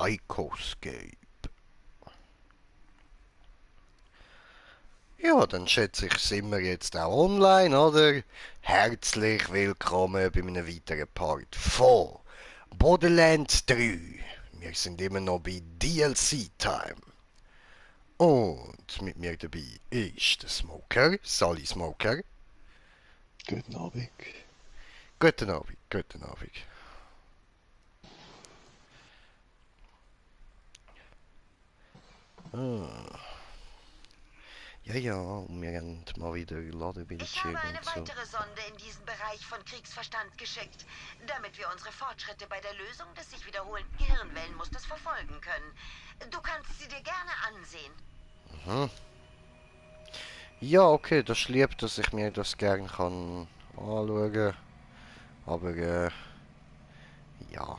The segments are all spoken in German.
Psychoscape. Ja, dann schätze ich, sind wir jetzt auch online, oder? Herzlich willkommen bei einem weiteren Part von Borderlands 3. Wir sind immer noch bei DLC Time. Und mit mir dabei ist der Smoker, Sally Smoker. Guten Abend. Guten Abend, guten Abend. Ja, ja, und wir haben mal wieder Ich Ladebildschirm habe eine und so. weitere Sonde in diesen Bereich von Kriegsverstand geschickt, damit wir unsere Fortschritte bei der Lösung des sich wiederholenden Gehirnwellenmusters verfolgen können. Du kannst sie dir gerne ansehen. Ja, okay, das ist lieb, dass ich mir das gerne kann anschauen. Aber, ja.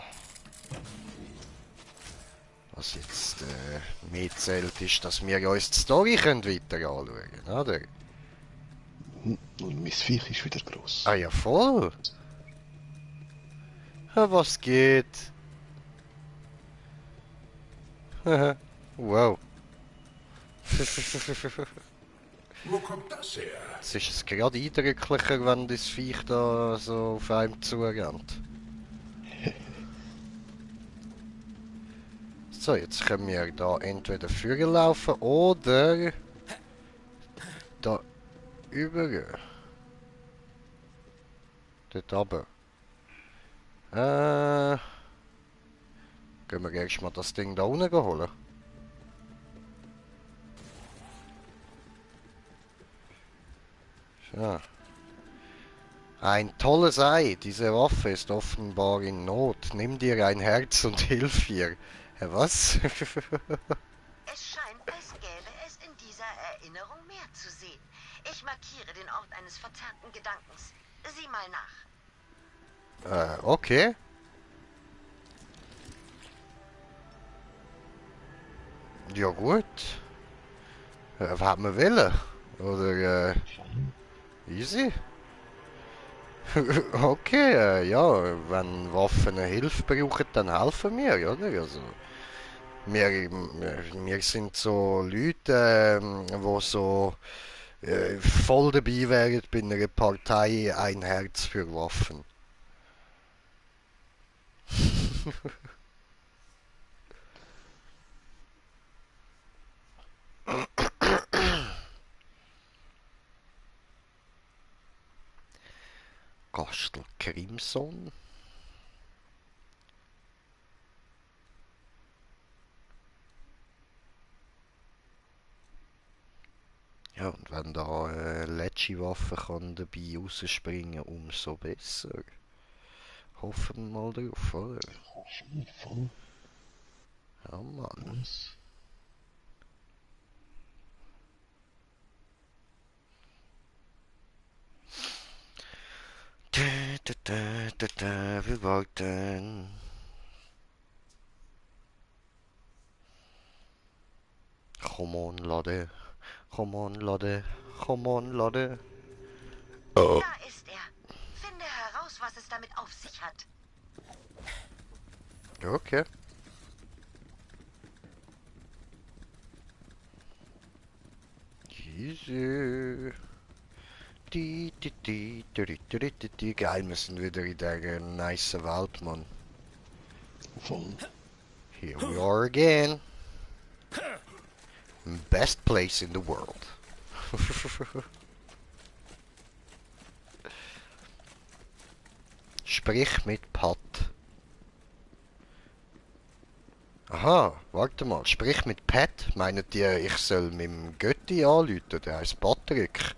Was jetzt mehr zählt, ist, dass wir uns die Story können weiter anschauen, oder? Und mein Viech ist wieder gross. Ah ja, voll. Ja, was geht? Wow. Wo kommt das her? Jetzt ist es gerade eindrücklicher, wenn das Viech da so auf einem zurennt. So, jetzt können wir da entweder vorher laufen oder da über. Dort runter. Gehen wir erstmal das Ding da unten holen. So. Ein tolles Ei. Diese Waffe ist offenbar in Not. Nimm dir ein Herz und hilf ihr. Was? Es scheint, als gäbe es in dieser Erinnerung mehr zu sehen. Ich markiere den Ort eines verzerrten Gedankens. Sieh mal nach. Okay. Ja gut. Was hat man wollen? Oder, easy? Okay, ja, wenn Waffen eine Hilfe brauchen, dann helfen wir, oder? Also, wir sind so Leute, wo so voll dabei wären bei einer Partei ein Herz für Waffen. Kastel Crimson. Ja, und wenn da letzte Waffe kann dabei rausspringen, umso besser. Hoffen wir mal drauf, oder? Auf jeden Fall. Ja, Mann. Was? Wir wollten. Come on, Leute. Come on, Leute. Come on, Leute. Oh. Da ist er. Finde heraus, was es damit auf sich hat. Okay. Easy. Geil, wir sind wieder in der nice Welt, Mann. Voll. Here we are again. Best place in the world. Sprich mit Pat. Aha, warte mal. Sprich mit Pat. Meint ihr, ich soll mit dem Götti anrufen? Der heißt Patrick.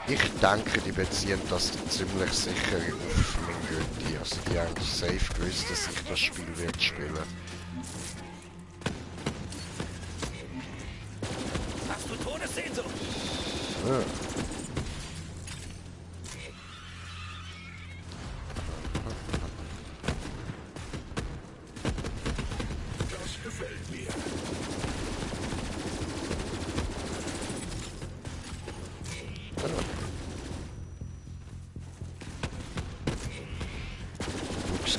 Ich denke, die beziehen das ziemlich sicher auf meinen Götti. Also die haben safe gewusst, dass ich das Spiel werde spielen. Hast du Todessehnsucht? Ja. Das gefällt mir.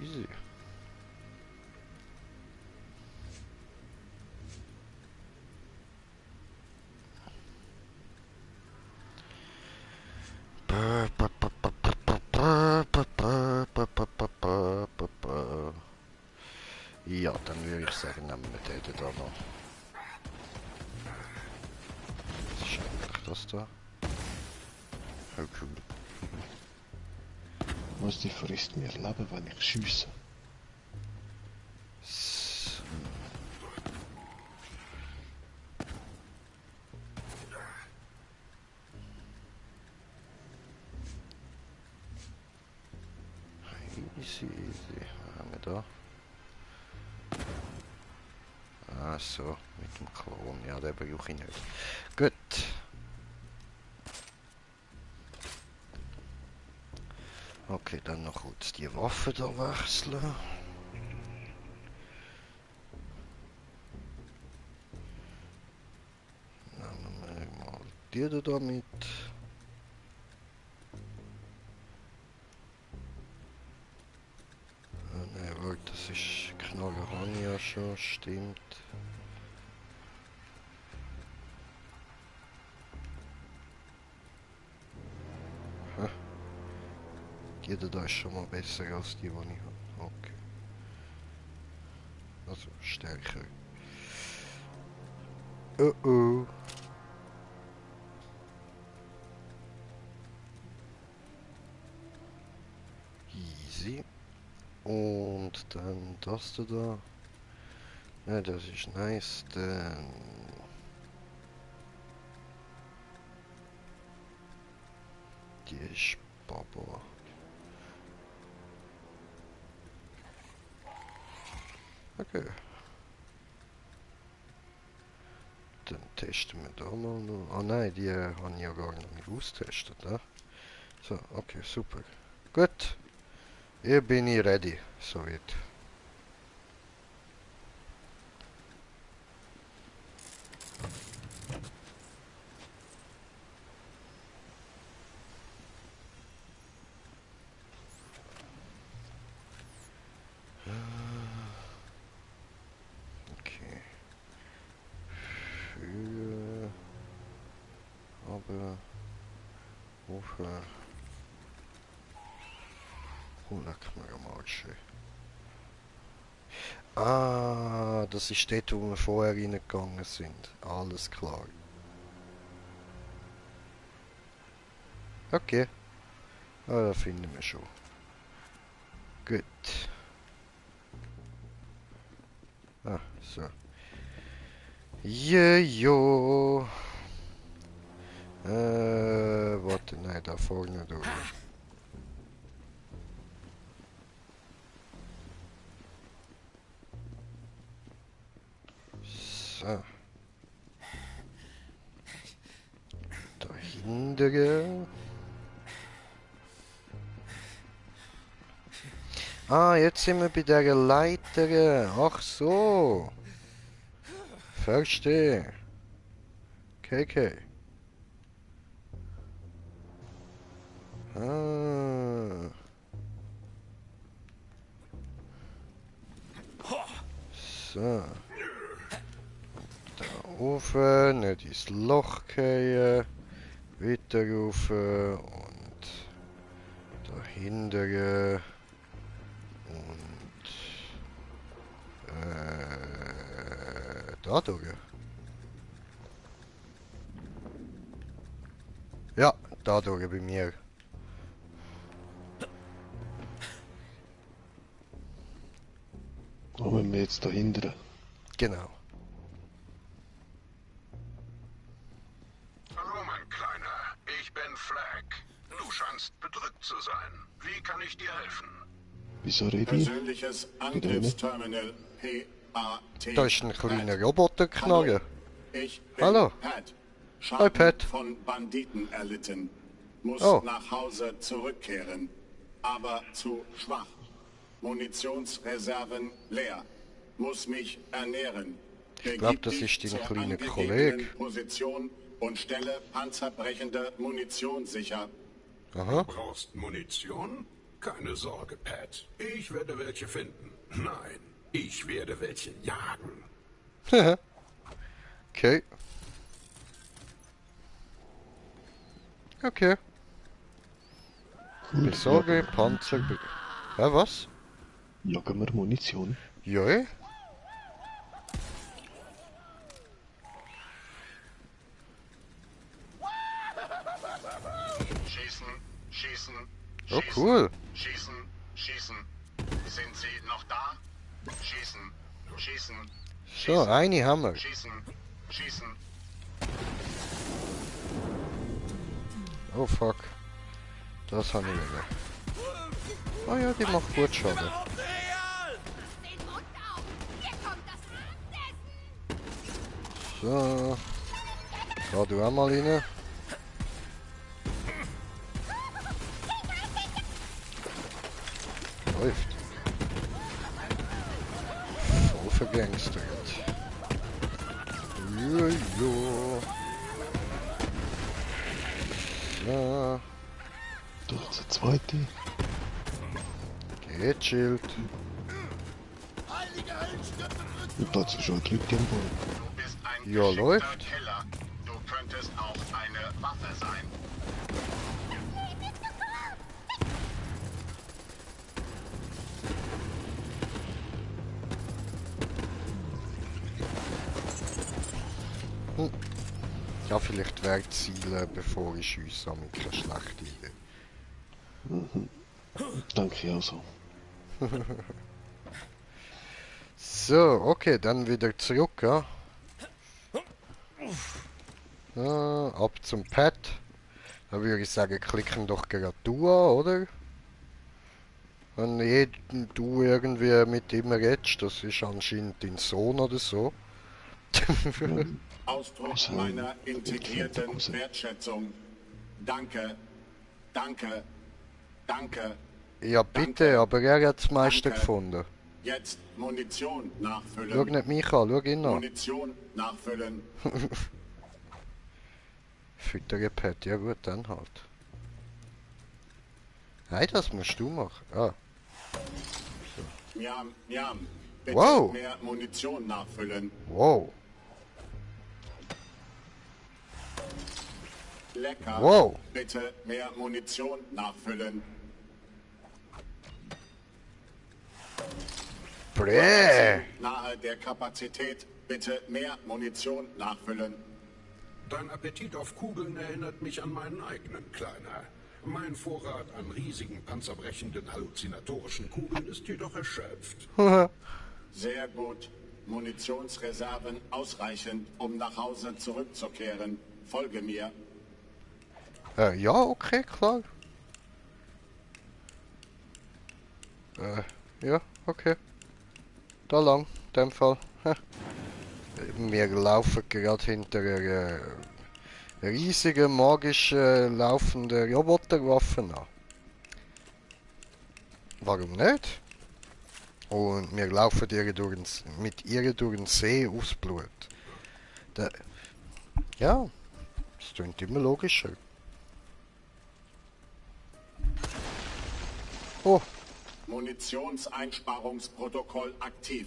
Easy. Ja, dann würde ich sagen, nehmen wir den da noch. Was ist eigentlich das da? Oh, cool. Was die frisst mir Leben, wenn ich schiesse. So. Easy, easy. Was haben wir da? Ah, so, mit dem Klon. Ja, den brauche ich nicht. Gut. Okay, dann noch kurz die Waffe da wechseln. Nehmen wir mal die da mit. Nein, warte, das ist Knarre, habe ich ja schon, stimmt. Die da ist schon mal besser als die ich habe. Okay. Also stärker. Oh oh. Easy. Und dann das da. Ja, das ist nice. Dann die ist Baba. Okay. Dann testen wir da mal noch. Ah nein, die habe ich ja gar nicht austestet. Ne? So, okay, super. Gut. Hier bin ich ready. Soweit. Okay. Für... Aber... Wofür... Oh, leck mir am Arsch. Ah, das ist dort, wo wir vorher reingegangen sind. Alles klar. Okay. Ah, das finden wir schon. Gut. Ah, so. Jejo. Warte, nein, da vorne durch. So. Dahinter. Ah, jetzt sind wir bei der Leiter. Ach so. Verstehe. Okay. Ah. So. Da oben, nicht ins Loch gehen. Weiter rauf und dahinter und da durch. Ja, da durch bei mir. Da müssen wir jetzt dahinter. Genau. Hallo, mein Kleiner. Ich bin Flag. Du scheinst bedrückt zu sein. Wie kann ich dir helfen? Wieso rede ich? Persönliches Angriffsterminal PAT. Da ist ein kleiner Roboterknarre. Ich bin Hallo. Pat. Hi, Pat. Von Banditen erlitten. Muss Oh. nach Hause zurückkehren. Aber zu schwach. Munitionsreserven leer. Muss mich ernähren. Ich glaube, das ist dein kleiner Kollege. Position und stelle panzerbrechende Munition sicher. Aha. Brauchst Munition? Keine Sorge, Pat. Ich werde welche finden. Nein, ich werde welche jagen. Okay. Okay. Besorge Panzer... Ja, was? Jagen wir Munition. Ja, Schießen, schießen, oh schießen, cool. schießen, schießen. Sind Sie noch da? Schießen, schießen, So, eine haben wir. schießen, schießen. Oh fuck. Das habe ich wieder. Oh ja, die macht gut Schaden. Den Mund auf! Hier kommt das Abendessen! So. Da du auch mal rein. Läuft. Voll vergangstert. Jojo. So. Durch der zweite. Geht Schild. Und dazu schon Leute am Ball. Du bist ein Ja, geschickter läuft. Killer. Du könntest auch eine Waffe sein. Ja, vielleicht wegzielen, bevor ich schiesse, aber keine schlechte Idee. Danke also. So, okay, dann wieder zurück, ja. Ab zum Pad. Da würde ich sagen, klicken doch gerade du an, oder? Wenn du irgendwie mit ihm redest, das ist anscheinend dein Sohn oder so. Ausdruck Also, meiner integrierten Cousin. Wertschätzung. Danke, danke, danke. Ja, bitte, aber er hat das meiste Danke. gefunden. Jetzt Munition Schau nachfüllen. nicht mich an, schau ihn an. Munition nachfüllen. Füttere Pad, ja gut, dann halt. Nein, das musst du machen. Ah, Miam, miam. Bitte Wow. mehr Munition nachfüllen. wow, Lecker. wow. Bitte mehr Munition nachfüllen. Bräh. Nahe der Kapazität. Bitte mehr Munition nachfüllen. Dein Appetit auf Kugeln erinnert mich an meinen eigenen, Kleiner. Mein Vorrat an riesigen, panzerbrechenden, halluzinatorischen Kugeln ist jedoch erschöpft. Sehr gut. Munitionsreserven ausreichend, um nach Hause zurückzukehren. Folge mir. Ja, okay, klar. Ja, okay. Da lang, in dem Fall. Wir laufen gerade hinter einer riesigen, magischen, laufenden Roboterwaffe an. Warum nicht? Und wir laufen mit ihr durch den See aufs Blut. Ja, das klingt immer logischer. Oh, Munitionseinsparungsprotokoll aktiv.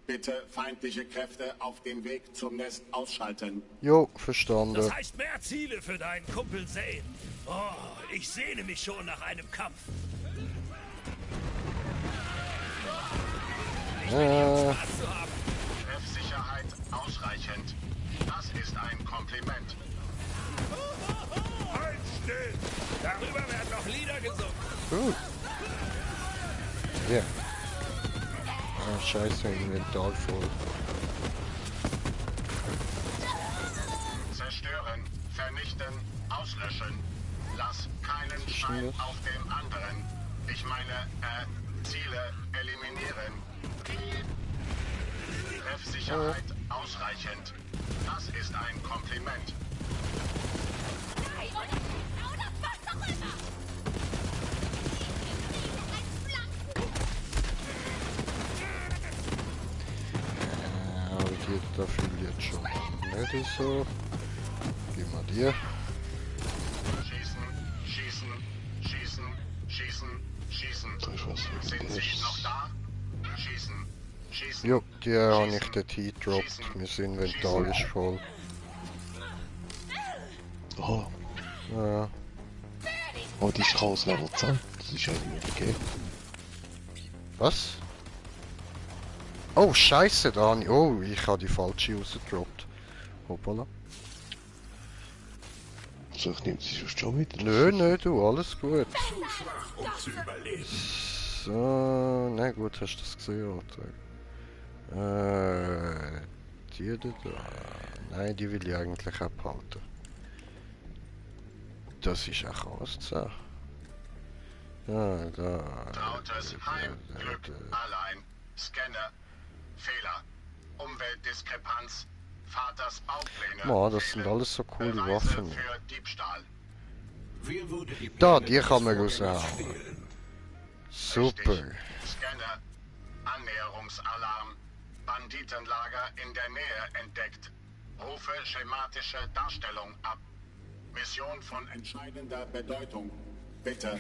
Bitte feindliche Kräfte auf dem Weg zum Nest ausschalten. jo, verstanden. Das heißt mehr Ziele für deinen Kumpel Zane. Oh, ich sehne mich schon nach einem Kampf. Spaß zu haben. Treffsicherheit ausreichend. Das ist ein Kompliment. Halt still! Darüber werden noch Lieder gesungen. Gut. Ja. Ah, scheiße, Inventar voll. Zerstören, vernichten, auslöschen. Lass keinen Stein das? auf dem anderen. Ich meine, Ziele eliminieren. Treffsicherheit ausreichend. Das ist ein Kompliment. Oder was auch immer! Aber die dafür jetzt schon nicht so. Gib mal dir. Schießen, schießen, schießen, schießen, Schießen. Da ist was Sind Sie Wichtiges. noch da? Schießen. Schießen. Jo, die habe ich dort hingedroppt. Mein Inventar ist voll. Aha. Ja. Oh, die ist Chaos Level 10. Das ist eigentlich okay. Was? Oh, scheiße, da habe ich... Oh, ich habe die falsche rausgedroppt. Hoppala. So, ich nehme sie schon wieder. Nö, nö, du, alles gut. Zu schwach, um zu überleben. So, na gut, hast du das gesehen, oder? Die da. Nein, die will ich eigentlich abhalten. Das ist auch Chaos. Ja, da. Trautes Heim, Glück, allein. Scanner. Fehler. Umweltdiskrepanz. Vaters Baupläne. Boah, das sind fehlen. alles so coole Beweise Waffen. für Diebstahl. Wer würde die Da, Pläne die des kann man Vorgängers raushauen. stehlen? Super. Richtig. Scanner. Annäherungsalarm. Banditenlager in der Nähe entdeckt. Rufe schematische Darstellung ab. Mission von Entscheidender Bedeutung. Bitte.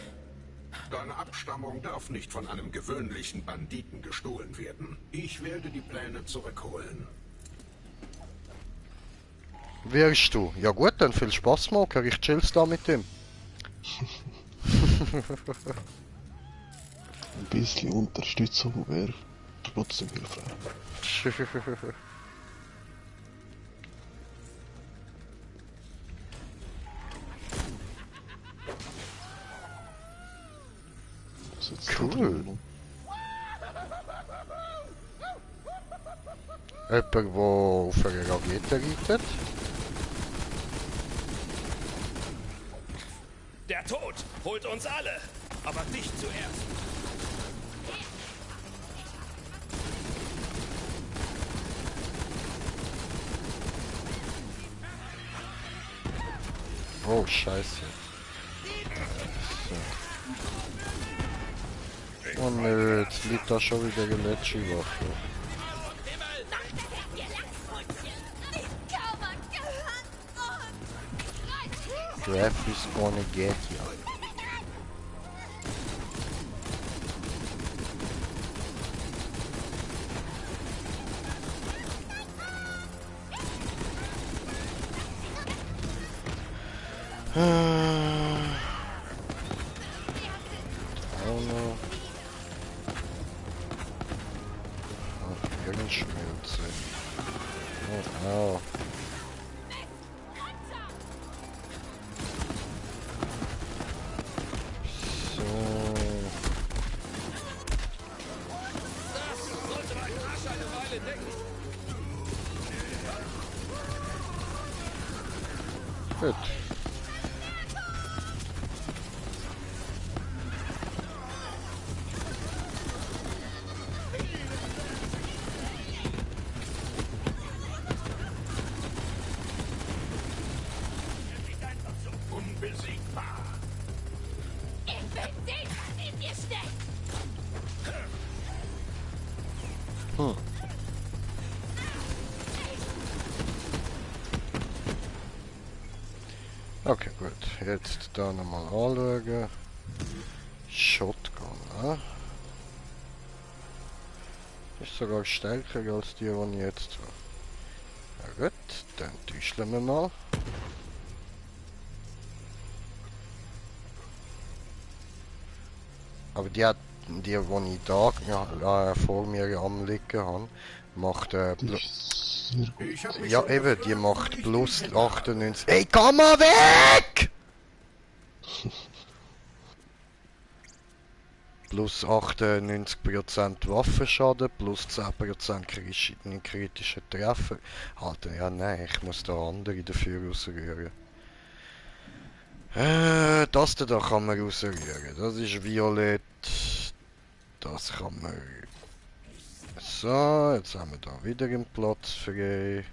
Deine Abstammung darf nicht von einem gewöhnlichen Banditen gestohlen werden. Ich werde die Pläne zurückholen. Wirst du? Ja gut, dann viel Spaß machen. Ich chill's da mit dem. Ein bisschen Unterstützung wäre trotzdem hilfreich. Was jetzt da Cool. drin? Jemand, der auf einer Rakete reitet. Der Tod holt uns alle, aber dich zuerst. Oh, scheiße. So. Oh nö, jetzt liegt da schon wieder eine letzte Waffe. Graf is gonna get you. Oh no. Oh, Hirnschmelze. Oh, au. So. Sollte mein Arsch eine Weile decken. Gut. Unbesiegbar. Ich will sehen, was in dir steckt. Hm. Okay, gut. Jetzt da nochmal anschauen. Shotgun, ne? Ist sogar stärker als die ich jetzt habe. Ja gut, dann täuschen wir mal. Aber die, die ich da vor mir am liegen habe, macht Ich hab mich ja schon eben, gefragt, die ob macht ich plus die 98. Ey, komm mal weg! Plus 98% Waffenschaden, plus 10% kritische Treffer. Alter, ja nein, ich muss da andere dafür rausrühren. Das da kann man rausrühren. Das ist violett. Das kann man... So, jetzt haben wir da wieder einen Platz frei.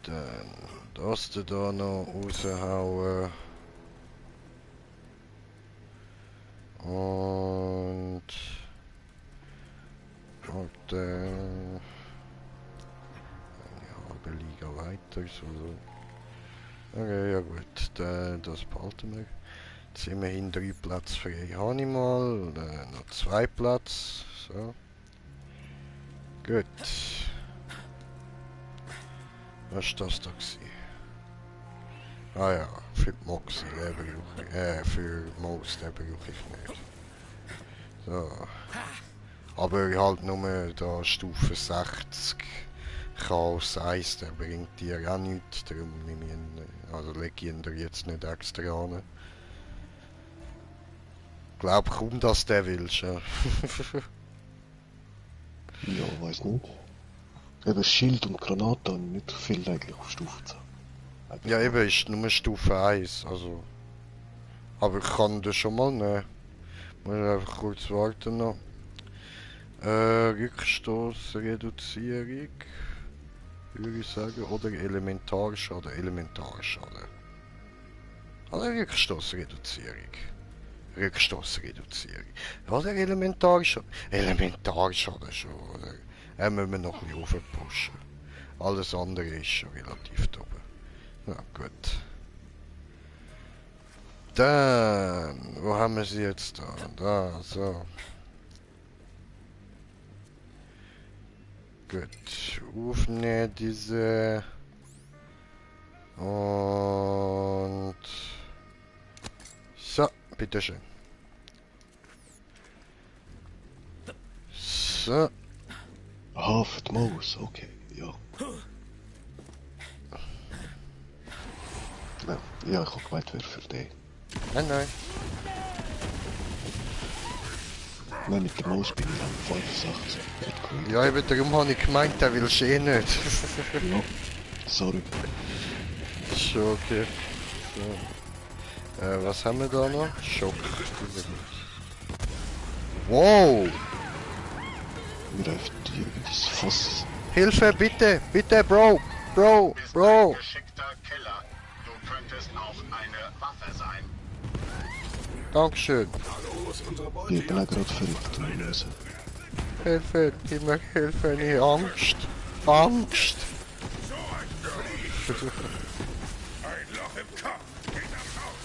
Dann das da noch raushauen. Und dann ja, der Liga weiter so. Okay, ja gut, das behalten wir. Jetzt immerhin 3 Platz frei. Habe ich mal. Noch 2 Platz. So. Gut. Was war das da gewesen? Ah ja, für die Moxie, den brauche ich. Für Most, den brauche ich nicht. So. Aber halt nur da Stufe 60. Chaos 1, der bringt dir auch nichts, darum nehme ich ihn, also lege ich ihn da jetzt nicht extra an. Glaub kaum, dass der willst, ja. Ja, weiß nicht. Eben Schild und Granate haben nicht viel eigentlich auf Stufe 10. Ja, eben ist nur Stufe 1, also. Aber ich kann das schon mal nehmen. Muss einfach kurz warten noch. Rückstoßreduzierung. Würde ich sagen. Oder Elementarschaden. Elementarschaden. Oder Rückstoßreduzierung. Rückstoßreduzierung. Oder Elementarschaden. Elementarschaden schon, oder? Müssen wir noch ein bisschen aufpushen. Alles andere ist schon relativ oben. Na gut. Dann, wo haben wir sie jetzt da? Da, so. Gut, aufnehmen diese. Und... So, bitteschön. So. Aha, für die Maus, okay, ja. Nein, ja, ich habe gemeint, wer für den. Nein, nein. Nein, mit der Maus bin ich am 85. Wird cool. Ja, eben darum habe ich gemeint, der will eh nicht. Ja, sorry. Schon okay. So. Was haben wir da noch? Schock. Wow! Mir läuft das Fass. Hilfe, bitte! Bitte, Bro! Bro! Bro! Ein geschickter Killer. Du könntest auch eine Waffe sein. Dankeschön. Hallo, ist unser Ich Beute? bin auch gerade verrückt und lösen. Hilfe, gib mir Hilfe, ich Angst. Angst! Ein Loch im Kopf. Geh nach Haus.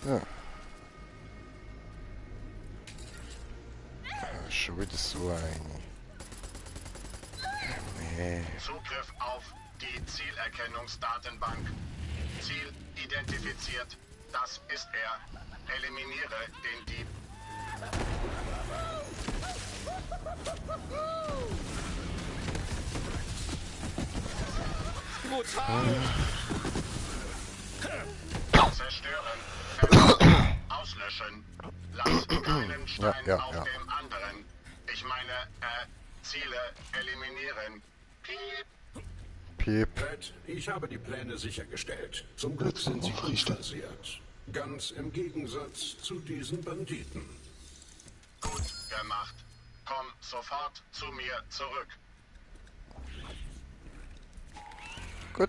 Ja. Schon wieder so eine. Nee. Zugriff auf die Zielerkennungsdatenbank. Ziel identifiziert. Das ist er. Eliminiere den Dieb. Zerstören. Vernichten. Auslöschen. Lass keinen Stein ja. auf dem anderen. Ich meine, Ziele eliminieren. Piep. Piep. Red, ich habe die Pläne sichergestellt. Zum Glück sind sie unversehrt. Ganz im Gegensatz zu diesen Banditen. Gut gemacht. Komm sofort zu mir zurück. Gut.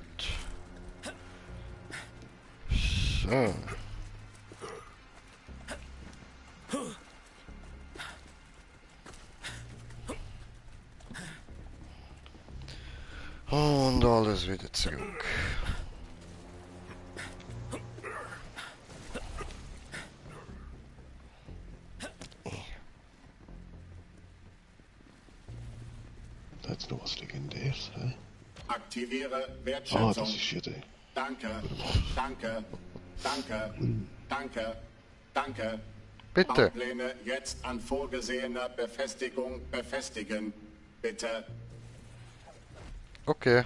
So. Und alles wieder zurück. Da hat's noch was Legendäres, hä? Aktiviere Ah, Wertschätzung. das ist ja der. Danke, danke, danke, danke, danke. Bitte. Baupläne jetzt an vorgesehener Befestigung befestigen. Bitte. Okay.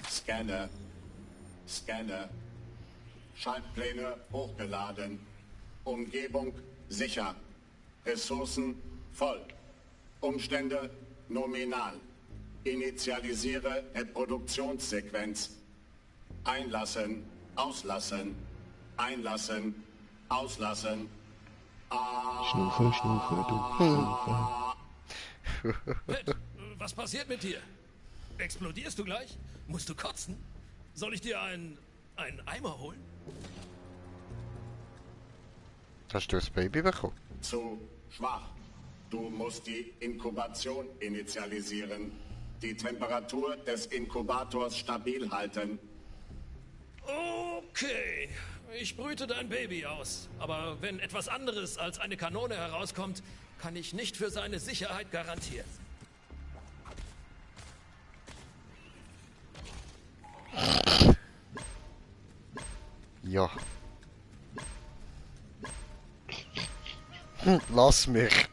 Scanne. Scanne. Schaltpläne hochgeladen. Umgebung sicher. Ressourcen voll. Umstände nominal. Initialisiere Reproduktionssequenz. Einlassen, auslassen, einlassen, auslassen. Schnaufe, Schnaufe, du. Schnaufe. Red, was passiert mit dir? Explodierst du gleich? Musst du kotzen? Soll ich dir einen Eimer holen? Hast du das Baby bekommen? Zu schwach. Du musst die Inkubation initialisieren. Die Temperatur des Inkubators stabil halten. Okay, ich brüte dein Baby aus. Aber wenn etwas anderes als eine Kanone herauskommt, kann ich nicht für seine Sicherheit garantieren. Ja. Lass mich.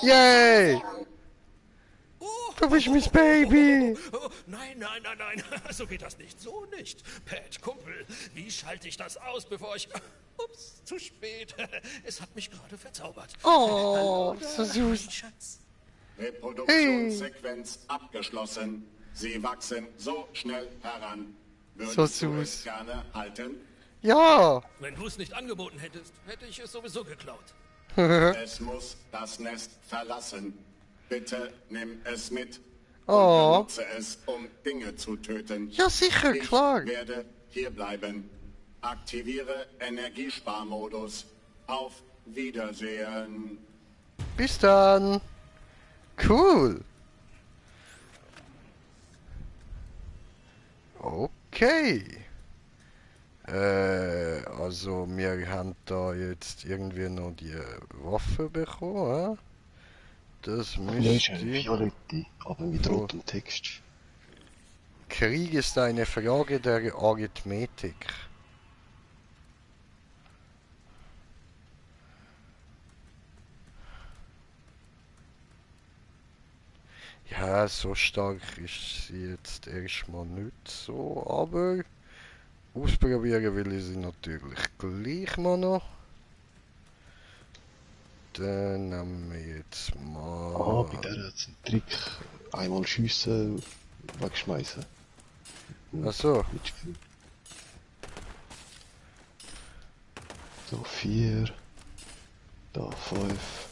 Yay! Du bist mein Baby! Oh, nein, nein, nein, nein, so geht das nicht, so nicht. Pat, Kumpel, wie schalte ich das aus, bevor ich... Ups, zu spät. Es hat mich gerade verzaubert. Oh, Hallo, so da, süß. mein Schatz. Reproduktionssequenz abgeschlossen. Sie wachsen so schnell heran. So Würdest du süß. es gerne halten? Ja! Wenn du es nicht angeboten hättest, hätte ich es sowieso geklaut. Es muss das Nest verlassen. Bitte nimm es mit. Und Oh. benutze es, um Dinge zu töten. Ja, sicher, Ich klar. werde hier bleiben. Aktiviere Energiesparmodus. Auf Wiedersehen. Bis dann! Cool! Okay. Also wir haben da jetzt irgendwie noch die Waffe bekommen. Das Ja, ist eine müsste... violette, aber mit So. rotem Text. Krieg ist eine Frage der Arithmetik. Ja, so stark ist sie jetzt erstmal nicht so, aber ausprobieren will ich sie natürlich gleich mal noch. Dann nehmen wir jetzt Ah, mal... bei der hat es einen Trick. Einmal schiessen, wegschmeißen. Achso, Mitspielen. So, 4. Da 5.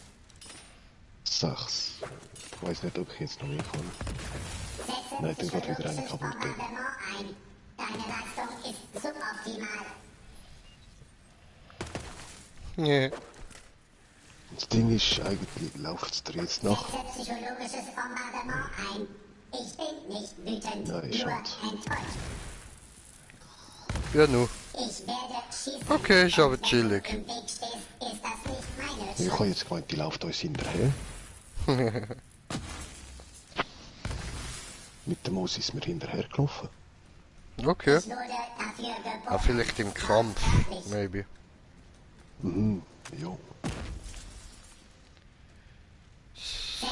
6. Ich weiß nicht, ob ich jetzt noch mehr kann. Nein, dann geht wieder eine kaputt. ein. Deine Leistung ist suboptimal. nee. Das Ding ist, eigentlich läuft es dir jetzt nach. Setze psychologisches Bombardement ein. Ich bin nicht wütend, Nein, nur stimmt. enttäuscht. Ja, nu. Ich werde schießen. Okay, ist aber Und wenn chillig. du im Weg stehst, ist das nicht meine Ich Schuld. habe jetzt gemeint, die läuft uns hinterher. Mit dem Moos ist mir hinterher gelaufen. Okay. Ich wurde dafür geboren. Ah, vielleicht im Kampf, maybe. Mhm, jo.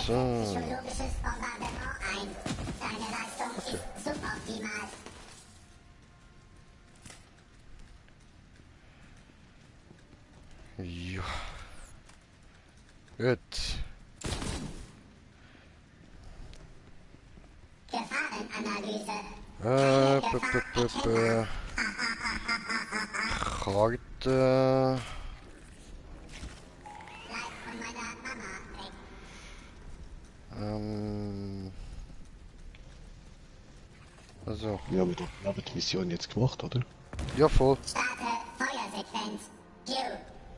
So. Psychologisches Bombardement ein. Deine Leistung ist suboptimal. Ja. Gut. Gefahrenanalyse. B -b -b -b Karte. Bleib von meiner Mama weg. Also, Wir haben die Mission jetzt gemacht, oder? ja voll. Starte Feuersequenz. Q,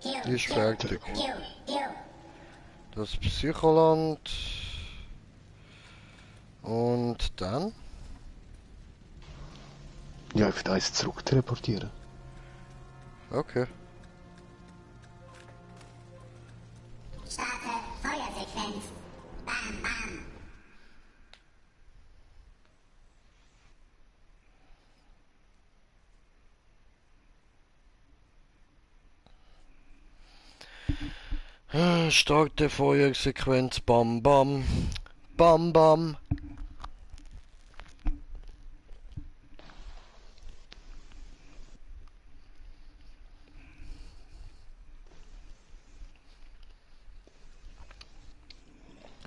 Q, Die ist Q, fertig. Q, Q. Das Psycholand. Und dann? Ja, ich würde eins zurück teleportieren. Okay. Starte Feuersequenz. Bam, bam. Starte Feuersequenz. Bam, bam. Bam, bam.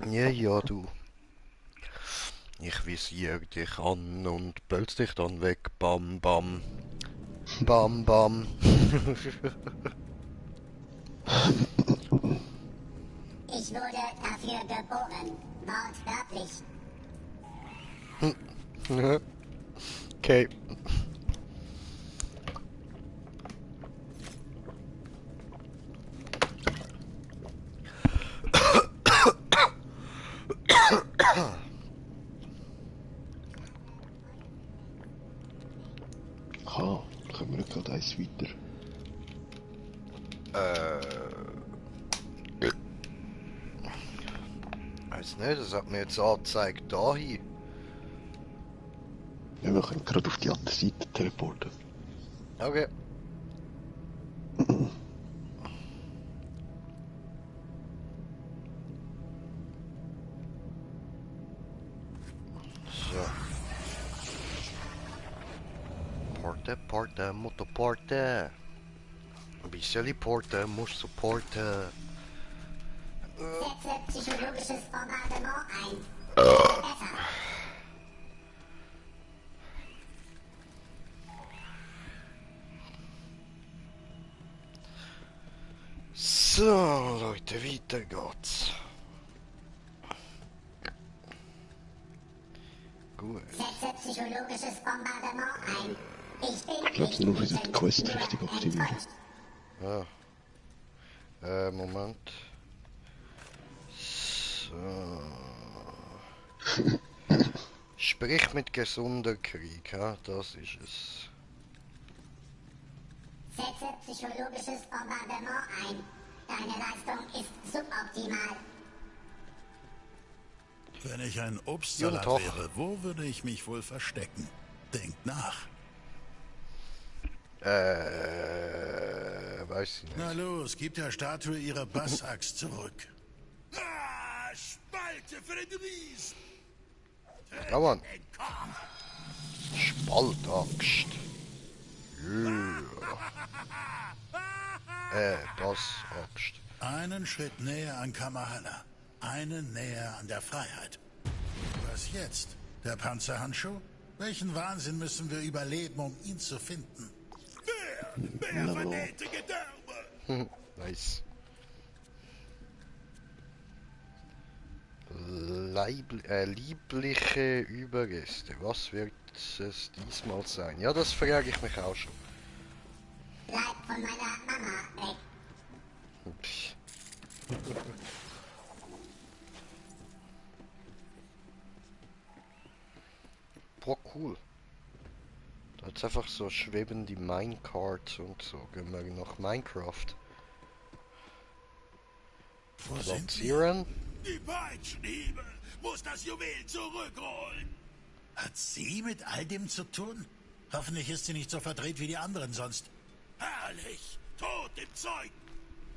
Ja, ja, du. Ich visiere dich an und pelz dich dann weg. Bam, bam. Bam, bam. Ich wurde dafür geboren. Wortwörtlich. Okay. Aha, dann können wir gerade eins weiter. Weiß nicht, das hat mir jetzt angezeigt, dahin. Ja, wir können gerade auf die andere Seite teleporten. Okay. So. Porte, Motoporte. Ein bisschen Porte, muss supporten. Setze psychologisches Bombardement ein. Besser. So, Leute, weiter geht's. Gut. Setze psychologisches Bombardement ein. Ich bin Ich glaube, nur wieder die Quest richtig aktivieren. Ja. Moment. So. Sprich mit gesunder Krieg, ja, das ist es. Setze psychologisches Bombardement ein. Deine Leistung ist suboptimal. Wenn ich ein Guten Obstsalat Tag. wäre, wo würde ich mich wohl verstecken? Denkt nach. Weiß ich nicht. Na los, gib der Statue ihre Bassaxt zurück. Ah, Spalte für den Riesen! Ja, Mann. Spaltaxt. Ja. Das Axt. Einen Schritt näher an Kamahalla. Einen näher an der Freiheit. Was jetzt? Der Panzerhandschuh? Welchen Wahnsinn müssen wir überleben, um ihn zu finden? Wer vernähte Gedärme? Nice. Liebliche Überreste. Was wird es diesmal sein? Ja, das frage ich mich auch schon. Bleib von meiner Mama weg. Pff. Boah, cool. Da hat's einfach so schwebende Minecarts und so. Gehen wir nach Minecraft. Wo sind wir? Platzieren. Die Peitschenhiebe muss das Juwel zurückholen. Hat sie mit all dem zu tun? Hoffentlich ist sie nicht so verdreht wie die anderen sonst. Herrlich! Tod dem Zeug!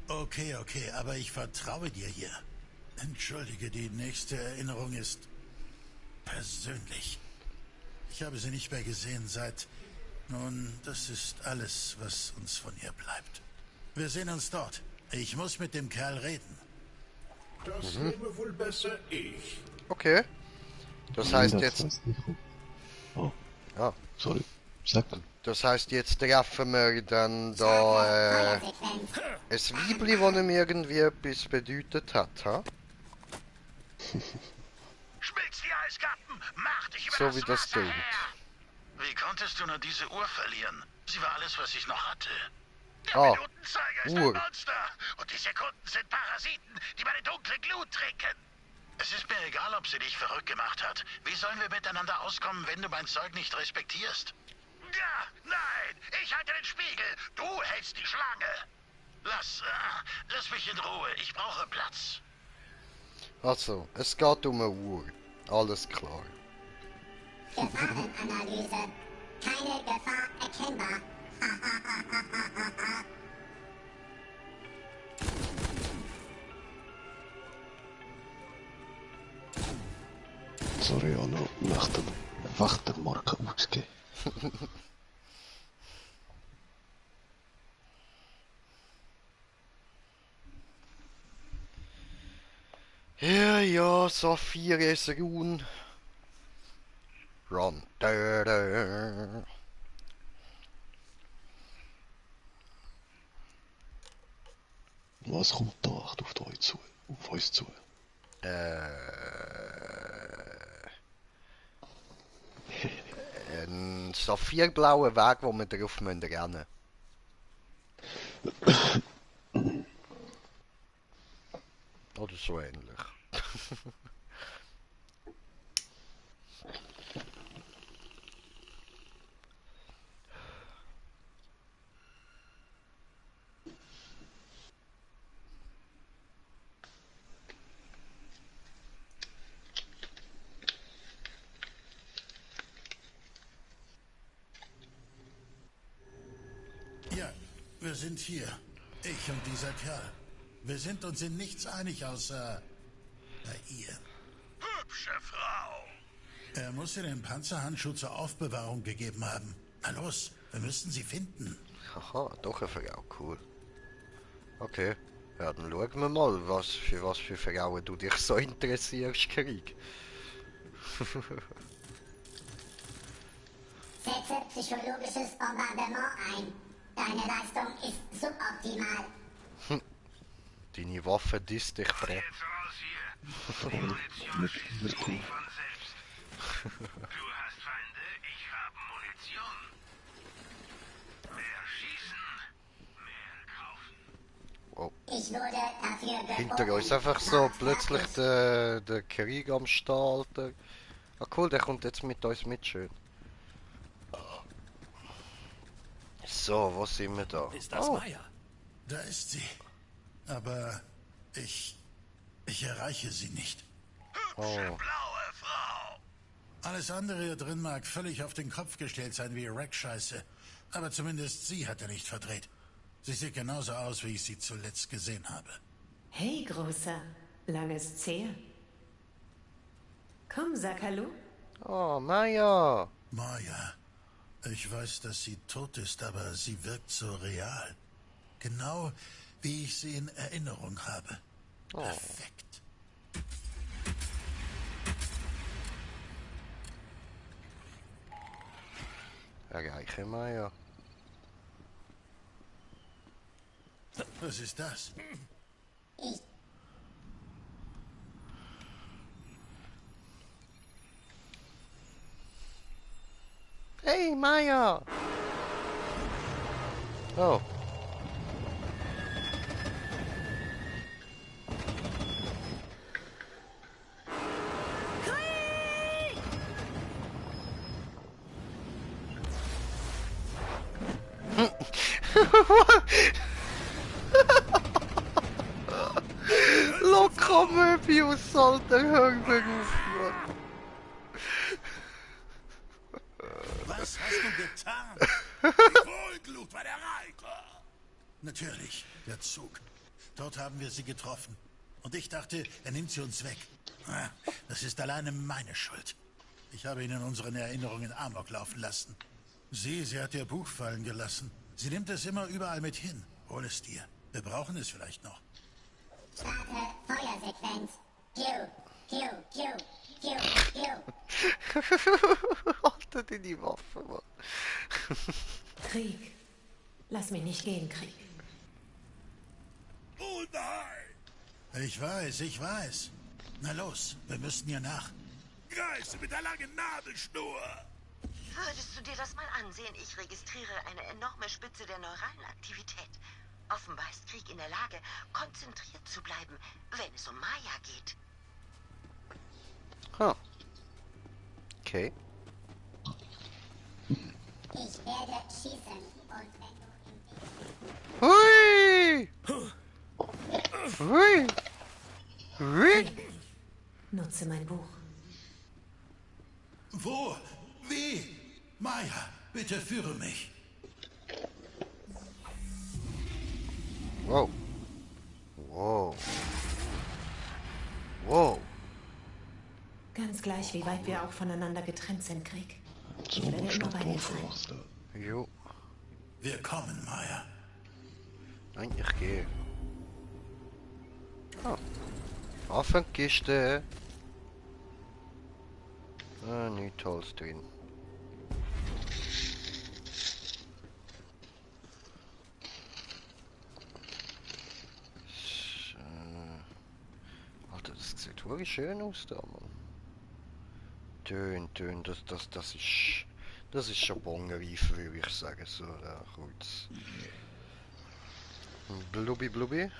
Okay, aber ich vertraue dir hier. Entschuldige, die nächste Erinnerung ist persönlich. Ich habe sie nicht mehr gesehen seit... Nun, das ist alles, was uns von ihr bleibt. Wir sehen uns dort. Ich muss mit dem Kerl reden. Das nehme wohl besser ich. Okay. Das heißt Das jetzt... weiß nicht. Oh, Ja. sorry. Sag. Das heißt, jetzt treffen wir dann da Feuersequenz. ein Weibli, das ihm irgendwie etwas bedeutet hat, ha? Schmilzt die Eiskappen! Mach dich über So das wie das Wasser klingt. her! Wie konntest du nur diese Uhr verlieren? Sie war alles, was ich noch hatte. Der Ah, Minutenzeiger ist Uhr. ein Monster. Und die Sekunden sind Parasiten, die meine dunkle Glut trinken. Es ist mir egal, ob sie dich verrückt gemacht hat. Wie sollen wir miteinander auskommen, wenn du mein Zeug nicht respektierst? Ja, nein, ich halte den Spiegel. Du hältst die Schlange. Lass mich in Ruhe. Ich brauche Platz. Also, es geht um eine Uhr. Alles klar. Gefahrenanalyse. Keine Gefahr erkennbar. Sorry, Anno, nach der Wachtermarke ausgeben. Ja, Saphir ist Run. Run. Was kommt da echt auf euch zu? Auf uns zu? Ein saphirblauer Weg, wo wir drauf rennen müssen. Oder so ähnlich. sind hier. Ich und dieser Kerl. Wir sind uns in nichts einig, außer ihr. Hübsche Frau. Er muss ihr den Panzerhandschuh zur Aufbewahrung gegeben haben. Na los, wir müssen sie finden. Haha, doch eine Frau, cool. Okay, ja, dann schauen wir mal, was für Frauen du dich so interessierst, Krieg. Setze psychologisches Bombardement ein. Deine Leistung ist suboptimal. Deine Waffe disst dich, Bre. Jetzt raus hier. Die Munition schießt von selbst. Du hast Feinde, ich habe Munition. Mehr schießen, mehr kaufen. Oh. Ich wurde dafür geboren. Hinter uns einfach so plötzlich der Krieg am Start. Ah cool, der kommt jetzt mit uns mit, schön. So, wo sind wir da? Ist das Maya? Da ist sie. Aber ich erreiche sie nicht. Hübsche blaue Frau. Alles andere hier drin mag völlig auf den Kopf gestellt sein wie Wreckscheiße. Aber zumindest sie hat er nicht verdreht. Sie sieht genauso aus, wie ich sie zuletzt gesehen habe. Hey, Großer. Lang ist's her. Komm, sag Hallo. Oh, Maya. Maya, ich weiß, dass sie tot ist, aber sie wirkt so real. Genau wie ich sie in Erinnerung habe. Oh. Perfekt. Erreiche Maya. Was ist das? Hey, Maya! Oh. Locker Möbius, alter Hörberuf, Mann. Was hast du getan? Die Wohlglut war der Reiter. Natürlich, der Zug. Dort haben wir sie getroffen. Und ich dachte, er nimmt sie uns weg. Ah, das ist alleine meine Schuld. Ich habe ihnen unseren Erinnerungen Amok laufen lassen. Sie hat ihr Buch fallen gelassen. Sie nimmt es immer überall mit hin. Hol es dir. Wir brauchen es vielleicht noch. Starte Feuersequenz. Q. Alter, die Waffe, Mann. Krieg. Lass mich nicht gehen, Krieg. Oh nein! Ich weiß. Na los, wir müssen ihr nach. Greif sie mit der langen Nabelschnur! Würdest du dir das mal ansehen? Ich registriere eine enorme Spitze der neuralen Aktivität. Offenbar ist Krieg in der Lage, konzentriert zu bleiben, wenn es um Maya geht. Huh. Okay. Ich werde schießen und wenn du im Hui! Hui! Hui! Nutze mein Buch. Wo? Wie? Maya, bitte führe mich. Wow. Wow. Wow. Ganz gleich, wie weit wir auch voneinander getrennt sind, Krieg. Ich werde immer bei dir sein. Jo. Wir kommen, Maya. Nein, ich gehe. Ah. Waffenkiste. Ah, nichts Tolles drin. So. Alter, das sieht wirklich schön aus da, Mann. Tön, das ist schon bonreif, würde ich sagen, so, da kurz. Blubbi, blubbi.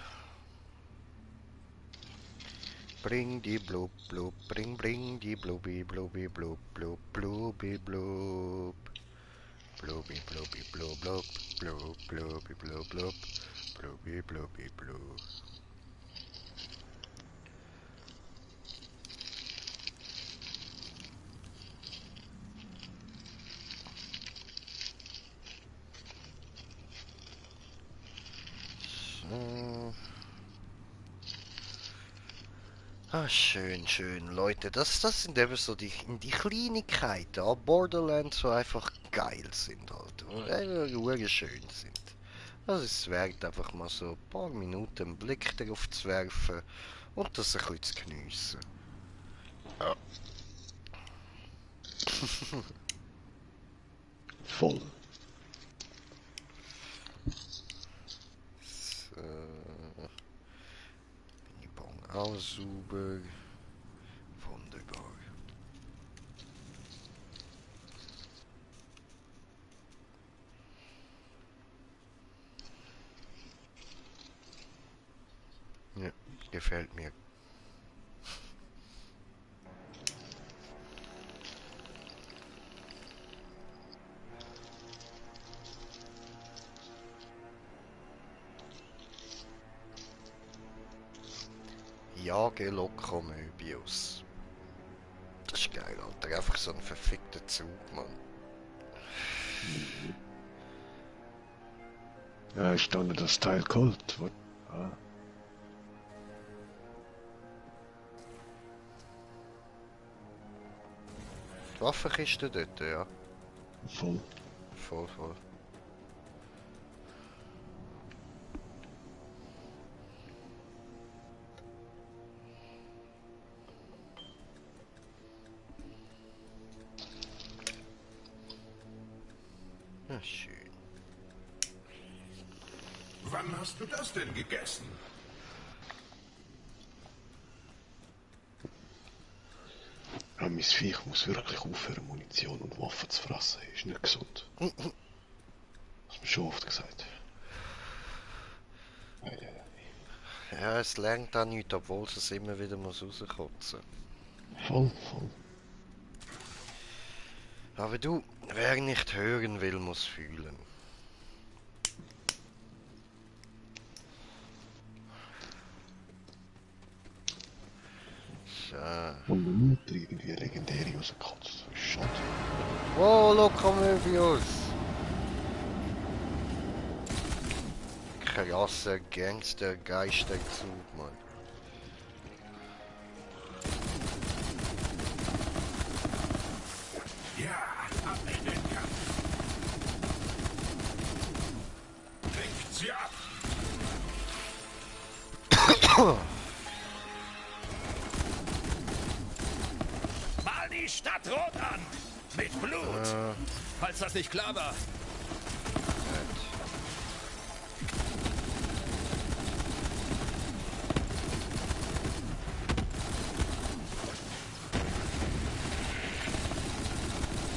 Bring die blub, blub, bring die blubbi, blubbi, blub, blub, blubbi, blub. Blubbi, blubbi, blub, blub, blub, blubbi, blub, blub, blubbi, blubbi, blub. Ah, schön, schön, Leute. Das sind eben so die Kleinigkeiten an Borderlands, so einfach geil sind halt. Und einfach schön sind. Also es wert einfach mal so ein paar Minuten einen Blick darauf zu werfen und das ein bisschen zu geniessen. Ja. Voll. So. Minibon auch sauber. Wunderbar. Ja, gefällt mir. Jageloko Möbius. Das ist geil, Alter. Einfach so ein verfickter Zug, Mann. Ja, ist da nicht das Teil Gold? Ah, Die Waffenkiste dort, ja. voll. Voll, voll. Ja, schön. Wann hast du das denn gegessen? Ja, mein Viech muss wirklich aufhören, Munition und Waffen zu fressen. Ist nicht gesund. Das hast du mir schon oft gesagt. Ja, es lernt auch nichts, obwohl es immer wieder muss rauskotzen. Voll, voll. Aber du, wer nicht hören will, muss fühlen. So. Und meine Mutter irgendwie legendäre rausgekotzt. Schade. Wow, Lokomöbius! Krasser Gangster-Geisterzug, Mann. Ja, ab in den Kampf. Lenkt sie ab. Mal die Stadt rot an! Mit Blut! Falls das nicht klar war.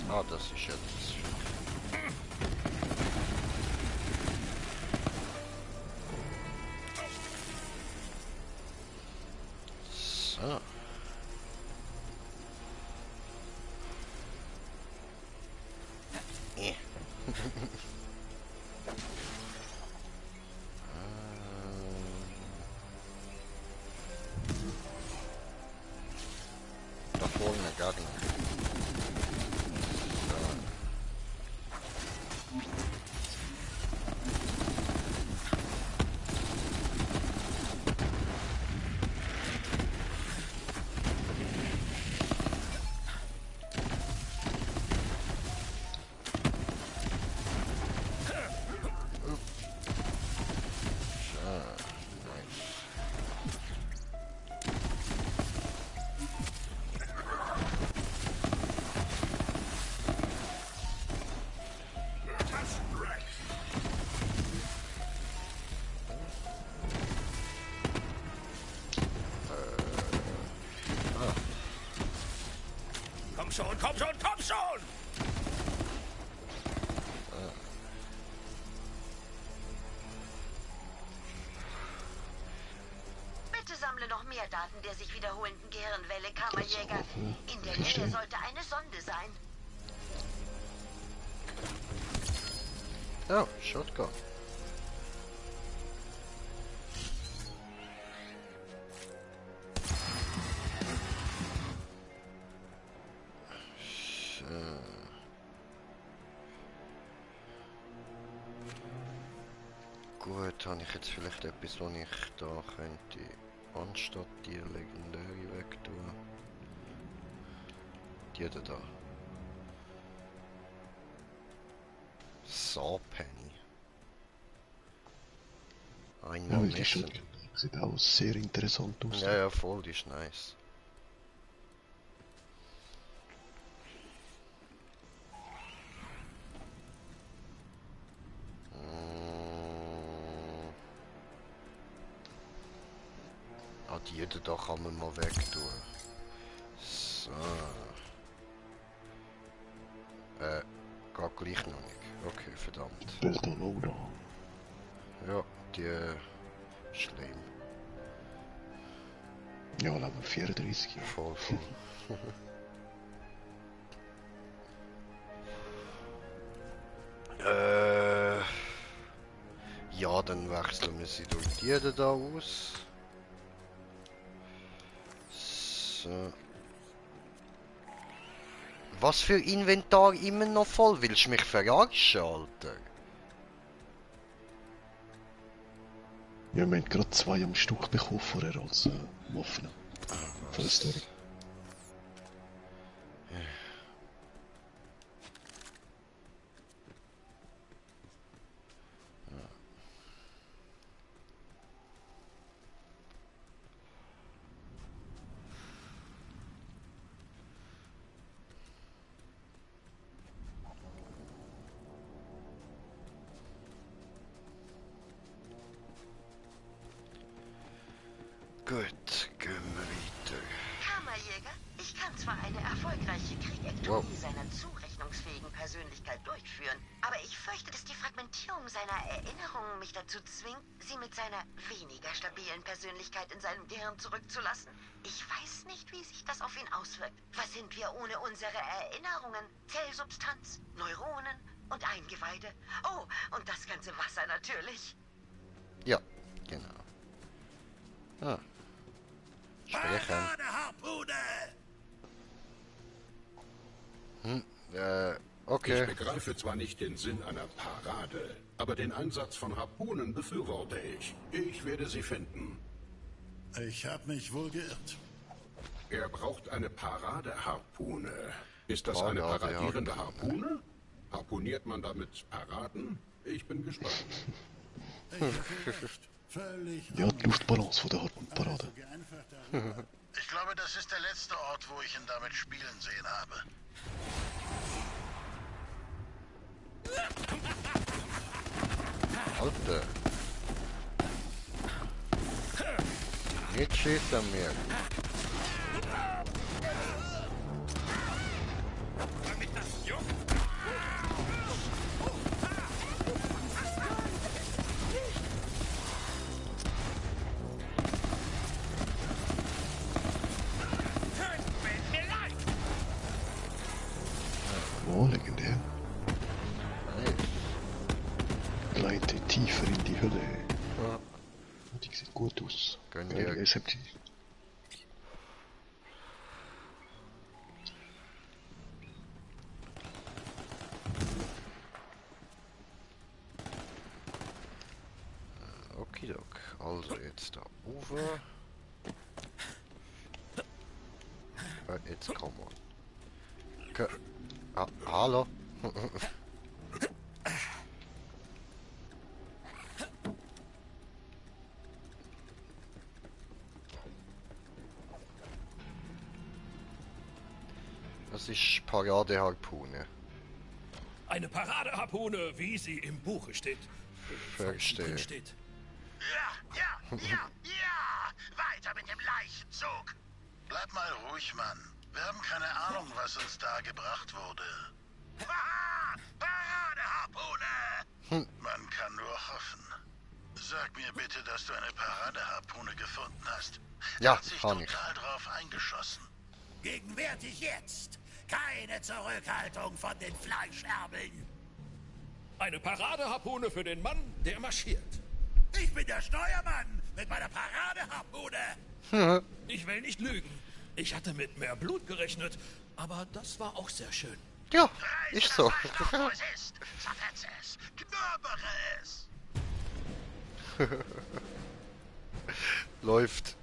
Ah, das ist ja das. So. Da vorne gar nicht. Komm schon, komm schon, komm schon! Bitte sammle noch mehr Daten der sich wiederholenden Gehirnwelle, Kammerjäger. In der Nähe sollte eine Sonde sein. Oh, Shotgun. Gut, habe ich jetzt vielleicht etwas, was ich da könnte Anstatt die legendäre wegtun. Die da. Sawpenny. Ja, weil die Shotgun sieht auch sehr interessant aus. Ja, ja, voll, die ist nice. Ah, die da kann man mal wegtun. So. Geht gleich noch nicht. Okay, verdammt. Beltalona. Ja, die schlimm. Ja, Level 34. Voll, voll. Ja, dann wechseln wir sie durch die da aus. So. Was für Inventar immer noch voll? Willst du mich verarschen, Alter? Ja, wir haben gerade 2 am Stück bekommen vorher als Waffen. Von der Story. Gut, gehen wir weiter. Kammerjäger, ich kann zwar eine erfolgreiche Kriegektomie seiner zurechnungsfähigen Persönlichkeit durchführen, aber ich fürchte, dass die Fragmentierung seiner Erinnerungen mich dazu zwingt, sie mit seiner weniger stabilen Persönlichkeit in seinem Gehirn zurückzulassen. Ich weiß nicht, wie sich das auf ihn auswirkt. Was sind wir ohne unsere Erinnerungen? Zellsubstanz, Neuronen und Eingeweide. Oh, und das ganze Wasser natürlich. Ja, genau. Ah. Sprechen. Okay. Ich begreife zwar nicht den Sinn einer Parade, aber den Einsatz von Harpunen befürworte ich. Ich werde sie finden. Ich habe mich wohl geirrt. Er braucht eine Paradeharpune. Ist das eine paradierende Harpune? Harpuniert man damit Paraden? Ich bin gespannt. Ja, die Luftbalance von der Harpunparade. Ich glaube, das ist der letzte Ort, wo ich ihn damit spielen sehen habe. Alter. Nicht schießt an mir. Oh, legendär. Gleite tiefer in die Hölle. Ja. Die sieht gut aus. Gönn dir. Okidok. Also jetzt da over. Jetzt kommen wir. Ah, hallo. Das ist Paradeharpune. Eine Paradeharpune, wie sie im Buche steht. Verstehe. Steht. Ja! Weiter mit dem Leichenzug! Bleib mal ruhig, Mann. Wir haben keine Ahnung, was uns da gebracht wurde. Haha! Paradeharpune! Man kann nur hoffen. Sag mir bitte, dass du eine Paradeharpune gefunden hast. Ja, hat sich kann ich. total drauf eingeschossen. Gegenwärtig jetzt. Keine Zurückhaltung von den Fleischerbeln. Eine Paradeharpune für den Mann, der marschiert. Ich bin der Steuermann mit meiner Paradeharpune. Ich will nicht lügen. Ich hatte mit mehr Blut gerechnet, aber das war auch sehr schön. Ja, ist so. Wo es ist. Zerfetze es. Knabbere es. Läuft.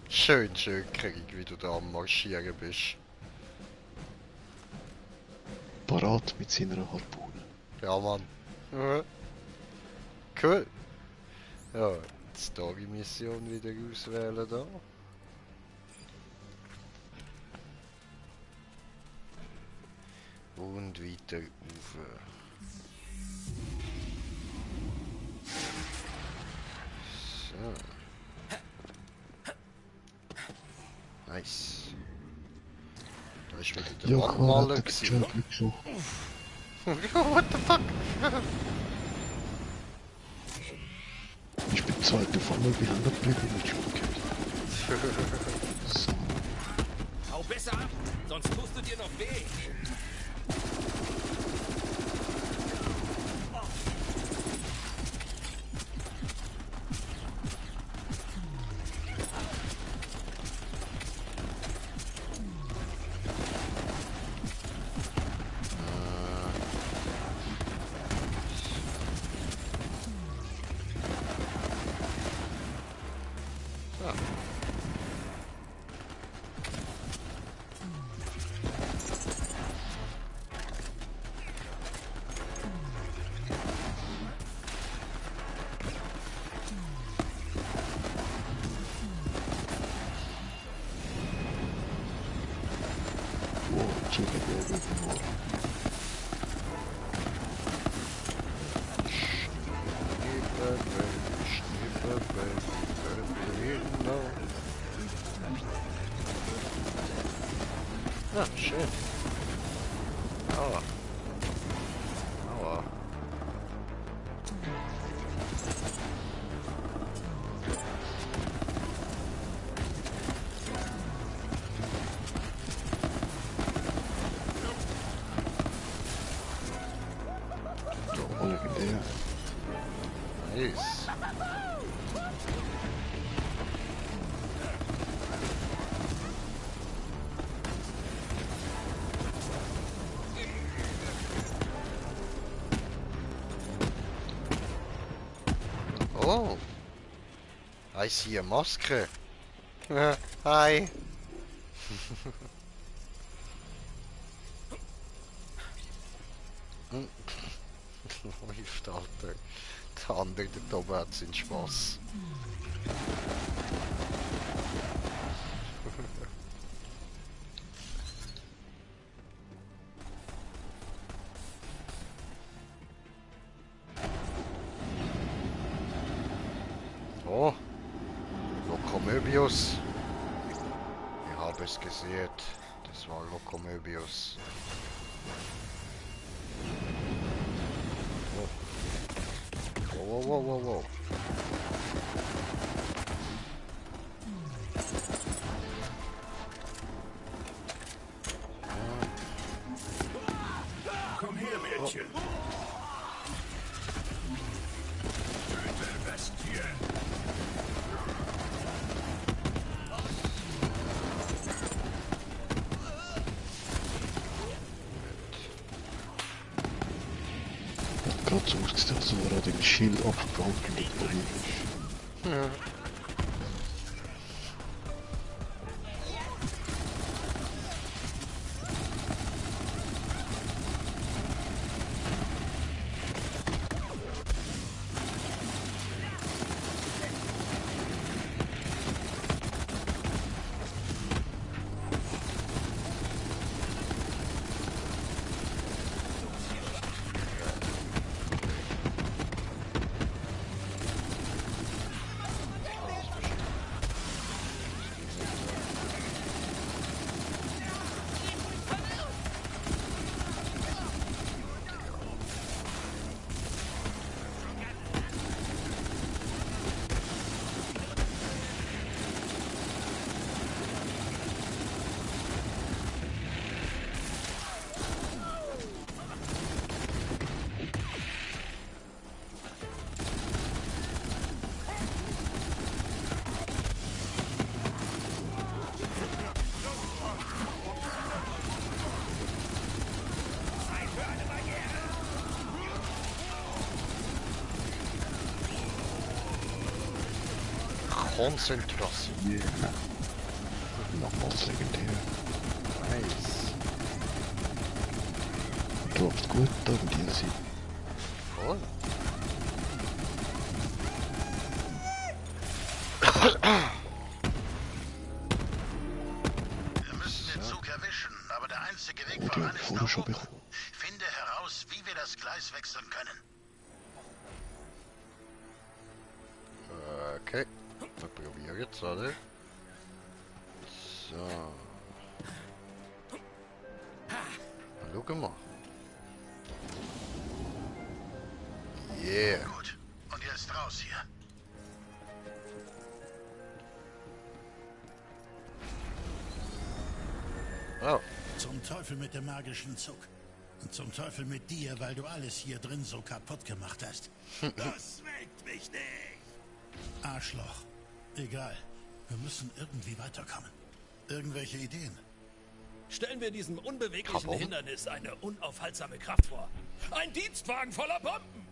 Schön, schön, Krieg, wie du da am Marschieren bist. Parat mit seiner Harpune. Ja, Mann. Cool. Ja, Story-Mission wieder auswählen da. Und weiter rauf. So. Nice. Da ist wieder der Wandmaler gewesen. What the fuck? Ich bin zweite Formel behandelt geblieben mit Schmuckkämpfen. So. Hau besser ab, sonst tust du dir noch weh. Ah, schön. Aua. Aua. Oh, legendär. Nice. Oh, I see a Maske. Hi. Läuft, Alter. Der andere, der Tobi hat seinen Spaß. Oh, Lokomöbius. Ich habe es gesehen. Das war Lokomöbius. Oh. Wow, wow, wow, wow. Komm her, Mädchen. Gerade so ausgesehen, als er den Schild abgebrannt und ignoriert ist. Ja. Konzentration. Yeah. Nochmals legendär. Nice. Du läufst gut da in dir sein. Voll. Wir müssen den Zug erwischen, aber der einzige Weg Und die voran haben ist vorher nach schon oben. bekommen. Finde heraus, wie wir das Gleis wechseln können. Okay. Wir probieren jetzt, oder? So. Schau mal. Yeah. Gut. Und jetzt raus hier. Oh. Zum Teufel mit dem magischen Zug. Und zum Teufel mit dir, weil du alles hier drin so kaputt gemacht hast. Das schmeckt mich nicht. Arschloch. Egal. Wir müssen irgendwie weiterkommen. Irgendwelche Ideen? Stellen wir diesem unbeweglichen Kabum. Hindernis eine unaufhaltsame Kraft vor. Ein Dienstwagen voller Bomben.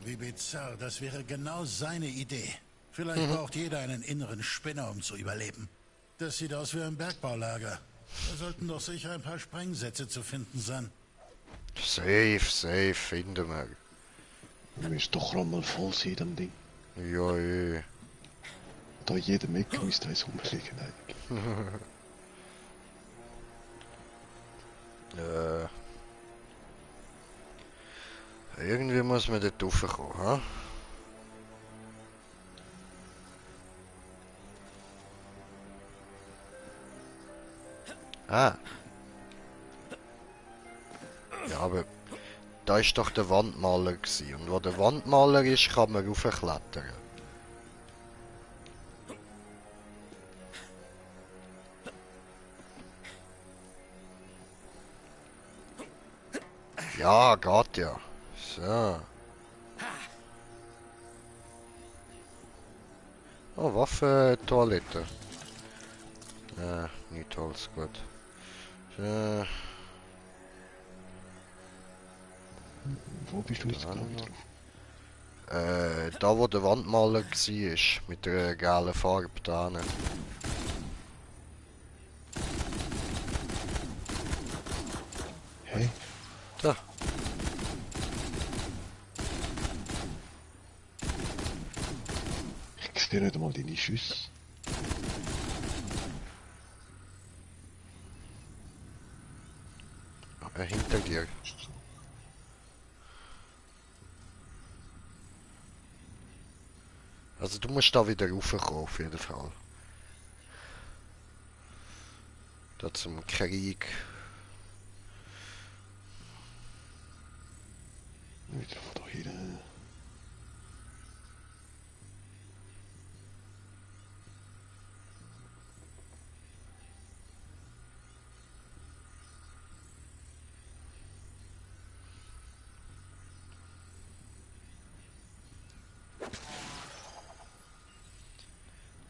Wie bizarr, das wäre genau seine Idee. Vielleicht braucht jeder einen inneren Spinner, um zu überleben. Das sieht aus wie ein Bergbaulager. Da sollten doch sicher ein paar Sprengsätze zu finden sein. Safe, finden wir. Müsste doch gerade mal voll sein, dem Ding. Ja, eh. Da jeder Meck müsste eins rumliegen eigentlich. Irgendwie muss man dort raufkommen, ha? Ah. Ja, aber da ist doch der Wandmaler gewesen. Und wo der Wandmaler ist, kann man raufklettern. Ja, geht ja. So. Oh, Waffentoilette. Ja, nicht alles gut. So. Wo bist du jetzt genau drauf? Da wo der Wandmaler war, mit der gelben Farbe da. Hey, Da. ich sehe nicht einmal deine Schüsse. Hinter dir. Also du musst da wieder raufkommen, auf jeden Fall. Da zum Krieg. Wieder von da hinten.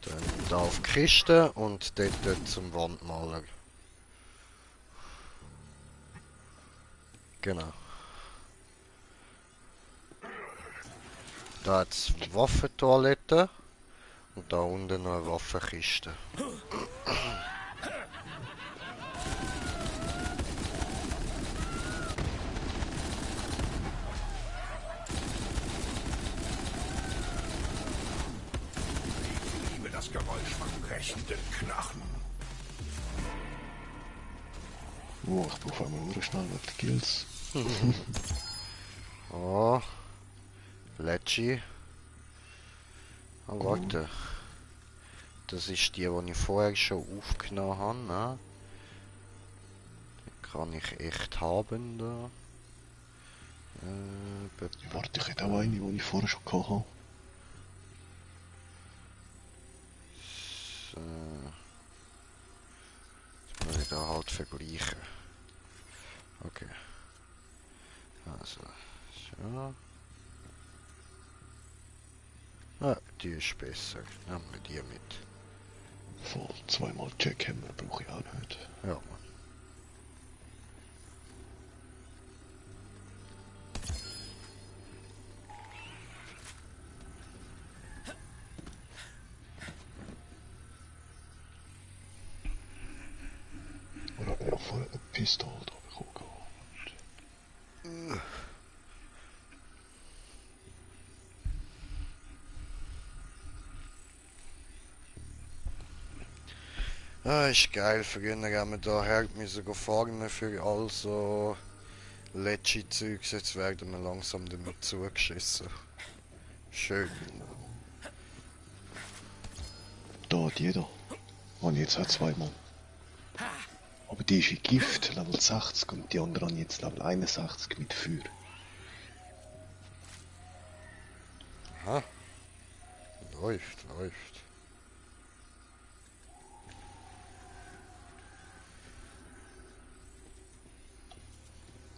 Dann da auf die Kiste und dort zum Wandmaler. Genau. Da hat's Waffentoilette und da unten noch eine Waffenkiste. Ich liebe das Geräusch von brechenden Knochen. Oh, ich brauche einmal nur schnell auf die Kills. Oh. Lecci. Oh, warte. Das ist die ich vorher schon aufgenommen habe, ne? Die kann ich echt haben da. Warte, ich hätte auch eine, die ich vorher schon hatte. So. Jetzt muss ich da halt vergleichen. Okay. Also. So. Ah, die ist besser. Nehmen wir die mit. Voll, zweimal Jackhammer brauche ich auch nicht. Ja, Mann. Pistole da bekommen. Ah, ist geil. Früher haben wir da her müssen fahren für all so Letschi-Zeugs. Jetzt werden wir langsam damit zugeschissen. Schön. Da hat jeder. Und jetzt auch zweimal. Aber die ist in Gift, Level 60, und die anderen haben jetzt Level 61 mit Feuer. Aha. Läuft.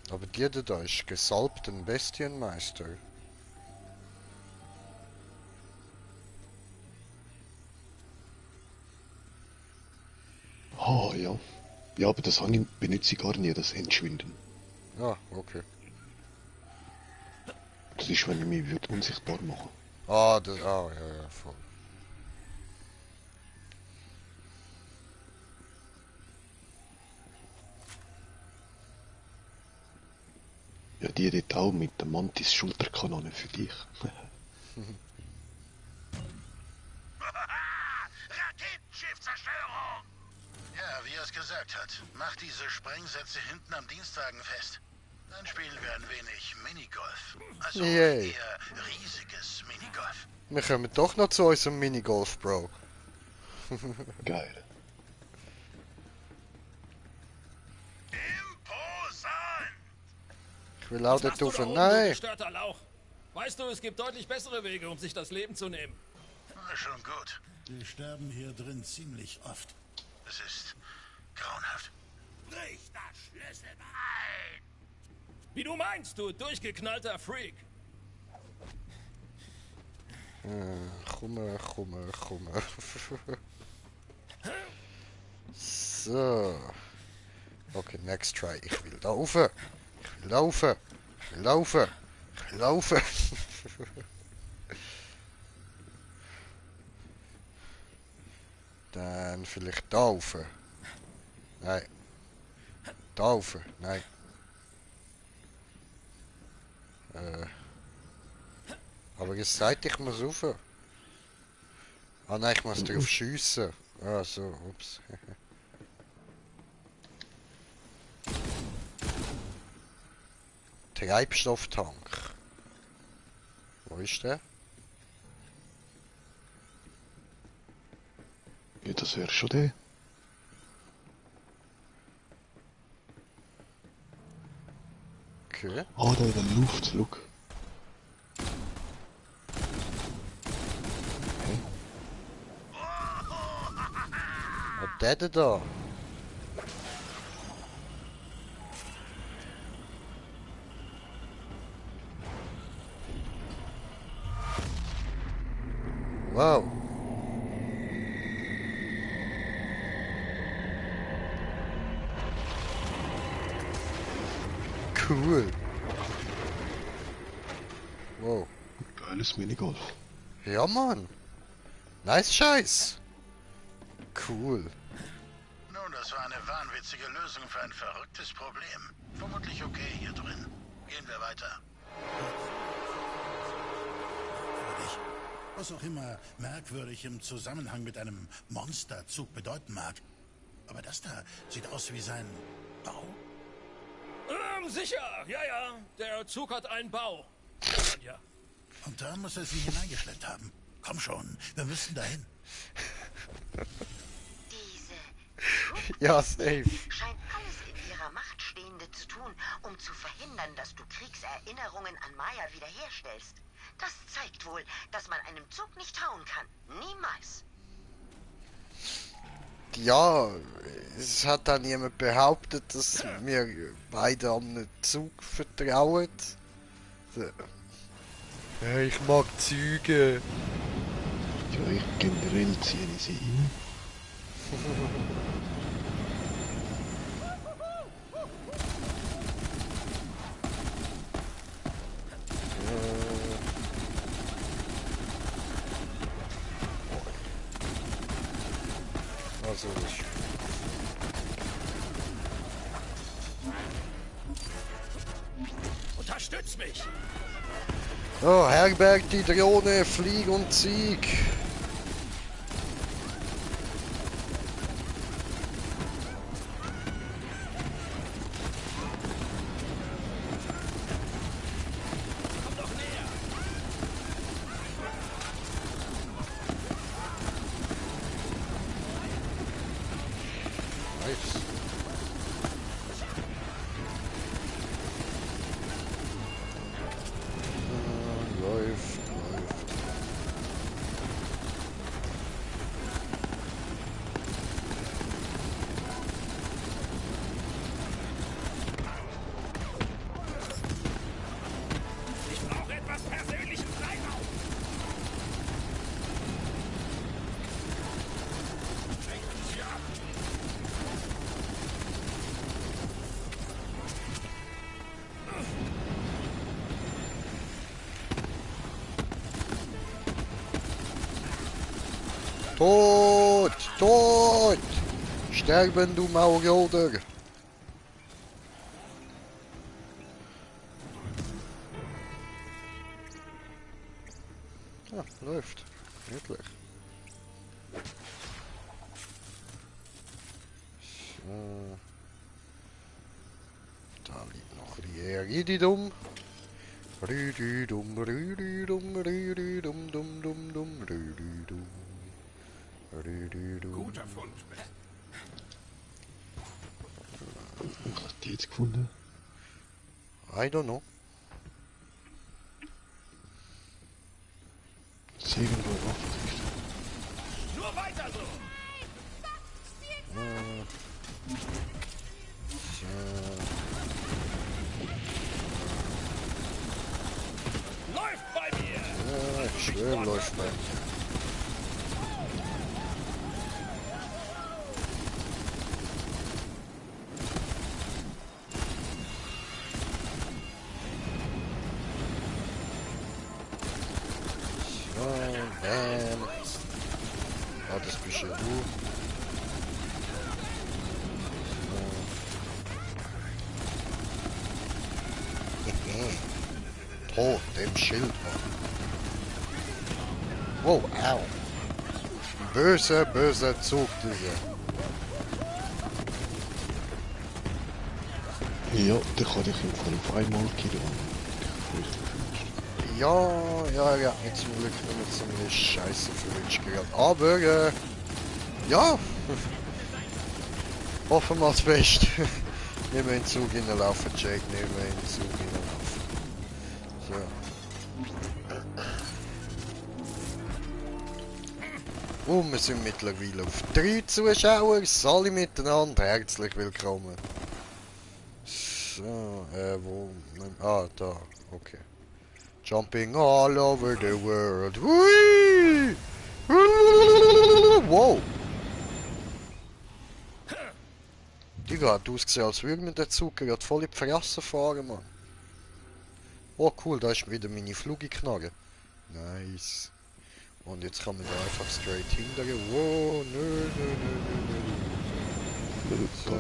Aber die da ist gesalbten Bestienmeister. Ah, ja. Ja, aber das benutze ich gar nie, das Entschwinden. Ah, okay. Das ist, wenn ich mich unsichtbar machen. Ja, voll. Ja, die dort auch mit der Mantis-Schulterkanone für dich. Raketenschiffzerstörung! Ja, wie er es gesagt hat. Mach diese Sprengsätze hinten am Dienstwagen fest. Dann spielen wir ein wenig Minigolf. Also Yay. eher riesiges Minigolf. Wir kommen doch noch zu unserem Minigolf, Bro. Geil. Ich will auch dort rauf. Nein! Gestörter Lauch. Weißt du, es gibt deutlich bessere Wege, um sich das Leben zu nehmen. Schon gut. Wir sterben hier drin ziemlich oft. Es ist grauenhaft. Brich das Schlüsselbein! Wie du meinst, du durchgeknallter Freak. Komm. So. Okay, next try. Ich will laufen. Dann vielleicht da rauf. Nein. Da rauf. Nein. Aber ihr seid, ich muss rauf. Ah nein, ich muss drauf schiessen. Ah so, ups. Treibstofftank. Wo ist der? Ja, das wäre schon der. Okay. Ah, da in der Luft, look. Und der da? Wow. Cool. Wow. Geiles Minigolf. Ja, Mann. Nice Scheiß. Cool. Nun, das war eine wahnwitzige Lösung für ein verrücktes Problem. Vermutlich okay hier drin. Gehen wir weiter. Was auch immer merkwürdig im Zusammenhang mit einem Monsterzug bedeuten mag. Aber das da sieht aus wie sein Bau. Sicher, ja. Der Zug hat einen Bau. Ja. Und da muss er sie hineingeschleppt haben. Komm schon, wir müssen dahin. Diese Ja, safe. scheint alles in ihrer Macht Stehende zu tun, um zu verhindern, dass du Kriegserinnerungen an Maya wiederherstellst. Das zeigt wohl, dass man einem Zug nicht trauen kann. Niemals. Ja, es hat dann jemand behauptet, dass wir beide einem Zug vertrauen. So. Ja, ich mag Züge. Ja, ich generell ziehe sie ein. Also ist Stütz mich! Oh, Herberg die Drohne, flieg und sieg. Nice. Läuft. Ich brauche etwas persönlichen Freiraum! Tot! Tot! Sterben, du Maulgolder! Ah, läuft. Wirklich. So. Da liegt noch ein Iridium. Rüdidum, rüdidum, rüdidum, dum, dum, dum, rüdidum. Rüdidum. Guter Fund. Was hast du jetzt gefunden? I don't know. Segen wohl offensichtlich. Nur weiter so! Läuft bei mir! Ja, ich schwöre, läuft mal. So, bam. Ah, das bist ja du. Tot, dem Schild, Mann. Wow, au. Böser Zug, dieser. Ja, der kann dich im Fall auf einmal killen. Ja, mit zum Glück nicht mit so einer Scheiße verrutscht gerade. Aber, ja. Hoffen wir das Beste. Nicht mehr in den Zug hineinlaufen, Jake, nicht mehr in den Zug hineinlaufen. So. Und wir sind mittlerweile auf 3 Zuschauer, alle miteinander, herzlich willkommen. So, wo? Ah, da, okay. Jumping all over the world. Hui! Wow! Digga, hat ausgesehen, als würde mir der Zug gerade voll in die Fresse fahren, Mann. Oh cool, da ist wieder meine Flugiknarre. Nice. Und jetzt kann man da einfach straight hindern. Wow, nö. So.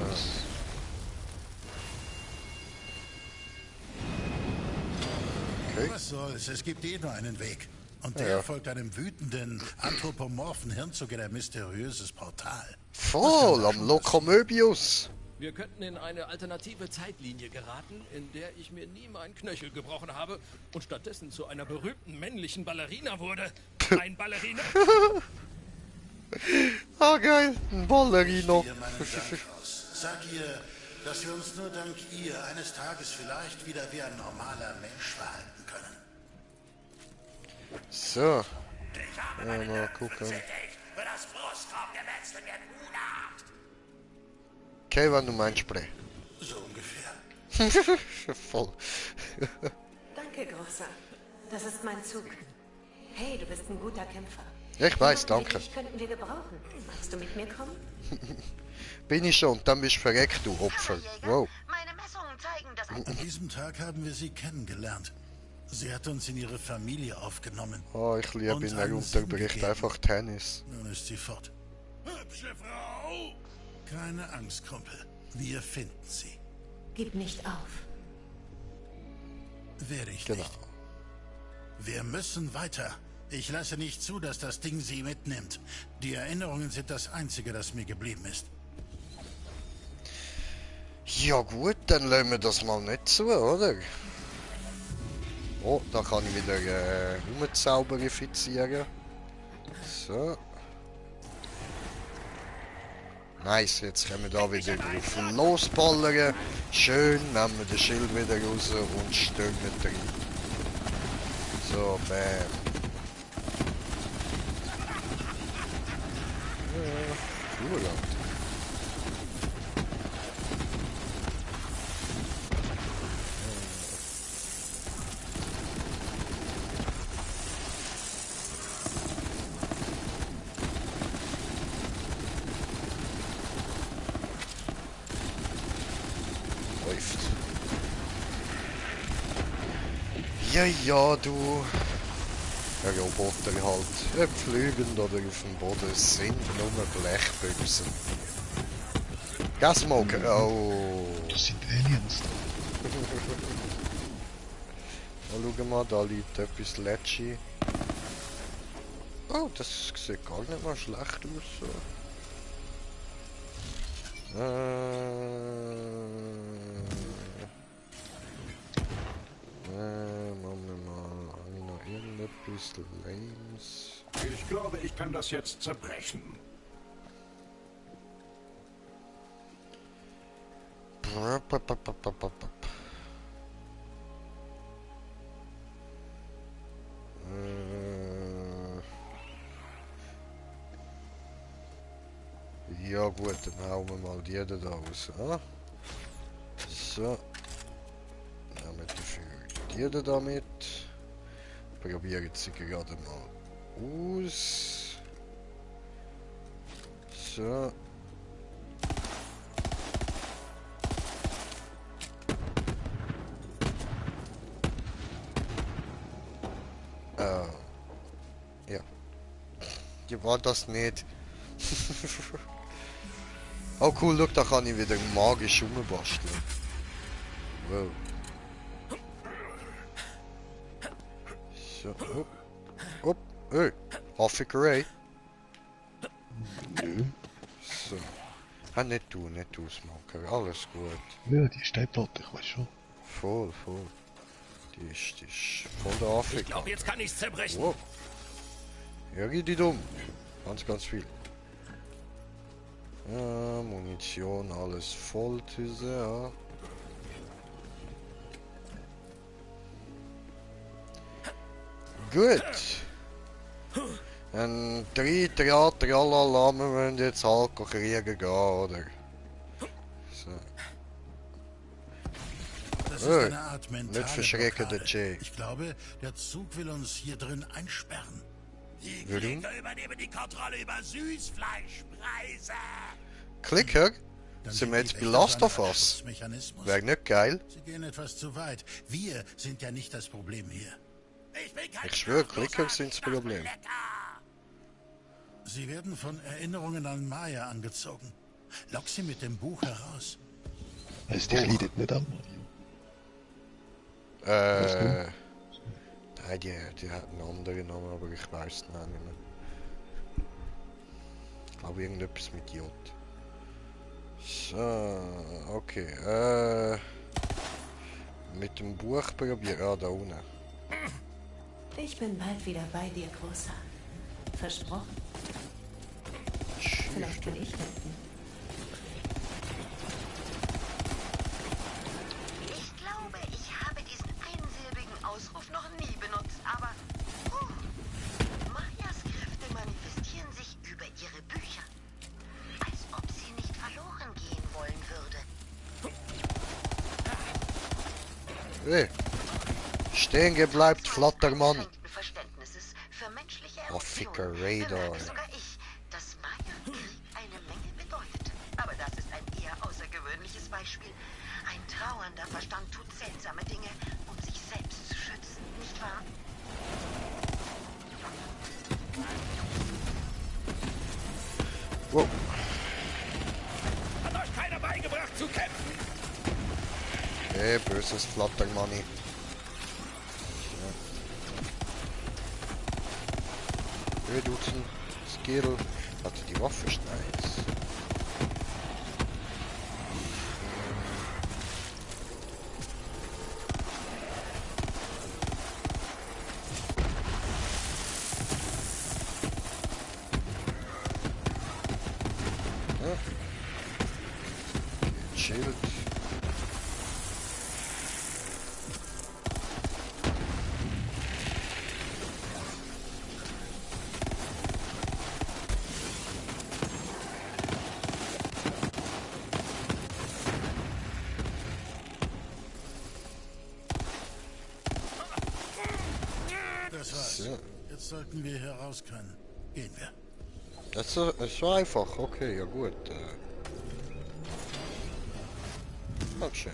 Okay. Was soll's? Es gibt eh nur einen Weg. Und der folgt einem wütenden, anthropomorphen Hirnzug in ein mysteriöses Portal. Voll am Lokomöbius. Wir könnten in eine alternative Zeitlinie geraten, in der ich mir nie meinen Knöchel gebrochen habe und stattdessen zu einer berühmten männlichen Ballerina wurde. Ein Ballerina? Ah, geil. Ein Ballerino. Sag ihr, dass wir uns nur dank ihr eines Tages vielleicht wieder wie ein normaler Mensch verhalten können. So. Ja, mal gucken. Okay, wann du meinst, Spray. So ungefähr. Voll. Danke, Großer. Das ist mein Zug. Hey, du bist ein guter Kämpfer. Ja, ich weiß, danke. Dich könnten wir gebrauchen. Magst du mit mir kommen? Bin ich schon, dann bist du verreckt, du Opfer. Wow. Meine Messungen zeigen, dass An diesem Tag haben wir sie kennengelernt. Sie hat uns in ihre Familie aufgenommen. Oh, ich liebe ihn, er unterbricht einfach Tennis. Nun ist sie fort. Hübsche Frau! Keine Angst, Kumpel. Wir finden sie. Gib nicht auf. Werde ich Genau. nicht. Wir müssen weiter. Ich lasse nicht zu, dass das Ding sie mitnimmt. Die Erinnerungen sind das Einzige, das mir geblieben ist. Ja gut, dann lassen wir das mal nicht zu, oder? Oh, da kann ich wieder rumzauberifizieren. So. Nice, jetzt können wir da wieder drauf losballern. Schön, nehmen wir den Schild wieder raus und stürmen rein. So, bam. Ja, cool, Alter. Läuft. Ja, du. Ja, Roboter halt. Ob fliegend oder auf dem Boden sind nur Blechbüchsen. Gasmoker, oh. Das sind Aliens da. Schau mal, da liegt etwas Letschi. Oh, das sieht gar nicht mal schlecht aus. So. Machen wir mal. Habe ich noch irgendetwas Lames? Ich glaube, ich kann das jetzt zerbrechen. Ja gut, dann hauen wir mal die da raus. Ah? So. Nehmen wir dafür die da mit. Probieren sie gerade mal aus. So. Ja. Die war das nicht. Oh cool, look, da kann ich wieder magisch rumbasteln. Wow. So, hopp. Hopp, hey, Haffigerei. Nö. So. Ah, nicht du, Smoker, alles gut. Ja, die Steinplatte, ich weiß schon. Voll. Die ist voll der Afrika. Ich glaube, jetzt kann ich's zerbrechen. Wow. Ja, geht die dumm. Ganz viel. Ja, Munition, alles voll, Tüse, ja. Gut. Ein Tralala, wir müssen jetzt halt kriegen gehen, oder? So. Das ist eine Art mentale nicht verschrecken, der Blockade. Jay. Ich glaube, der Zug will uns hier drin einsperren. Die Warum? Klicker übernehmen die Kontrolle über Süßfleischpreise. Klicker? Dann Sind wir jetzt die bei Wächter Last so of eine Art Us? Schutzmechanismus. Wäre nicht geil? Sie gehen etwas zu weit. Wir sind ja nicht das Problem hier. Ich bin kein Ich schwöre, Schlafloser, Klicker sind das ich mach Problem. lecker. Sie werden von Erinnerungen an Maya angezogen. Lock sie mit dem Buch heraus. Also die leidet nicht an, Nein, die hat einen anderen Namen, aber ich weiß es nicht mehr. Ich glaube irgendetwas mit J. So, okay, mit dem Buch probieren. Ah, da unten. Ich bin bald wieder bei dir, Großer. Versprochen. Vielleicht kann ich helfen. Ich glaube, ich habe diesen einsilbigen Ausruf noch nie benutzt, aber... Mayas Kräfte manifestieren sich über ihre Bücher. Als ob sie nicht verloren gehen wollen würde. Hey. Stehen gebleibt, Flattermann. Verständnisses für menschliche Oh, ficker Emotionen Radar. bemerke sogar ich, dass Maya-Krieg eine Menge bedeutet. Aber das ist ein eher außergewöhnliches Beispiel. Ein trauernder Verstand tut seltsame Dinge, um sich selbst zu schützen, nicht wahr? Wow. Hat euch keiner beigebracht zu kämpfen? Hey, böses Flattermanni. Reduzen, Skill, also die Waffe ist nice. Ja. Schild. Das war's. So. Jetzt sollten wir hier raus können. Gehen wir. Das ist so einfach, okay, ja gut. Halt schön.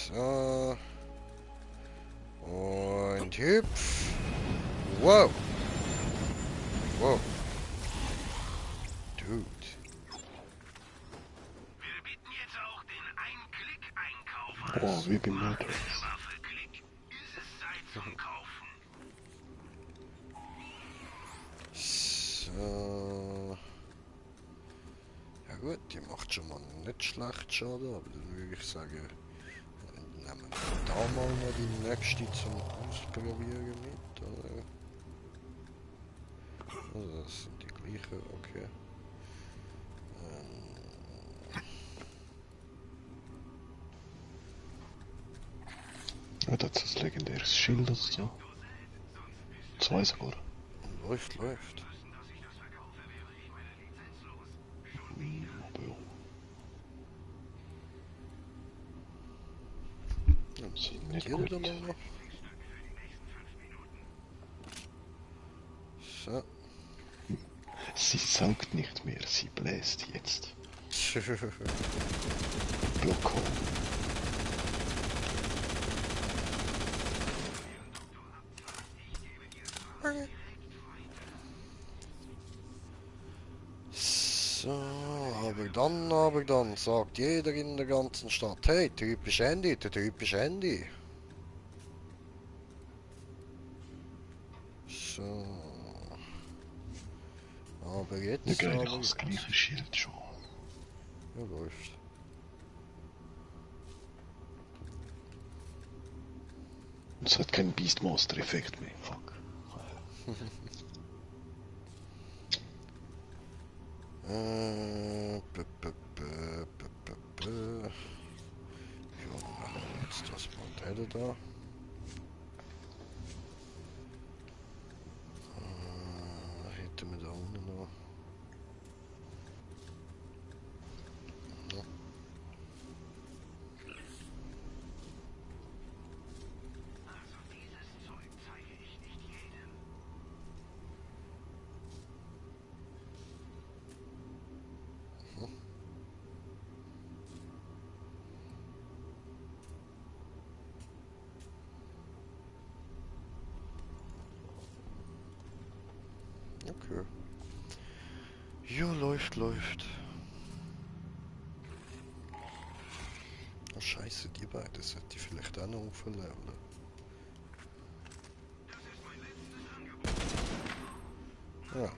So. Und hüpf. Wow. Wow. Dude. Wir bieten jetzt auch den Ein-Klick-Einkauf an. Boah, wie beim Matrix. Waffe Klick. Ist es Zeit zum Kaufen. So. Ja gut, die macht schon mal nicht schlecht Schaden, aber dann würde ich sagen, nehmen wir da mal noch die nächste zum Ausprobieren mit, oder? Also das sind die gleichen, okay. Ja, das ist ein legendäres Schild oder so. 2 sogar. Läuft. Aber ja. Sieht nicht gut. Da mal noch. So. Sie saugt nicht mehr, sie bläst jetzt. Blocko. So, aber dann sagt jeder in der ganzen Stadt, hey, typisch Handy, der typisch Handy. So. Aber jetzt Ja, geil, aber... das gleiche Schild schon. Ja, läuft. Und es hat keinen Beastmaster-Effekt mehr, fuck. Ja, dann machen wir jetzt das Modell da. Hätten wir da unten noch. Ja. Okay. Ja, läuft. Oh, scheiße, die beiden sollte ich vielleicht auch noch aufleveln. Ja.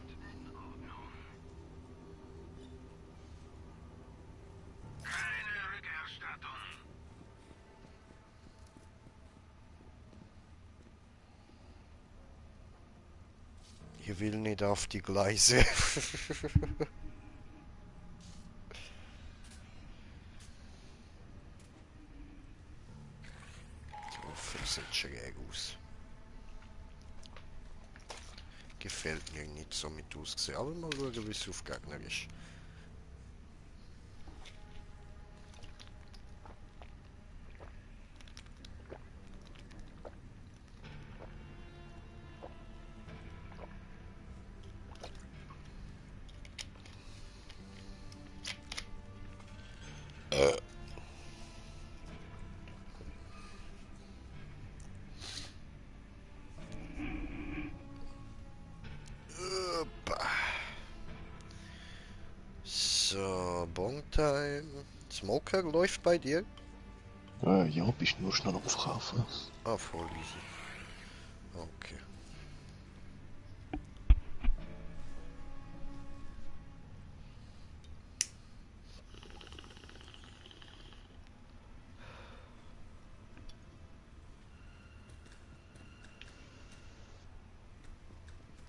Keine Rückerstattung. Ich will nicht auf die Gleise. Das sieht schräg aus. Gefällt mir nicht so mit aussehen. Aber mal schauen, wie es auf Gegner ist. So, Bongtime. Smoker läuft bei dir. Ja, bist nur schnell am Verkaufen. Ah, voll easy. Okay.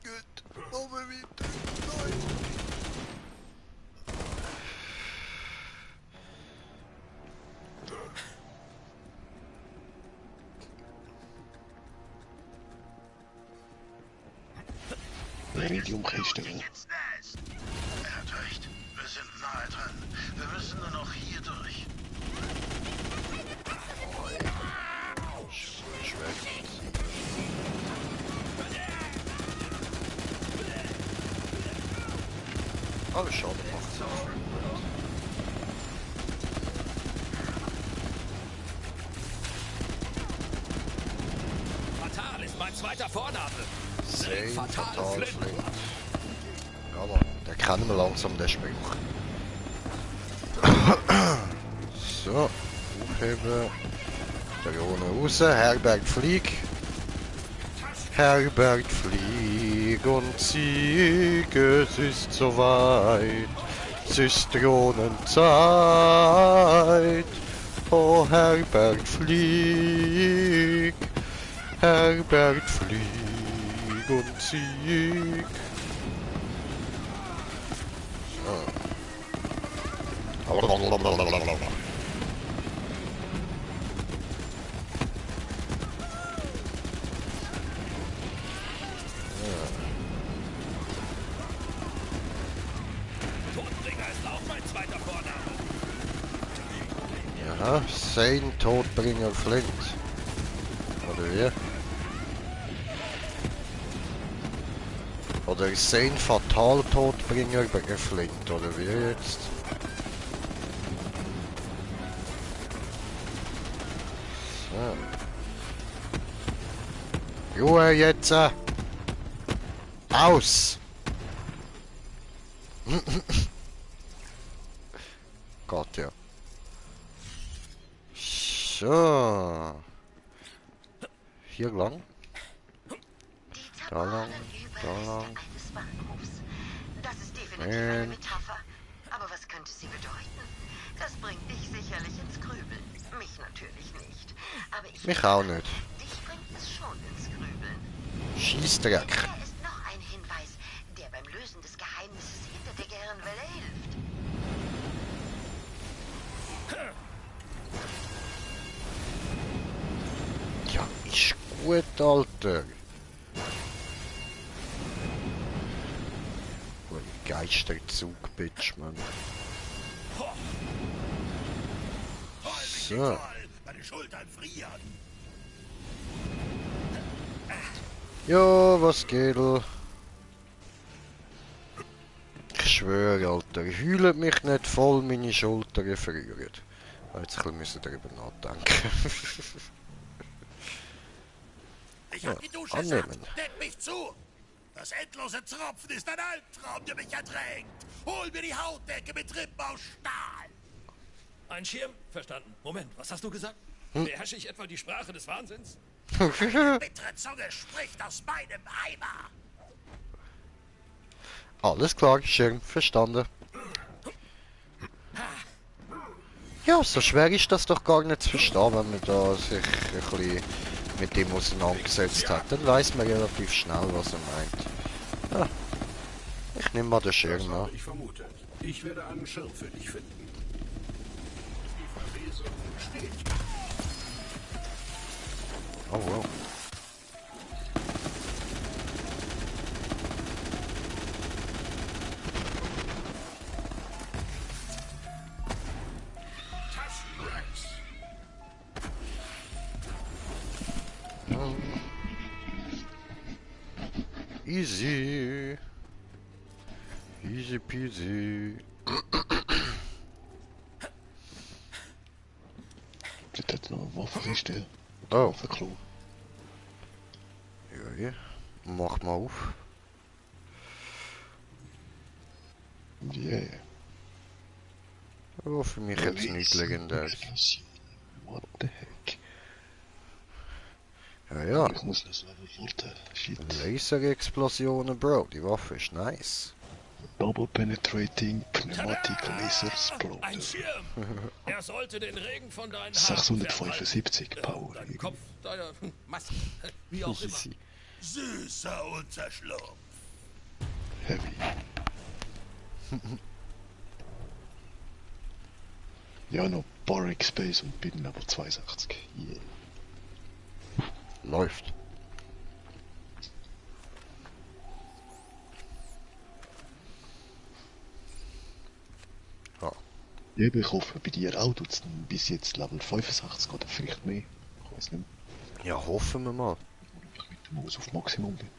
Gut, machen wir weiter. Nein. Medium-Kiste. Er hat recht. Wir sind nahe dran. Wir müssen nur noch hier durch. Schwer. Aber schade, macht es auch. Fatal ist mein zweiter Vorname. Sehr fatal Flint. Flint. Ja, Mann, der kennen wir langsam, den Spruch. So, aufheben. Drohne raus, Herbert flieg. Herbert flieg und sieg, es ist soweit. Es ist Drohnenzeit. Oh, Herbert flieg. Herbert flieg und sieg. Todbringer ist auch mein zweiter Vorname. Ja, sein Todbringer Flint. Oder wie? Oder sein fatal Todbringer Flint, oder wie jetzt? So. Ruhe jetzt! Aus! Gott, ja. So. Hier lang. Da lang. Da lang. Eines Bahnhofs. Das ist definitiv eine Metapher. Aber was könnte sie bedeuten? Das bringt dich sicherlich ins Grübeln. Mich natürlich nicht. Aber ich Mich auch nicht. Dich bringt es schon ins Grübeln. Scheissdreck. Hier ist noch ein Hinweis, der beim Lösen des Geheimnisses hinter der Gehirnwelle hilft. Ja, ist gut, Alter. Oh, Geisterzug, Bitch, Mann. So. Meine Schultern frieren. Ja, was geht? Ich schwöre, Alter, heult mich nicht voll, meine Schultern frieren. Jetzt müssen wir darüber nachdenken. Ich hab die Dusche annehmen. satt. Deck mich zu. Das endlose Tropfen ist ein Albtraum, der mich ertränkt. Hol mir die Hautdecke mit Rippen aus Stahl. Ein Schirm? Verstanden. Moment, was hast du gesagt? Beherrsche ich etwa die Sprache des Wahnsinns? Bittere Zunge spricht aus meinem Eimer. Alles klar, schön, verstanden. Ja, so schwer ist das doch gar nicht zu verstehen, wenn man da sich ein bisschen mit dem auseinandergesetzt hat. Dann weiß man relativ schnell, was er meint. Ah, ich nehme mal den Schirm Das an. habe ich vermutet. Ich werde einen Schirm für dich finden. Die Verlesung steht. Oh wow. Easy. Easy peasy. Dort hat noch eine Waffenkiste. Oh. Waffenklo. Ja, ja. Mach mal auf. Yeah. Oh, für mich jetzt nicht legendär. What the heck? Ja, ja. Ich muss das Level warten. Shit. Laserexplosionen, Bro. Die Waffe ist nice. Double Penetrating Pneumatic Laser Ein Exploder. Schirm! Er sollte den Regen von deinen Haaren 675 Power. deinen Kopf, deine Maske, wie auch immer. Süßer Unterschlupf. Heavy. Ja, noch Boric Space und bin Level 62. Yeah. Läuft. Ja. Ich hoffe, bei dir auch tut es bis jetzt Level 65 oder vielleicht mehr. Ich weiß nicht. Ja, hoffen wir mal. Ich mit dem Maus auf Maximum bin.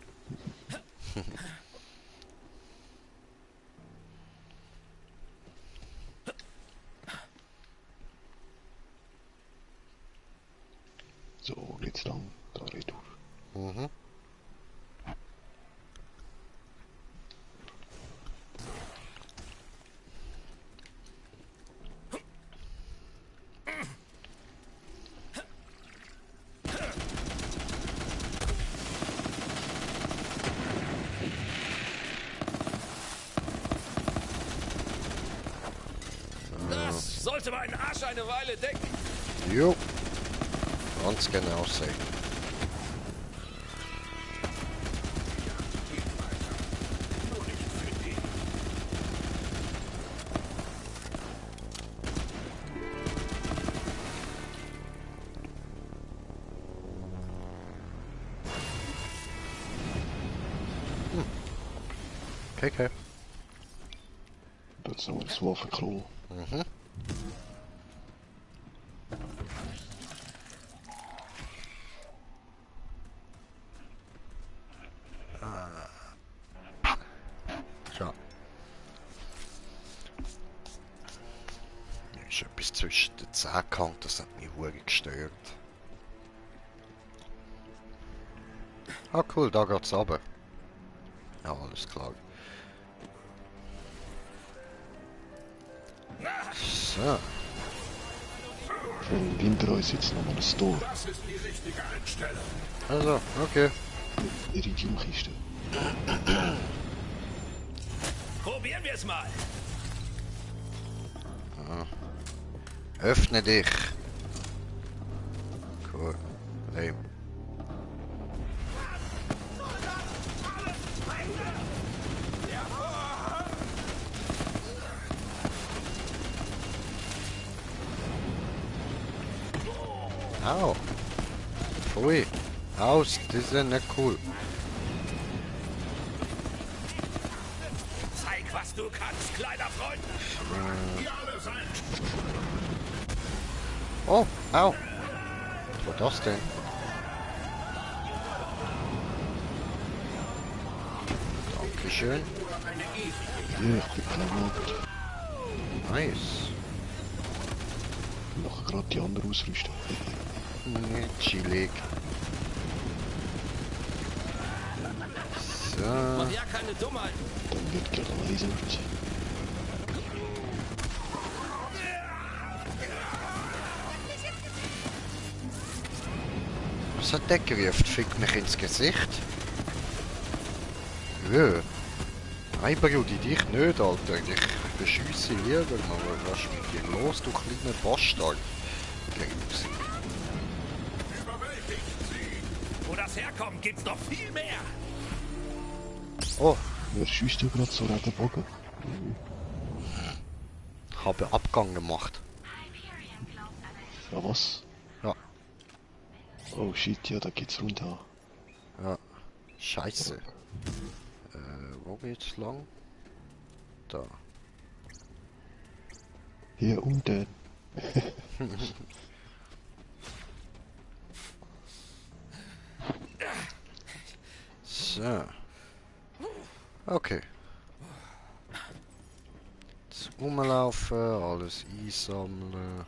So, geht's lang. Da retour. Mhm. Das sollte meinen Arsch eine Weile decken. Jo. Ganz genau sehen. Okay. Dat is nou een zware krol. Mhm. Tja. Ist etwas zwischen den Zähnen gehangen, das hat mich verdammt gestört. Ah cool, da geht's runter. Ja, alles klar. So. Hinter uns sitzt nochmal ein Store. Das ist die richtige Einstellung. Also, okay. Iridiumkiste. Probieren wir es mal. Öffne dich. Cool. Hey. Au. Pfui. Aus, die sind nicht cool. Zeig, was du kannst, kleiner Freund. Oh, au. Was war das denn? Dankeschön. Ja, ich bin klar. Nice. Nachher gerade die andere ausrüsten. Chillig. So. Mach ja keine Dummheit. Dann wird gelasert. Was hat der gerufen? Fickt mich ins Gesicht? Jö. Nein, Brudi, dich nicht, Alter. Ich beschiesse hier, was ist mit dir los, du kleiner Bastard? Grüß. Wo das herkommt, gibt's noch viel mehr. Oh, Wer schießt da gerade so Regenbogen? habe Abgang gemacht. Ja, was? Ja. Oh shit, ja, da geht's runter. Ja. Scheiße. Wo geht's lang? Da. Hier unten. So. Okay. Jetzt rumlaufen, alles einsammeln.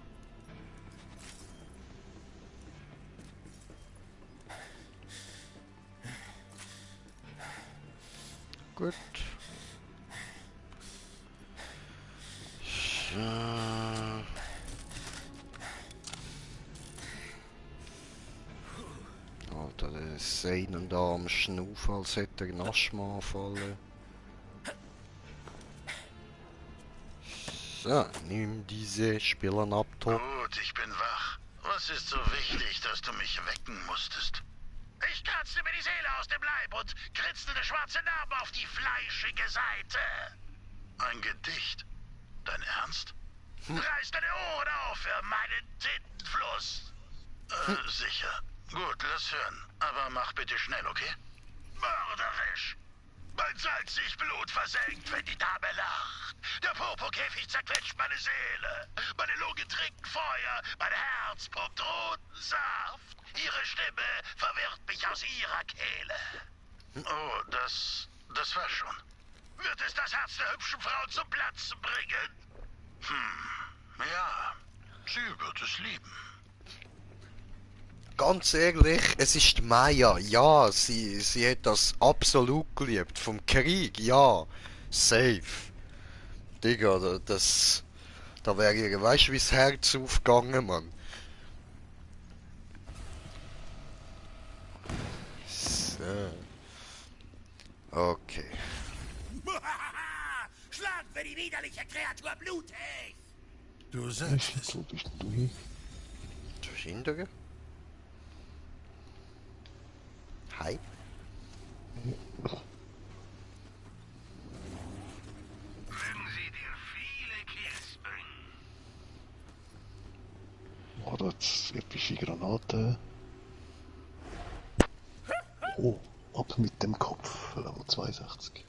Gut. So. seinen da am Schnaufen, als hätte er einen Asthma anfallen. So, nimm diese Spielerlaptop. Gut, ich bin wach. Was ist so wichtig, dass du mich wecken musstest? Ich kratzte mir die Seele aus dem Leib und kritzte eine schwarze Narbe auf die fleischige Seite. Ein Gedicht? Dein Ernst? Reiß deine Ohren auf für meinen Tintenfluss. Sicher. Gut, lass hören. Aber mach bitte schnell, okay? Mörderwisch! Mein salzig Blut versenkt, wenn die Dame lacht. Der Popo-Käfig zerquetscht meine Seele. Meine Lungen trinken Feuer, mein Herz pumpt roten Saft. Ihre Stimme verwirrt mich aus ihrer Kehle. Oh, das war schon. Wird es das Herz der hübschen Frau zum Platzen bringen? Ja, sie wird es lieben. Ganz ehrlich, es ist Maya. Ja, sie hat das absolut geliebt. Vom Krieg, ja. Safe. Digga, da wäre ihr, weißt du, wie das Herz aufgegangen, Mann. So. Okay. Schlagen wir die widerliche Kreatur blutig! Du Ich sagst es. wo bist denn du hier? Verhindern? Hi. Mögen sie dir viele Kills bringen. Oh, da hat's epische Granaten. Oh, ab mit dem Kopf, Level 62.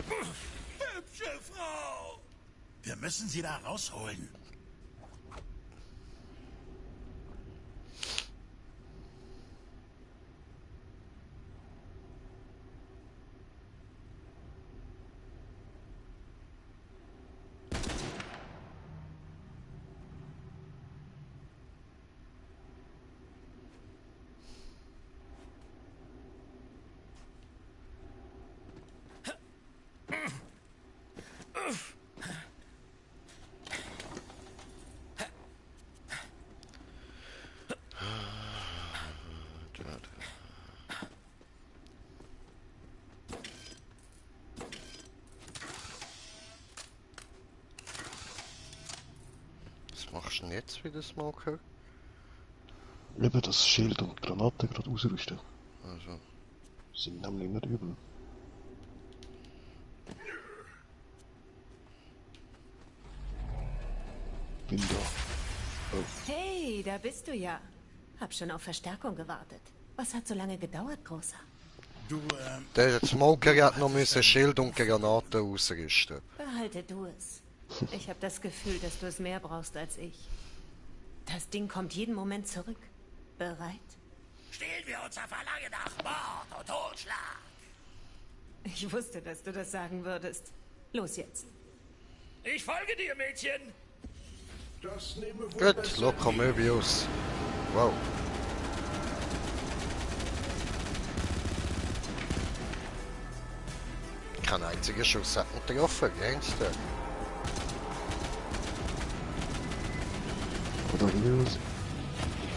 Hübsche Frau! Wir müssen sie da rausholen. Was machst du denn jetzt wieder, Smoker? Eben das Schild und Granaten gerade ausrüsten. Also. Sind nämlich nicht übel. Bin da. Oh. Hey, da bist du ja. Hab schon auf Verstärkung gewartet. Was hat so lange gedauert, Großer? Du, Der Smoker hat noch müssen Schild und Granaten ausrüsten. Behalte du es. Ich habe das Gefühl, dass du es mehr brauchst als ich. Das Ding kommt jeden Moment zurück. Bereit? stehlen wir unser Verlangen nach Mord und Totschlag. Ich wusste, dass du das sagen würdest. Los jetzt. Ich folge dir, Mädchen. Das nehme wohl Gut, besser locker hin. Möbius. Wow. Kein einziger Schuss hat ihn getroffen, Gangster. Oder Heroes.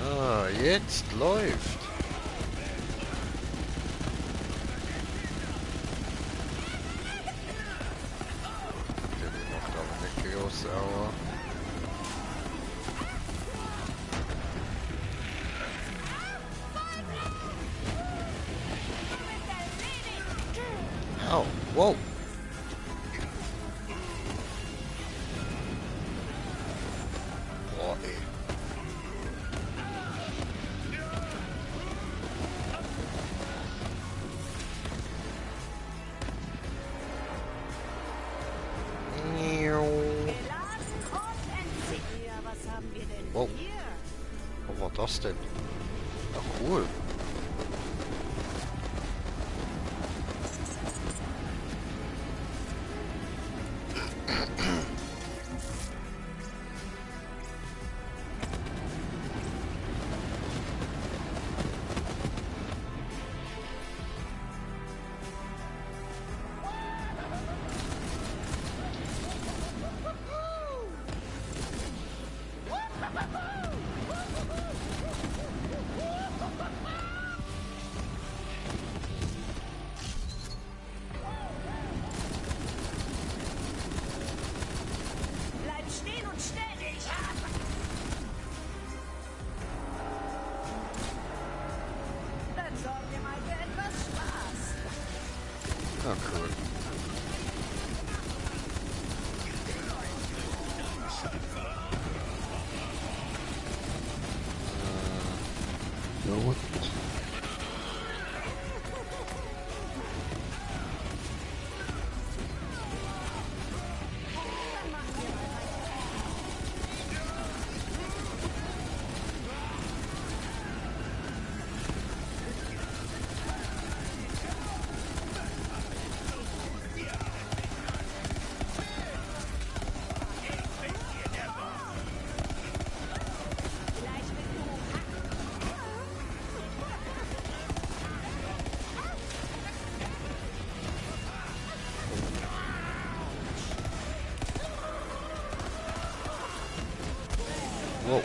Ah, jetzt läuft. Der macht aber nicht groß Aua. Au, wow. Boah, ey. Ja, was haben wir denn Wow. hier? Was war das denn? Ja, cool. Ah, cool. Ja gut. Wow.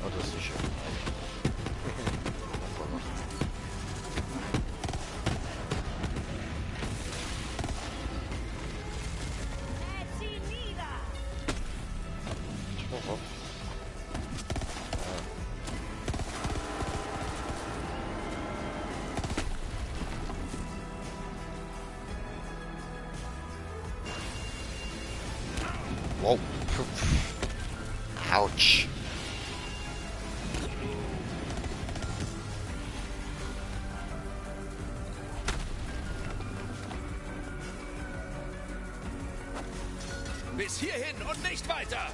Oh, das ist schön. Oh, wow. Ouch. Bis hierhin und nicht weiter!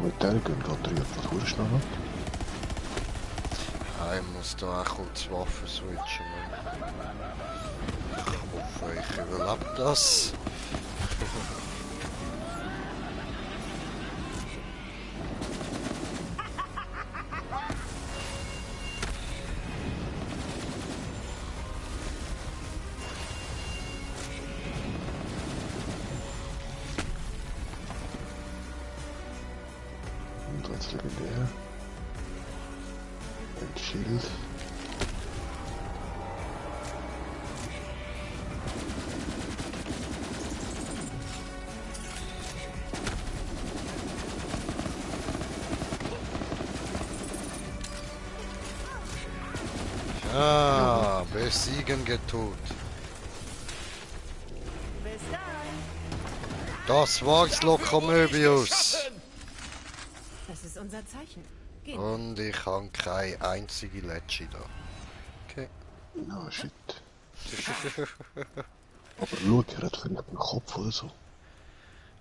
Mit der gehen gerade 3 Versuche schneller. Ich muss da auch kurz Waffen switchen. Ich hoffe, ich überlebe das. Und als legendär. Ein Schild. Ah, besiegen getut. Das war's, Lokomöbius. Das ist unser Zeichen. Gehen. Und ich habe keine einzige Letschi da. Okay. Na, shit. Aber schau, er hat vielleicht einen Kopf oder so.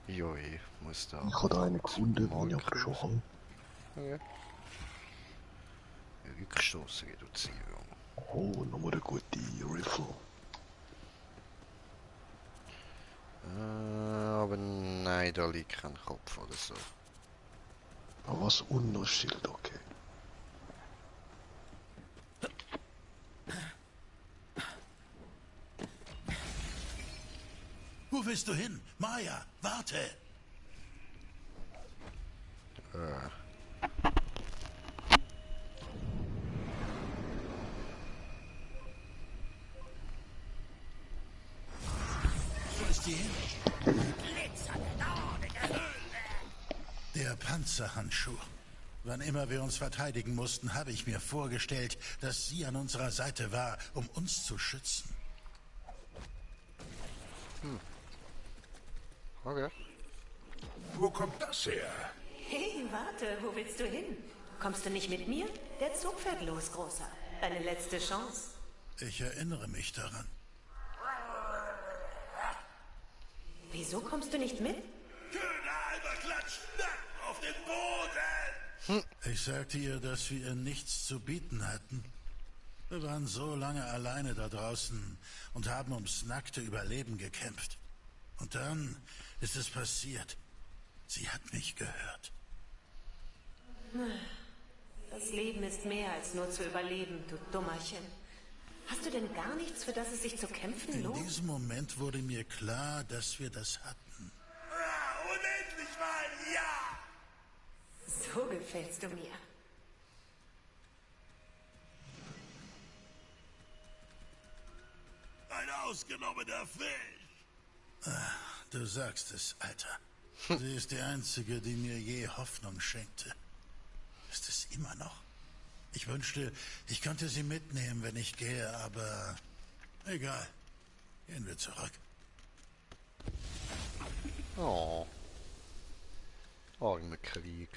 Jo, ich muss da. Ich habe einen gefunden, den ich aber schon habe. Okay. Rückstoßreduzierung. Oh, nochmal eine gute Rifle. Aber nein, da liegt kein Kopf oder so. Aber was und noch Schild, okay. Wo willst du hin? Maya, warte! Wo ist die hin? Der Panzerhandschuh. Wann immer wir uns verteidigen mussten, habe ich mir vorgestellt, dass sie an unserer Seite war, um uns zu schützen. Okay. Wo kommt das her? Hey, warte, wo willst du hin? Kommst du nicht mit mir? Der Zug fährt los, Großer. Deine letzte Chance. Ich erinnere mich daran. Wieso kommst du nicht mit? Köder, halber Klatsch, Nacken auf den Boden! Ich sagte ihr, dass wir ihr nichts zu bieten hatten. Wir waren so lange alleine da draußen und haben ums nackte Überleben gekämpft. Und dann ist es passiert. Sie hat mich gehört. Das Leben ist mehr als nur zu überleben, du Dummerchen. Hast du denn gar nichts, für das es sich zu kämpfen In lohnt? diesem Moment wurde mir klar, dass wir das hatten. Ja, unendlich mal, ja! So gefällst du mir. Ein ausgenommener Fisch! Du sagst es, Alter. Sie ist die Einzige, die mir je Hoffnung schenkte. Ist es immer noch? Ich wünschte, ich könnte sie mitnehmen, wenn ich gehe, aber egal. Gehen wir zurück. Oh. Armer Krieg.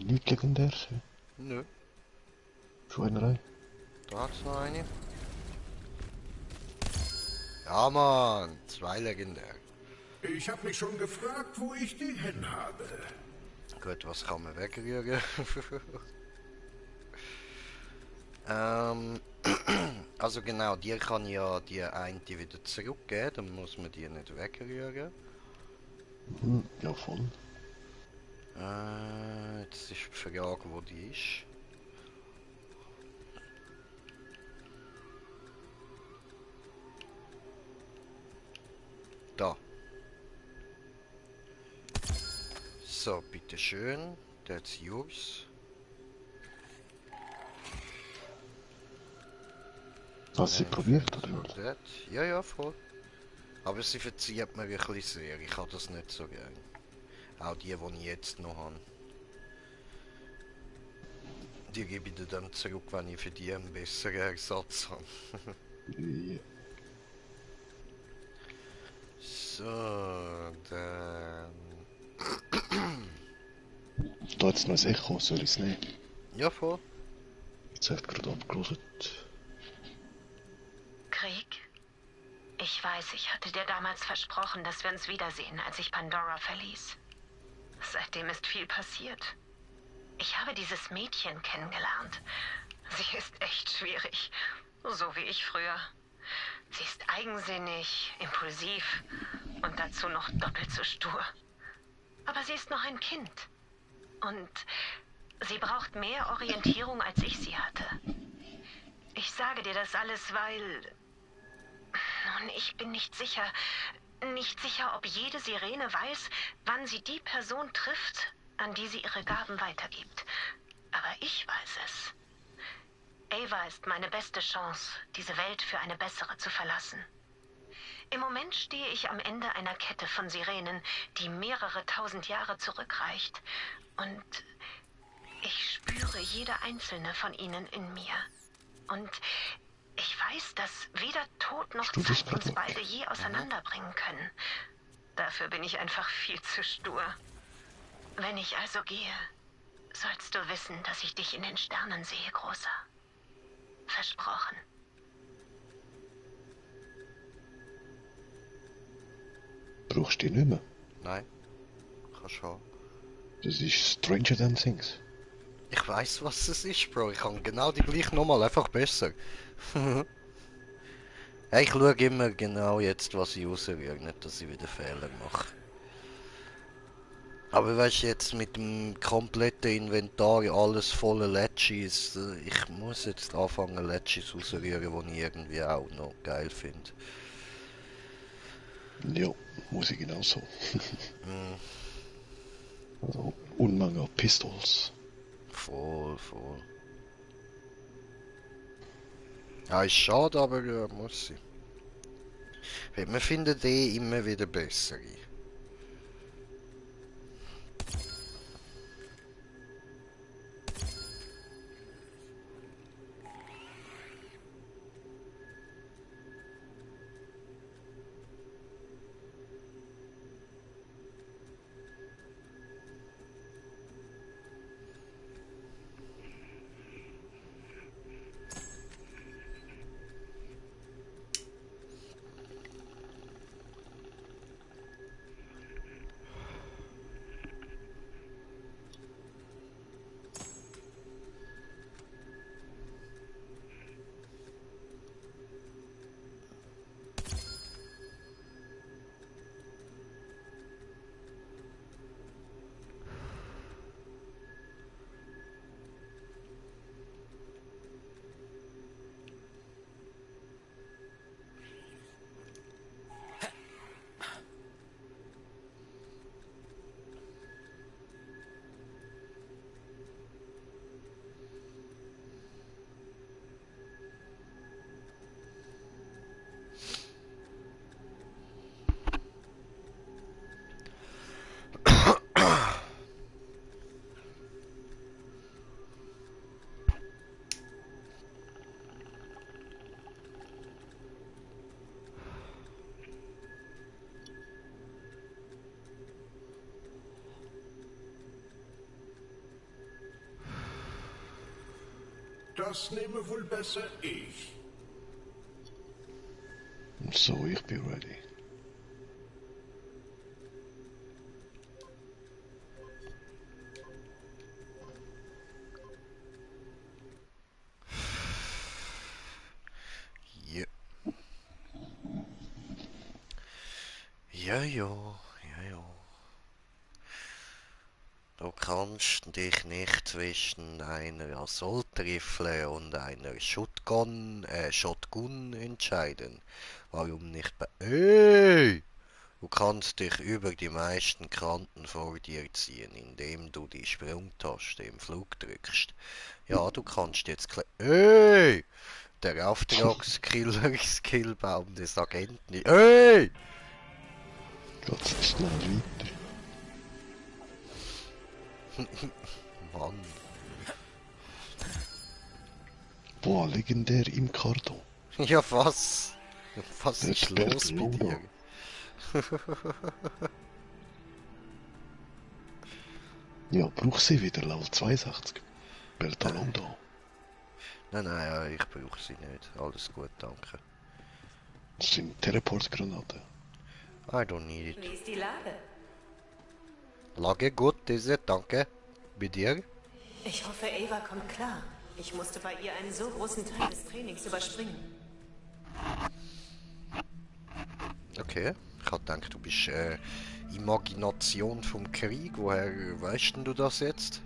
Nicht legendär. Nö, Schweinerei. da hat's noch eine. Ja, Mann, 2 legendär. Ich habe mich schon gefragt, wo ich die hin habe. Gut, was kann man wegrühren? Also genau, dir kann ich ja die eine wieder zurückgeben, dann muss man die nicht wegrühren. Ja, voll. Jetzt ist die Frage, wo die ist. Da. So, bitteschön. That's yours. Hast du sie probiert, oder? For that. Ja, ja, voll. Aber sie verzieht mir ein bisschen sehr. Ich habe das nicht so gern. Auch die ich jetzt noch habe. Die gebe ich dir dann zurück, wenn ich für die einen besseren Ersatz habe. Ja. So, dann... Da jetzt noch ein Echo, soll ich es nehmen? Ja, voll. Jetzt hat gerade abgelöst. Krieg? Ich weiß, ich hatte dir damals versprochen, dass wir uns wiedersehen, als ich Pandora verließ. Seitdem ist viel passiert. Ich habe dieses Mädchen kennengelernt. Sie ist echt schwierig, so wie ich früher. Sie ist eigensinnig, impulsiv und dazu noch doppelt so stur. Aber sie ist noch ein Kind. Und sie braucht mehr Orientierung, als ich sie hatte. Ich sage dir das alles, weil... Nun, ich bin nicht sicher, ob jede Sirene weiß, wann sie die Person trifft, an die sie ihre Gaben weitergibt. Aber ich weiß es. Ava ist meine beste Chance, diese Welt für eine bessere zu verlassen. Im Moment stehe ich am Ende einer Kette von Sirenen, die mehrere tausend Jahre zurückreicht. Und ich spüre jede einzelne von ihnen in mir. Und ich weiß, dass weder Tod noch Zeit uns beide je auseinanderbringen können. Dafür bin ich einfach viel zu stur. Wenn ich also gehe, sollst du wissen, dass ich dich in den Sternen sehe, Großer. Versprochen. Brauchst du die nicht mehr? Nein. Kannst haben. Das ist Stranger Than Things. Ich weiß, was es ist, Bro. Ich kann genau die gleiche nochmal, einfach besser. Ja, ich schaue immer genau jetzt, was ich rausrühre, nicht, dass ich wieder Fehler mache. Aber weißt du, jetzt mit dem kompletten Inventar alles voller Leccis, ich muss jetzt anfangen Leccis rauszurühren, die ich irgendwie auch noch geil finde. Ja, muss ich genauso. Also Unmenge an Pistols. Voll. Ja, ist schade, aber ja, muss ich. Weil man findet immer wieder bessere. Das nehme wohl besser ich. So, ich bin ready. Ja. Ja, ja. Du kannst dich nicht zwischen einer Assault-Rifle und einer Shotgun entscheiden. Warum nicht bei... Hey! Du kannst dich über die meisten Kanten vor dir ziehen, indem du die Sprungtaste im Flug drückst. Ja, du kannst jetzt... Hey! Der Auftragskiller-Skillbaum des Agenten... Hey! Geht's schnell weiter. Mann. Boah, legendär im Karton. Ja, was? Was Der ist los bei Bertoldo. dir? Ja, brauch sie wieder, Level 62. Bertoldo. Nein, ja, ich brauche sie nicht. Alles gut, danke. Das sind Teleportgranaten. I don't need it. Wie ist die Lage? Lage gut, diese, danke. Bei dir? Ich hoffe, Ava kommt klar. Ich musste bei ihr einen so großen Teil des Trainings überspringen. Okay. Ich hab gedacht, du bist Imagination vom Krieg. Woher weißt denn du das jetzt?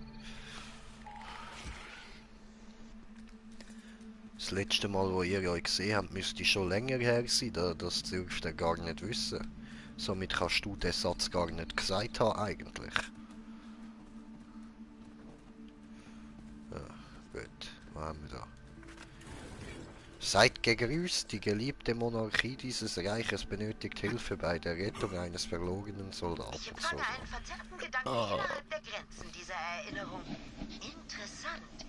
Das letzte Mal, wo ihr euch gesehen habt, müsste schon länger her sein. Das dürft ihr gar nicht wissen. Somit kannst du den Satz gar nicht gesagt haben, eigentlich. Ja, gut. Was haben wir da? Seid gegrüßt, die geliebte Monarchie dieses Reiches benötigt Hilfe bei der Rettung eines verlorenen Soldaten. Ich empfange einen verzerrten Gedanken innerhalb der Grenzen dieser Erinnerung. Interessant.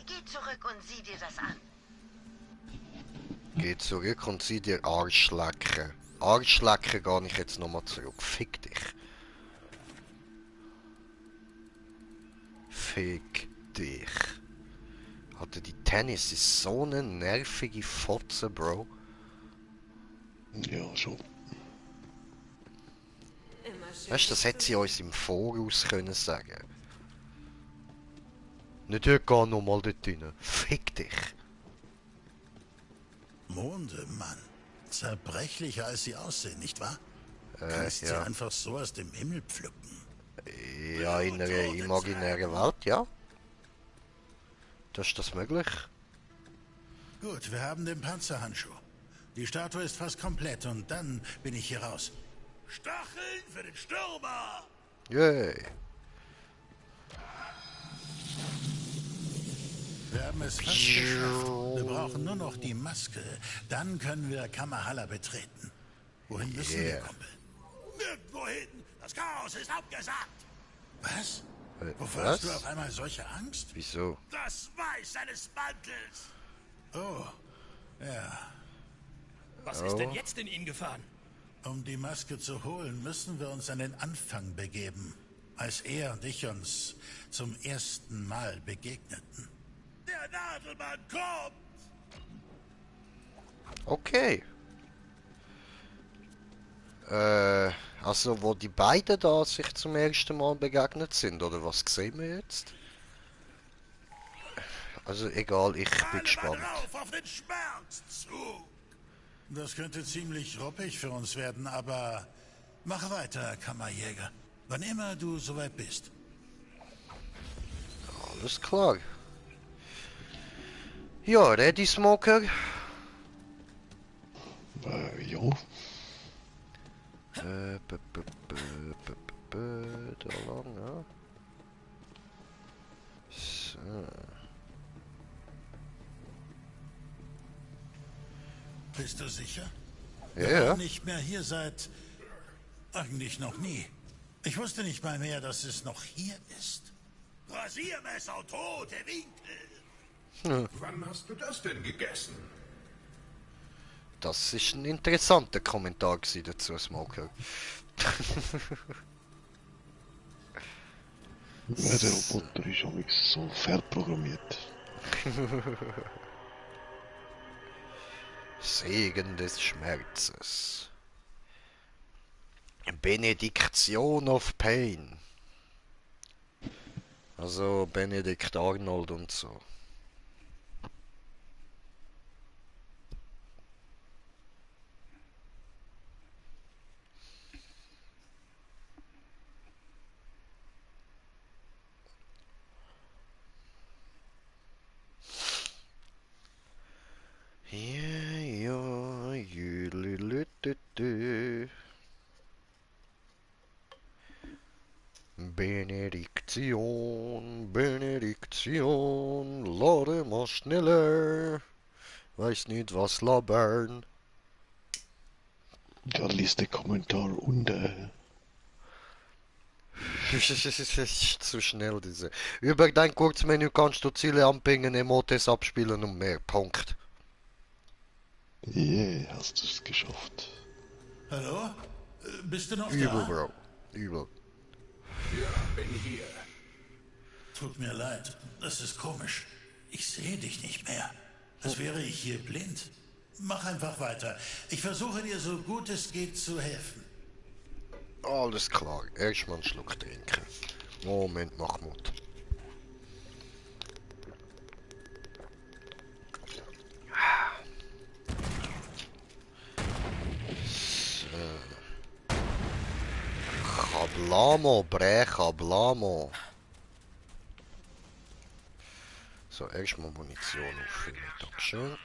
Geh zurück und sieh dir das an. Geh zurück und sieh dir Arschlecken. Arschlecken gehe ich jetzt nochmal zurück. Fick dich. Fick dich. Alter, die Tennis ist so eine nervige Fotze, Bro. Ja, schon. Weißt du, das hätte sie uns im Voraus können sagen. Nicht, geh nochmal dort rein. Fick dich. Monde, Mann. Zerbrechlicher als sie aussehen, nicht wahr? Kannst sie einfach so aus dem Himmel pflücken. Ja, in einer imaginären Welt, ja. Das ist das möglich. Gut, wir haben den Panzerhandschuh. Die Statue ist fast komplett und dann bin ich hier raus. Stacheln für den Stürmer! Yay. Wir haben es fast geschafft. Wir brauchen nur noch die Maske. Dann können wir Kamahalla betreten. Wohin müssen wir, Kumpel? Nirgendwo hin. Das Chaos ist abgesagt. Was? Wovor hast du auf einmal solche Angst? Wieso? Das Weiß seines Mantels. Oh, ja. Was ist denn jetzt in ihn gefahren? Um die Maske zu holen, müssen wir uns an den Anfang begeben. Als er und ich uns zum ersten Mal begegneten. Der Nadelmann kommt! Okay. Also wo die beiden da sich zum ersten Mal begegnet sind, oder was sehen wir jetzt? Also egal, ich bin gespannt. Auf den Schmerzzug! Das könnte ziemlich ruppig für uns werden, aber mach weiter, Kammerjäger. Wann immer du soweit bist. Alles klar. Ja, ready, Smoker? Ja. Da lang, ja. So. Bist du sicher? Ja, Wir ja. waren nicht mehr hier seit... eigentlich noch nie. Ich wusste nicht mal mehr, dass es noch hier ist. Rasiermesser und rote Winkel. Wann hast du das denn gegessen? Das ist ein interessanter Kommentar gewesen dazu, Smoker. Ja, der Roboter ist auch so verprogrammiert. Segen des Schmerzes. Benediktion of Pain. Also Benedict Arnold und so. Ja, ja, jülülütütü. Benediktion, Benediktion, lade mal schneller. Weiß nicht, was labern. Ja, lies den Kommentar unten. Zu schnell diese. Über dein Kurzmenü kannst du Ziele anpingen, Emotes abspielen und mehr. Punkt. Yeah, hast du es geschafft. Hallo? Bist du noch Übel, da? Bro. Übel. Ja, bin hier. Tut mir leid, das ist komisch. Ich sehe dich nicht mehr. Als wäre ich hier blind. Mach einfach weiter. Ich versuche dir so gut es geht zu helfen. Alles klar. Erstmal einen Schluck trinken. Moment, Mahmoud. So. Kablamo, bre, Kablamo. So, erstmal Munition auffüllen. Dankeschön.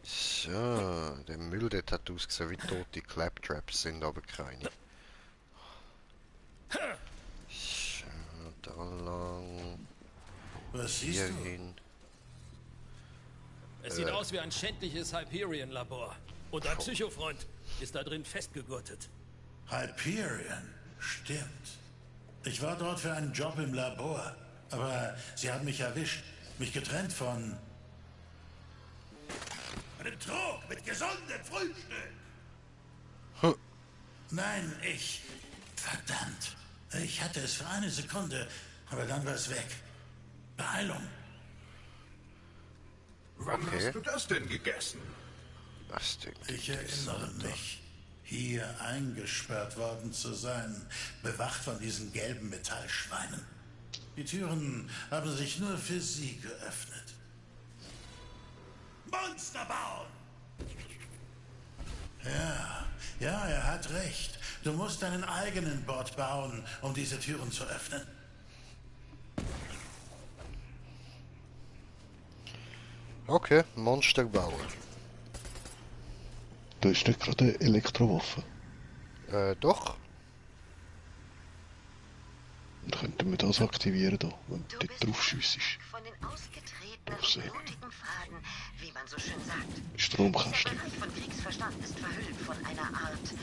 So, der Müll dort hat ausgesehen wie tote Claptraps, sind aber keine. So, da lang. Was Hier siehst du? hin. Es sieht aus wie ein schändliches Hyperion-Labor. Und ein Psychofreund ist da drin festgegurtet. Hyperion, stimmt. Ich war dort für einen Job im Labor. Aber sie haben mich erwischt. Mich getrennt von... einem Trog mit gesundem Frühstück. Nein, ich... Verdammt. Ich hatte es für eine Sekunde, aber dann war es weg. Beeilung. Wann Okay. hast du das denn gegessen? Was denn? Ich erinnere mich, hier eingesperrt worden zu sein, bewacht von diesen gelben Metallschweinen. Die Türen haben sich nur für sie geöffnet. Monster bauen! Ja, er hat recht. Du musst deinen eigenen Bot bauen, um diese Türen zu öffnen. Okay, Monster bauen. Da ist nicht gerade eine Elektrowaffe. Doch. Dann könnten wir das aktivieren, da, wenn du Du dort bist drauf schiessest. von den ausgetretenen Ach so. und blutigen Pfaden, wie man so schön sagt. Der Stromkasten. Bereich von Kriegsverstand ist verhüllt von einer Art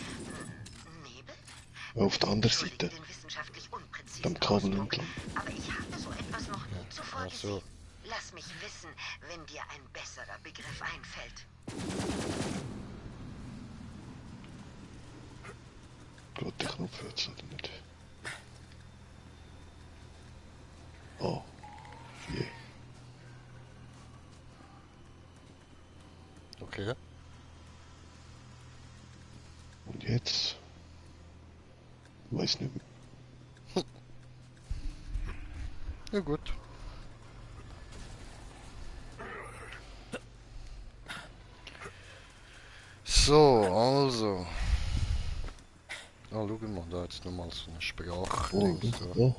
Nebel? Auf der anderen Entschuldige Seite, den wissenschaftlich unpräzisen beim Kabel Ausdruck, entlang. aber ich habe so etwas noch nie zuvor ach so. gesehen. Lass mich wissen, wenn dir ein besserer Begriff einfällt. Geht der Knopf jetzt oder nicht? Oh. Je. Okay. Und jetzt? Weiß nicht mehr. Ja gut. So, also. Ah, schau mal, da jetzt nochmal so eine Sprache. Oh, ja.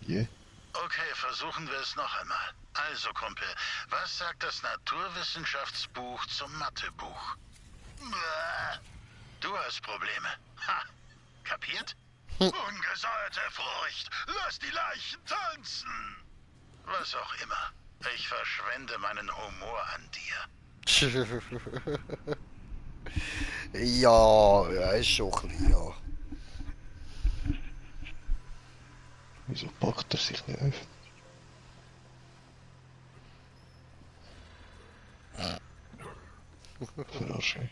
Je. Okay, versuchen wir es noch einmal. Also, Kumpel, was sagt das Naturwissenschaftsbuch zum Mathebuch? Bäh. Du hast Probleme. Ha! Kapiert? Ungesäuerte Frucht! Lass die Leichen tanzen! Was auch immer. Ich verschwende meinen Humor an dir. Ja, ist schon ein bisschen, ja. Wieso packt er sich nicht auf? Verarsche.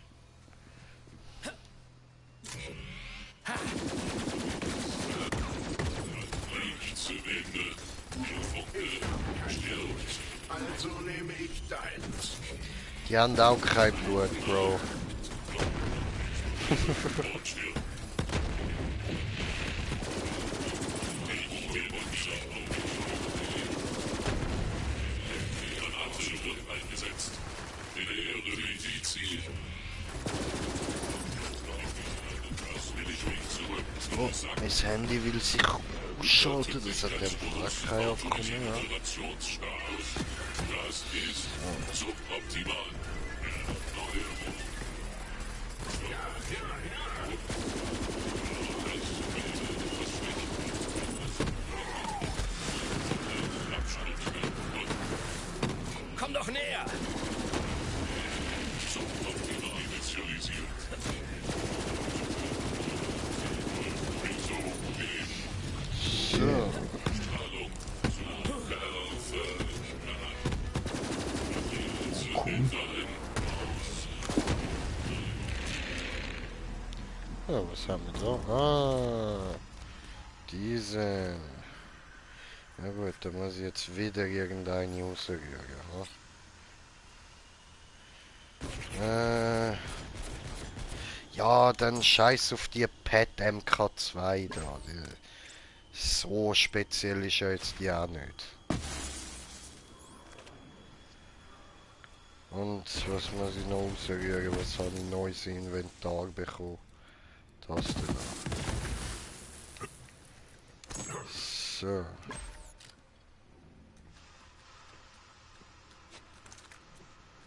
Die haben auch kein Blut, Bro. Oh, mein Handy will sich ausschalten, das hat einfach kein Abkommen, ja. Komm doch näher! So. Ja, was haben wir da? Ah, diese. Ja gut, da muss ich jetzt wieder irgendeine rausrühren. Ja, dann scheiß auf die Pet MK2 da. So speziell ist ja jetzt die auch nicht. Und was muss ich noch rausrühren? Was habe ich neues Inventar bekommen? Das da. So.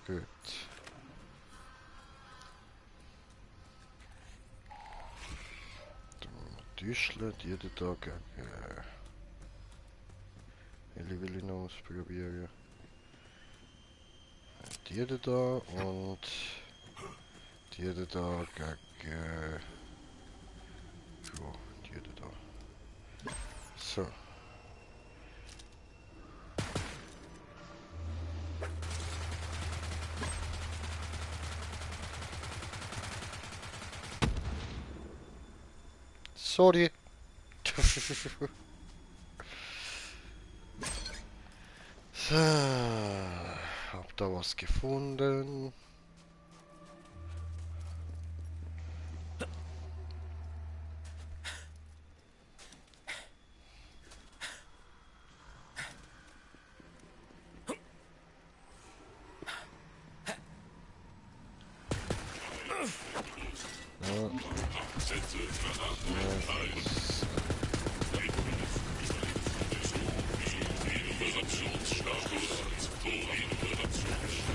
Gut. Tischler, die da gegen. Welche will ich noch ausprobieren? Die da und die da gegen. Ja, die da. So. Sorry. So, hab da was gefunden.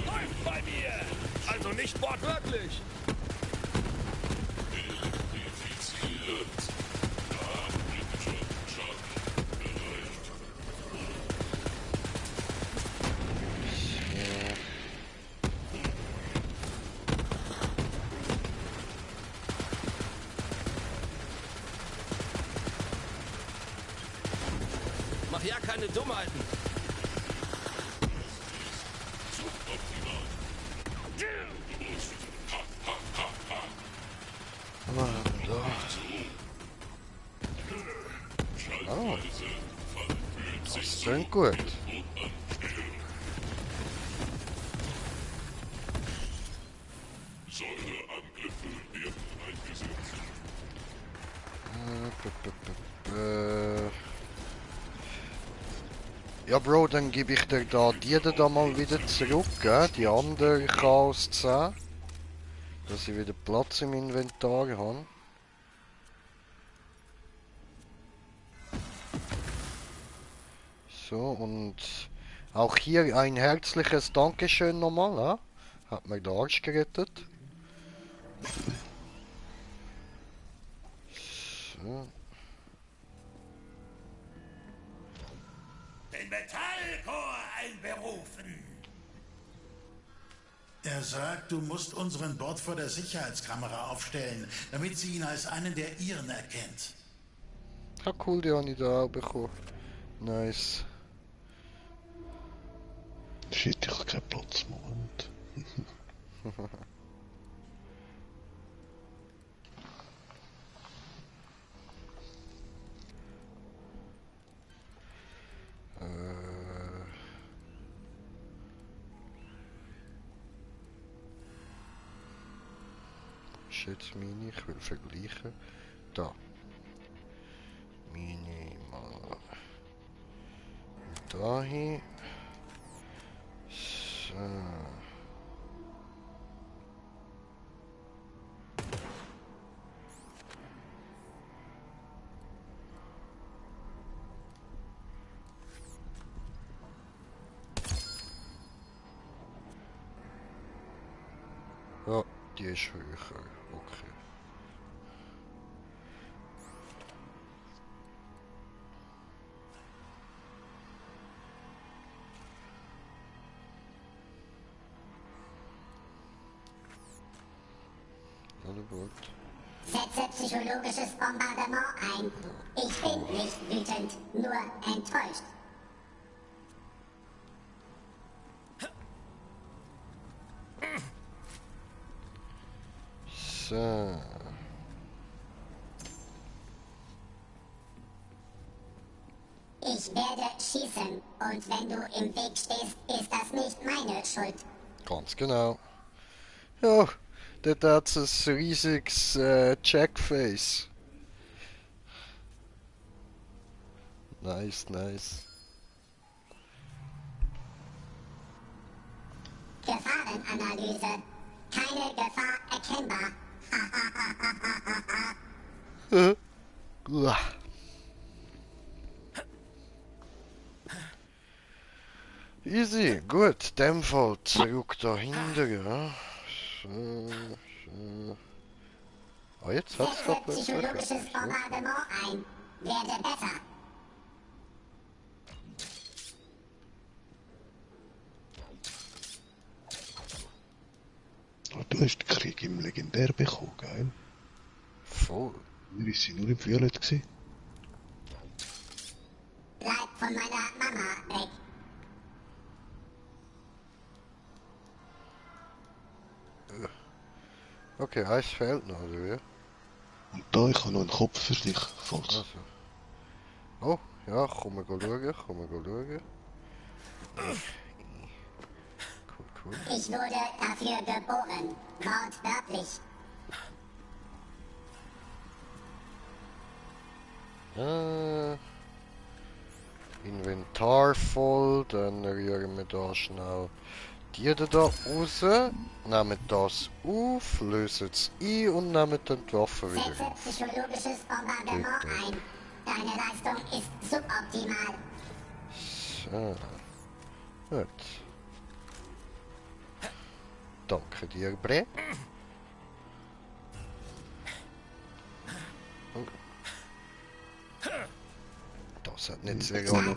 Läuft bei mir! Also nicht wortwörtlich! Mach ja keine Dummheiten! Oh. Das klingt gut. Ja, Bro, dann gebe ich dir da die da mal wieder zurück, gell? Die andere Chaos 10. Dass ich wieder Platz im Inventar habe. So, und auch hier ein herzliches Dankeschön nochmal, ja? Hat mir den Arsch gerettet. So. Den Metallchor einberufen! Er sagt, du musst unseren Bord vor der Sicherheitskamera aufstellen, damit sie ihn als einen der ihren erkennt. Ja, cool, die habe ich da auch bekommen. Nice. Shit, ich habe keinen Platz, Moment. ist jetzt meine? Ich will vergleichen. Da. Meine mal da hin. So. Ja, die ist höher. Okay. Gut. Setze psychologisches Bombardement ein. Ich bin nicht wütend, nur enttäuscht. So. Ich werde schießen und wenn du im Weg stehst, ist das nicht meine Schuld. Ganz genau. Ja, dort hat es ein riesiges Checkface. Nice, nice. Gefahrenanalyse. Keine Gefahr erkennbar. Uah. Easy, gut, in dem Fall zurück dahinter, ja. So, so. Ah, jetzt hat's Setze gerade plötzlich. psychologisches Bombardement ein. Werde besser. Du hast den Krieg im Legendär bekommen, gell? Voll. Mir ist sie nur im Violett gewesen. Bleib von meiner Mama weg. Okay, eins fehlt noch, oder wie? Und da, ich habe noch einen Kopf für dich, falls. Also. Oh, ja, komm mal schauen, komm mal schauen. Cool, cool. Ich wurde dafür geboren. Wortwörtlich. Inventar voll, dann rühren wir da schnell die da raus, nehmen das auf, lösen es ein und nehmen dann die Waffe wieder Setze auf. psychologisches Bombardement ein. Deine Leistung ist suboptimal. So. Gut. Danke dir, Bre. Oh. Das hat nicht sehr lange.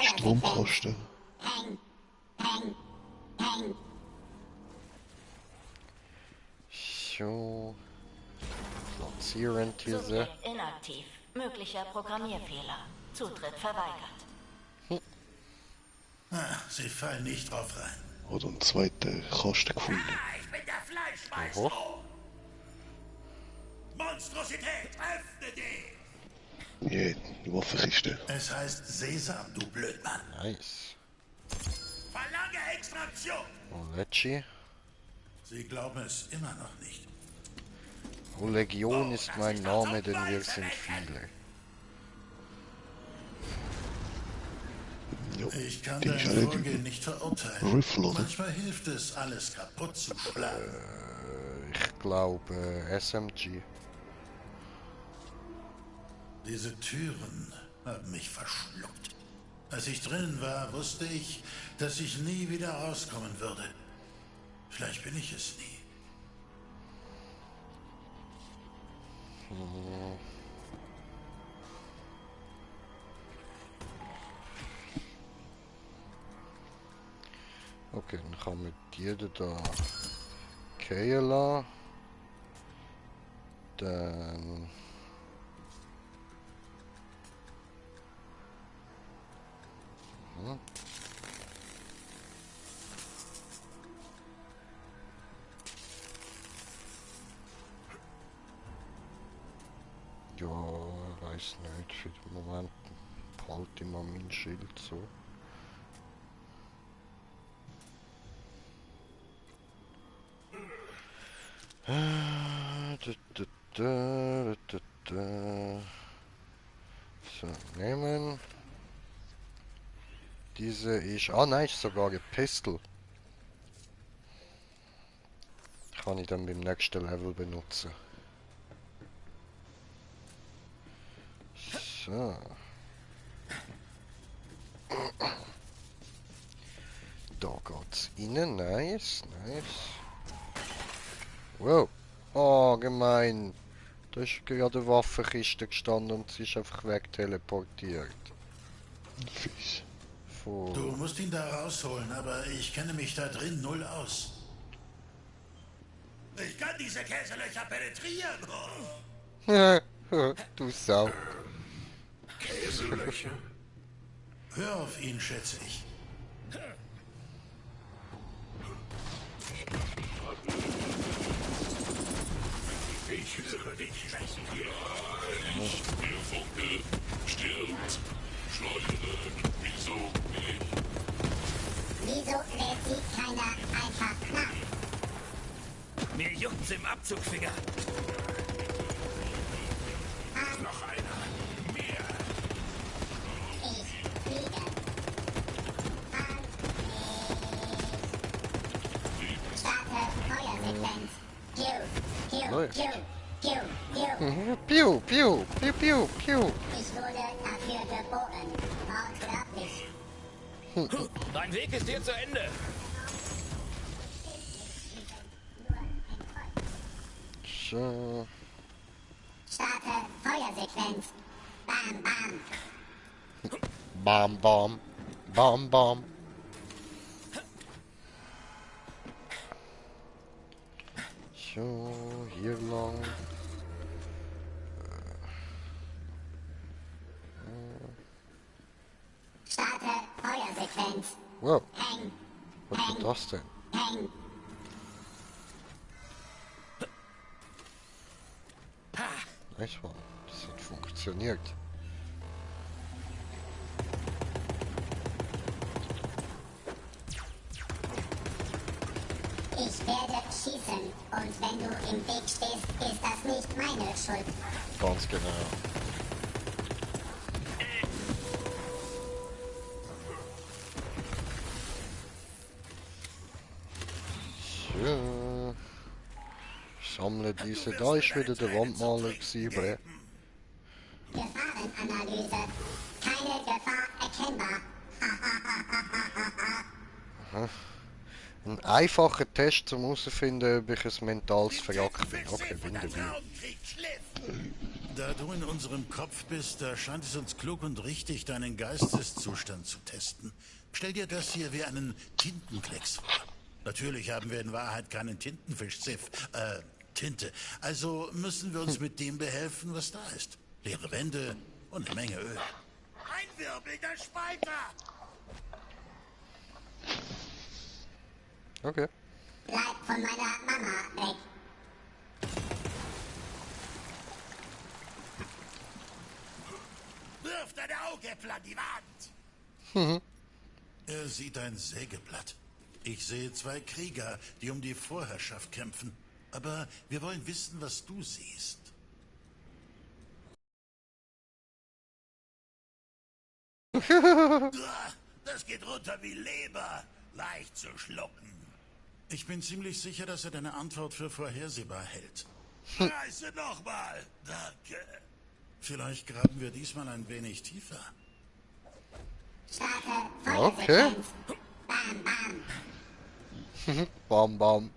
Stromkosten. Peng, peng, peng. So. Platzieren diese. Subjekt inaktiv. Möglicher Programmierfehler. Zutritt verweigert. Sie fallen nicht drauf rein. Oder einen zweiten Kasten gefunden. Ich bin der Fleischmeister! Oho. Monstrosität, öffne dich! Ja, die Waffenkiste. Es heißt Sesam, du Blödmann. Nice. Verlange Extraktion! Olecci. Sie glauben es immer noch nicht. Oh, Legion ist mein Name, denn wir sind viele. Ja, Ich kann die dein ist alle Vorgehen nicht verurteilen. Riffel, oder? Manchmal hilft es, alles kaputt zu schlagen. Ich glaube SMG. Diese Türen haben mich verschluckt. Als ich drinnen war, wusste ich, dass ich nie wieder rauskommen würde. Vielleicht bin ich es nie. Okay, dann kann man die da gehen lassen. Dann... Mhm. Ja, weiß nicht, für den Moment behalte ich mal mein Schild so. So, nehmen. Diese ist... Ah nein, ist sogar eine Pistol. Kann ich dann beim nächsten Level benutzen. So. Da geht's rein. Nice, nice. Wow. Oh, gemein. Da ist gerade eine Waffenkiste gestanden und sie ist einfach wegteleportiert. Fies. Du musst ihn da rausholen, aber ich kenne mich da drin null aus. Ich kann diese Käselöcher penetrieren. Du Sau. Käselöcher? Hör auf ihn, schätze ich. Ich höre dich. Der Funke stirbt. Schleudere. Wieso nicht? Wieso lädt sie keiner einfach nach? Mir juckt's im Abzugfinger. Noch einer. Mehr. Ich fliege. Starte Feuersequenz. Piu, piu, piu, piu, piu. Piu, piu, piu, piu, piu. Ich wurde dafür geboren. Wortwörtlich. Dein Weg ist hier zu Ende. So. Starte Feuersequenz. Bam, bam. Bam, bam. Bam, bam. So, hier lang. Starte Feuersequenz. Wow, Häng, was war das denn? häng. Nice one. Das hat funktioniert. Ich werde schießen. Und wenn du im Weg stehst, ist das nicht meine Schuld. Ganz genau. So. Sammle diese. Da ist wieder der Wandmaler gewesen, bre. Gefahrenanalyse. Keine Gefahr erkennbar. Ein einfacher Test, um herauszufinden, ob ich ein mentales Verjagt bin. Okay, bin dabei. Da du in unserem Kopf bist, da scheint es uns klug und richtig, deinen Geisteszustand zu testen. Stell dir das hier wie einen Tintenklecks vor. Natürlich haben wir in Wahrheit keinen Tintenfisch-Ziff, Tinte. Also müssen wir uns mit dem behelfen, was da ist. Leere Wände und eine Menge Öl. Einwirbelnder Spalter! Okay. Bleib von meiner Mama weg. Wirf deine Augäpfel an die Wand! Er sieht ein Sägeblatt. Ich sehe zwei Krieger, die um die Vorherrschaft kämpfen. Aber wir wollen wissen, was du siehst. Das geht runter wie Leber. Leicht zu schlucken. Ich bin ziemlich sicher, dass er deine Antwort für vorhersehbar hält. Reiße nochmal. Danke. Vielleicht graben wir diesmal ein wenig tiefer. Starte Okay. Feuersequenz. Bam, bam. Bam, bam.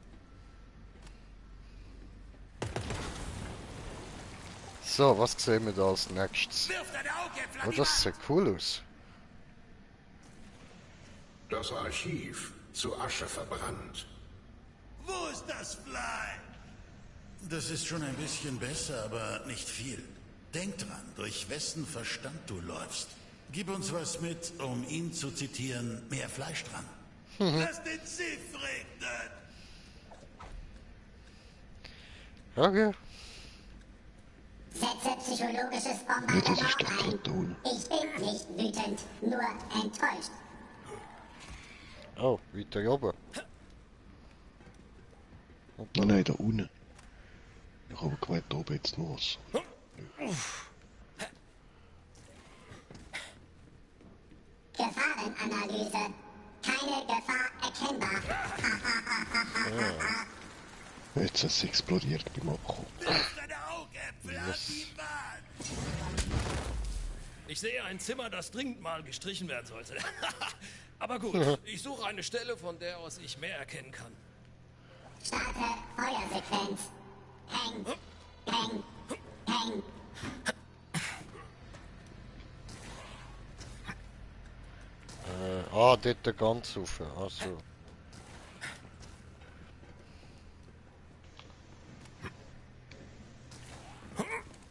So, was sehen wir da als nächstes? Wirf deine Augäpfel an Oh, die das Wand. sieht cool aus. Das Archiv zu Asche verbrannt. Wo ist das Fly? Das ist schon ein bisschen besser, aber nicht viel. Denk dran, durch wessen Verstand du läufst. Gib uns was mit, um ihn zu zitieren, mehr Fleisch dran. Lass den Siff regnen! Okay. Setze psychologisches Ja, das ist doch Bombardement Karton. ein. Ich bin nicht wütend, nur enttäuscht. Oh, weiter oben. Oh nein, da unten. Ich habe gemeint, da oben jetzt noch was. Gefahrenanalyse. Keine Gefahr erkennbar. Jetzt ist es explodiert beim Abkommen. Yes. Ich sehe ein Zimmer, das dringend mal gestrichen werden sollte. Aber gut, ich suche eine Stelle, von der aus ich mehr erkennen kann. Starte Feuersequenz. Peng, peng, peng. Dort ganz rauf. Also.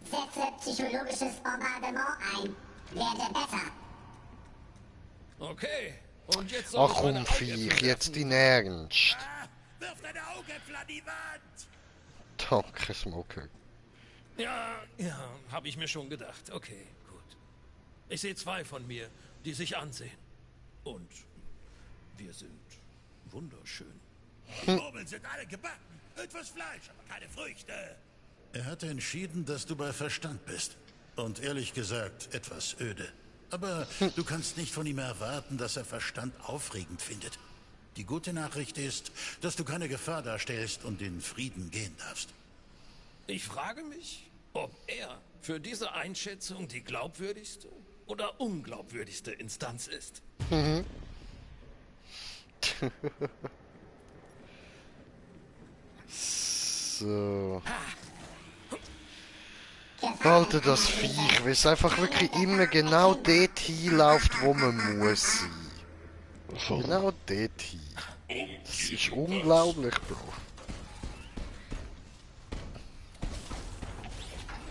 Setze psychologisches Bombardement ein. Werde besser. Okay, und jetzt soll Ach ich meine komm, Augäpfel Viech, jetzt werfen. in Ernst. Wirf deine Augäpfel an die Wand! Danke, Smoker. Ja, habe ich mir schon gedacht. Okay, gut. Ich sehe zwei von mir, die sich ansehen. Und wir sind wunderschön. Die Murmeln sind alle gebacken. Etwas Fleisch, aber keine Früchte. Er hatte entschieden, dass du bei Verstand bist. Und ehrlich gesagt, etwas öde. Aber du kannst nicht von ihm erwarten, dass er Verstand aufregend findet. Die gute Nachricht ist, dass du keine Gefahr darstellst und in Frieden gehen darfst. Ich frage mich, ob er für diese Einschätzung die glaubwürdigste oder unglaubwürdigste Instanz ist. So. Alter, das Viech, weil es einfach wirklich immer genau dort hinläuft, wo man muss sein. Genau dort hin. Das ist unglaublich, Bro.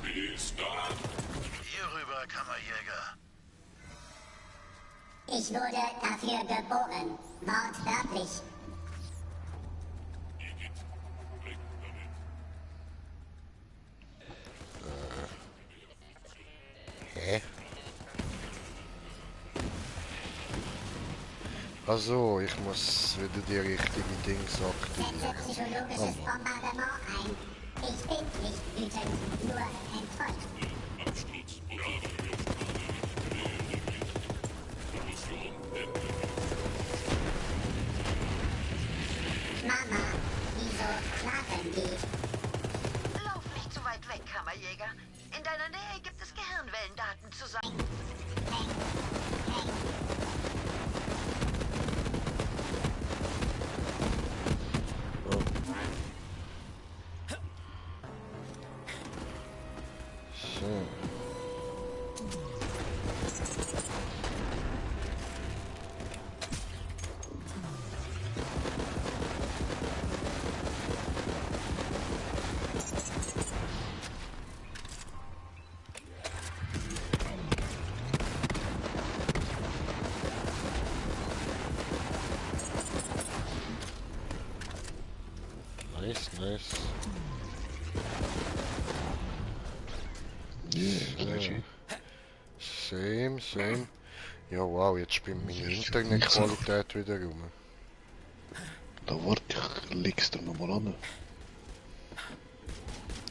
Bis dann. Hier rüber, Kammerjäger. Ich wurde dafür geboren. Wortwörtlich. Hä? Also, ich muss wieder die richtige Dings Setze aktivieren. psychologisches Bombardement ein. Ich bin nicht wütend, nur enttäuscht. Absturz oder Mama, wieso schlafen die? Lauf nicht zu weit weg, Kammerjäger. In deiner Nähe gibt es Gehirnwellendaten zu sammeln. So. Nice, nice. Yeah, legit. Same, same. Ja, wow, jetzt spinnt meine Internetqualität wieder rum. Da warte ich, leg's dir nochmal an.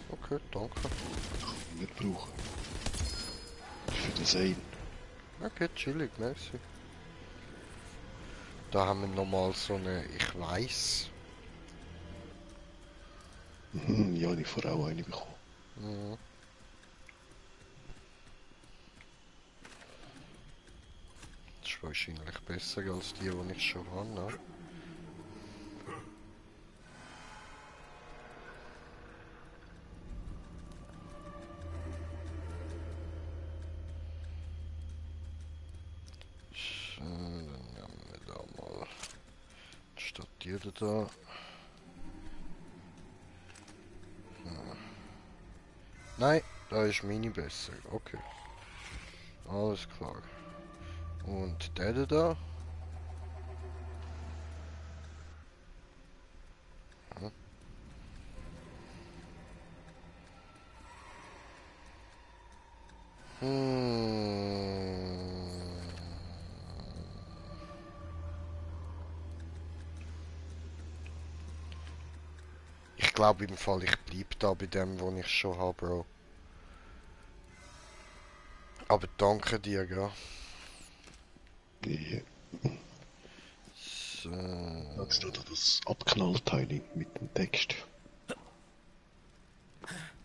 Okay, danke. Nicht brauchen. Für das ein. Okay, chillig, merci. Da haben wir nochmal so eine Ich weiß. Mhm, ja, ich vorher auch eine bekommen. Mhm. Das ist wahrscheinlich besser als die ich schon habe, ne? So, dann nehmen wir da mal statt die da. Nein, da ist meine besser. Okay. Alles klar. Und der da? Hm. Ich ich glaube im Fall, ich bleib da bei dem, wo ich schon habe, Bro. Aber danke dir, ja. Ja. So. Jetzt hat er das Abknallteil mit dem Text.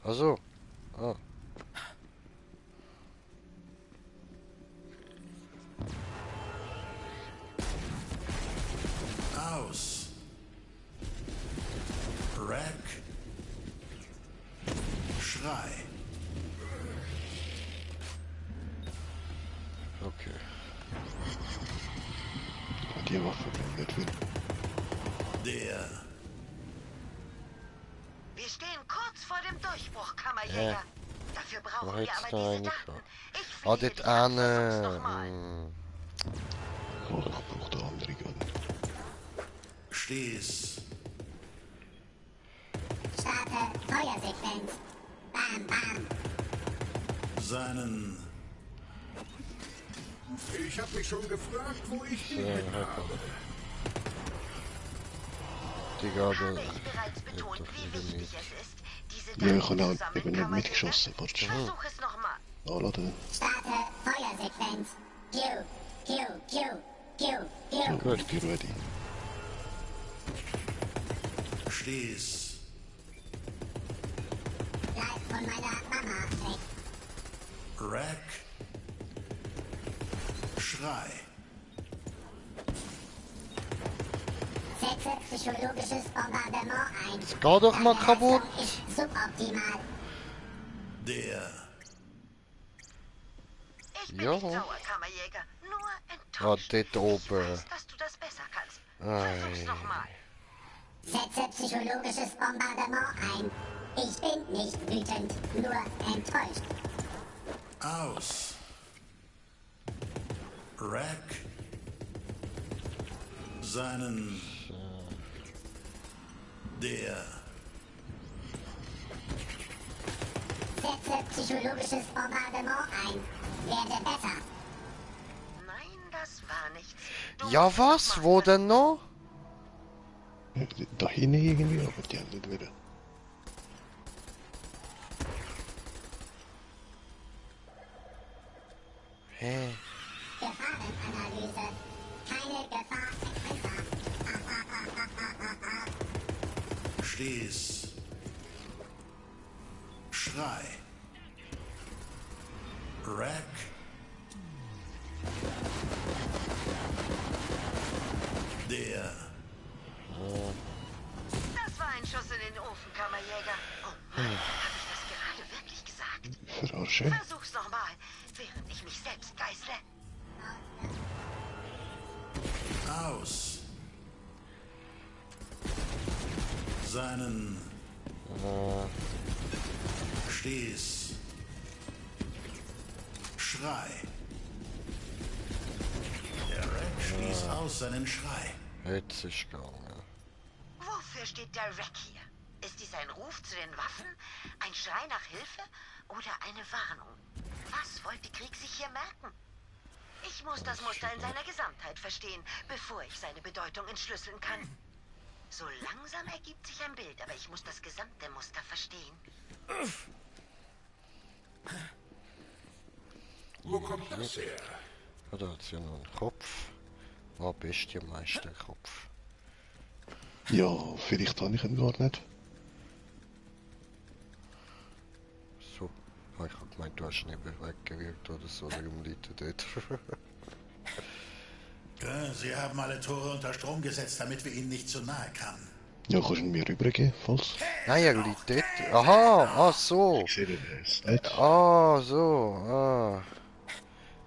Also. Ah. Aus. Rack. Schrei. Okay. Die Waffe nicht will. Der. Wir stehen kurz vor dem Durchbruch, Kammerjäger. Dafür brauchen wir jetzt aber da diese rein? Daten. Ich Ah, flehe dort dich an, versuch's noch eine. mal. Oder ich brauche eine andere Gun. Steh's. Starte Feuersequenz. Bam, bam. Seinen. Ich habe mich schon gefragt, wo ich den hin habe. Digga, Habe ich bereits betont, wie wichtig es ist, diese Ja, Daten ich habe zu auch sammeln, eben nicht Kammerjäger? mitgeschossen. Warte schon. Versuch es nochmal. Anladen. Starte Feuersequenz. Q, Q, Q, Q, Ja, Q. ich bin ready. Steh's. Bleib von meiner Mama weg. Rack. Schrei. Setze psychologisches Bombardement ein. Geh doch mal kaputt. Ist suboptimal. Der. Ich bin Ja. nicht sauer, Kammerjäger. Nur Ah, enttäuscht. dort Ich oben. weiß, dass du das besser kannst. Versuch's Ei. nochmal. Setze psychologisches Bombardement ein. Ich bin nicht wütend, nur enttäuscht. Aus. Rack. Seinen. Der. Setze psychologisches Bombardement ein. Werde besser. Nein, das war nichts. Du Ja, musst was? noch Wo mal denn noch? Da hinten irgendwie, aber die haben nicht wieder. Hä? Gefahrenanalyse. Keine Gefahr erkennbar. Steh's. Schrei. Rack. Der. Das war ein Schuss in den Ofen, Kammerjäger. Oh Mann, habe ich das gerade wirklich gesagt? Verarsche. Versuch's nochmal, während ich mich selbst geißle. Aus. Seinen. Steh's. Schrei. Der Rack stieß aus seinen Schrei. Jetzt ist gegangen. Wofür steht der Rack hier? Ist dies ein Ruf zu den Waffen? Ein Schrei nach Hilfe? Oder eine Warnung? Was wollte Krieg sich hier merken? Ich muss das Muster in seiner Gesamtheit verstehen, bevor ich seine Bedeutung entschlüsseln kann. So langsam ergibt sich ein Bild, aber ich muss das gesamte Muster verstehen. Wo kommt das her? Ja, da hat's ja noch einen Kopf. Ah, Bestienmeisterkopf. Ja, vielleicht habe ich ihn gar nicht. So. Ah, ich hab gemeint, du hast ihn eben weggewirkt oder so. Darum liegt er dort. Sie haben alle Tore unter Strom gesetzt, damit wir ihnen nicht zu nahe kamen. Ja, kannst du ihn mir rübergeben, falls? Nein, er liegt dort. Aha, ah so. Ich sehe den erst nicht. Ah, so. Ah.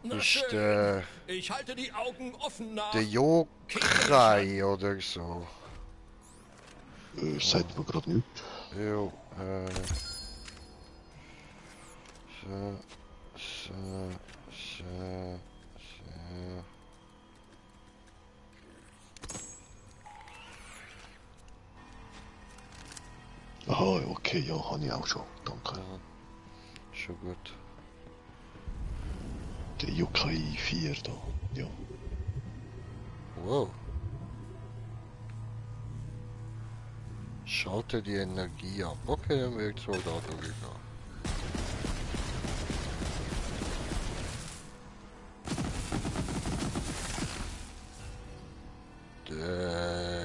Na Ist schön. der Ich halte die Augen offen nach. Jokrei oder so. Sagt mir gerade nichts. Jo, so, so, so, so. Aha, okay, ja, habe ich auch schon. Danke. Schon gut. Der Yokai 4 da. Ja. Wow. Schalte die Energie ab. Okay, dann will ich wohl da drüber.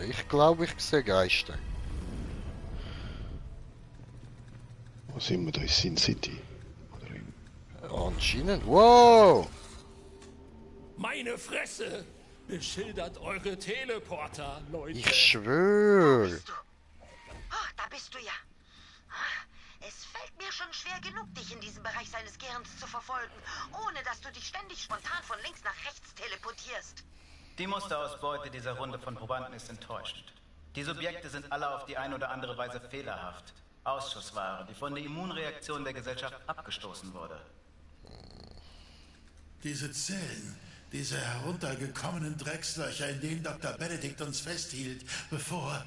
Ich glaube, ich sehe Geister. Wo sind wir da? In Sin City? Oder in... Anscheinend. Wow! Meine Fresse! Beschildert eure Teleporter, Leute. Ich schwöre. Oh, da bist du ja. Es fällt mir schon schwer genug, dich in diesem Bereich seines Gehirns zu verfolgen, ohne dass du dich ständig spontan von links nach rechts teleportierst. Die Musterausbeute dieser Runde von Probanden ist enttäuschend. Die Subjekte sind alle auf die eine oder andere Weise fehlerhaft. Ausschussware, die von der Immunreaktion der Gesellschaft abgestoßen wurde. Diese Zellen, diese heruntergekommenen Dreckslöcher, in denen Dr. Benedikt uns festhielt, bevor...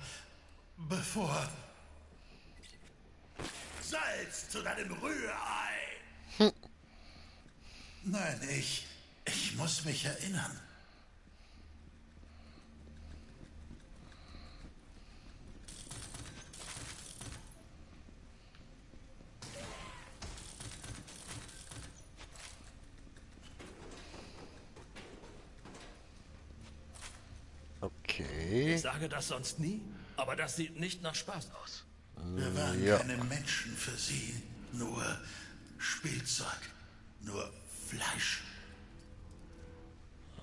Salz zu deinem Rührei! Nein, ich muss mich erinnern. Okay. Ich sage das sonst nie, aber das sieht nicht nach Spaß aus. Wir waren Ja. keine Menschen für sie, nur Spielzeug, nur Fleisch.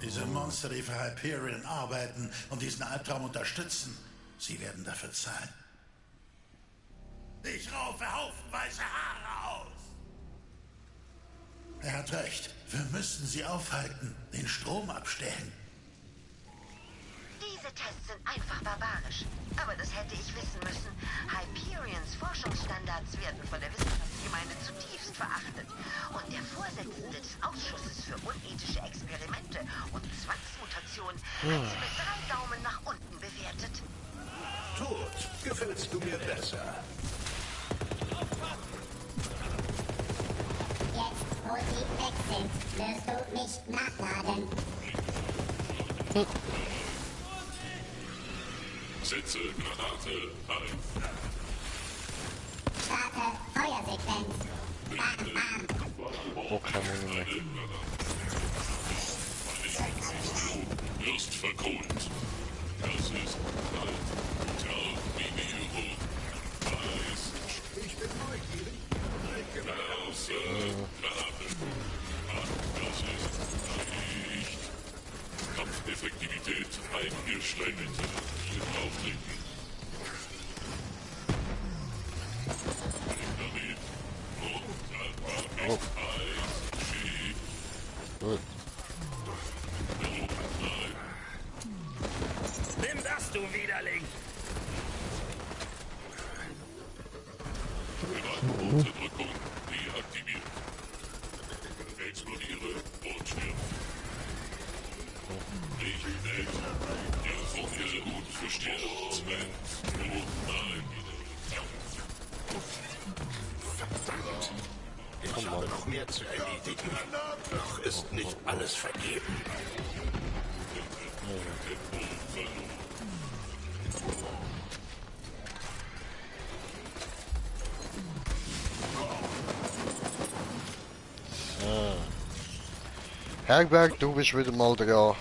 Diese Monster, die für Hyperion arbeiten und diesen Albtraum unterstützen, sie werden dafür zahlen. Ich raufe haufenweise Haare aus. Er hat recht. Wir müssen sie aufhalten, den Strom abstellen. Diese Tests sind einfach barbarisch. Aber das hätte ich wissen müssen. Hyperions Forschungsstandards werden von der Wissenschaftsgemeinde zutiefst verachtet. Und der Vorsitzende des Ausschusses für unethische Experimente und Zwangsmutation hat sie mit 3 Daumen nach unten bewertet. Tot, gefällst du mir besser. Jetzt, wo sie weg sind, wirst du nicht nachladen. Setze Granate ein. Starte Feuersequenz. Bam, bam. Oh, kann man nicht mehr. Du wirst verkohlt. Das ist kalt. Terminierung. Weiß. Ich bin neugierig. Außer Granate. Das ist nicht. Kampfeffektivität eingeschränkt. Auftreten. Oh. Gut. Nimm das, du Widerling! Unterdrückung deaktiviert. Explodiere und stirb. Nicht nett. Der Funke gut versteht. Sven. Und nein. Verdammt. Ich habe noch mehr zu erledigen. Doch ist nicht alles vergeben. Herberg, du bist wieder mal dran.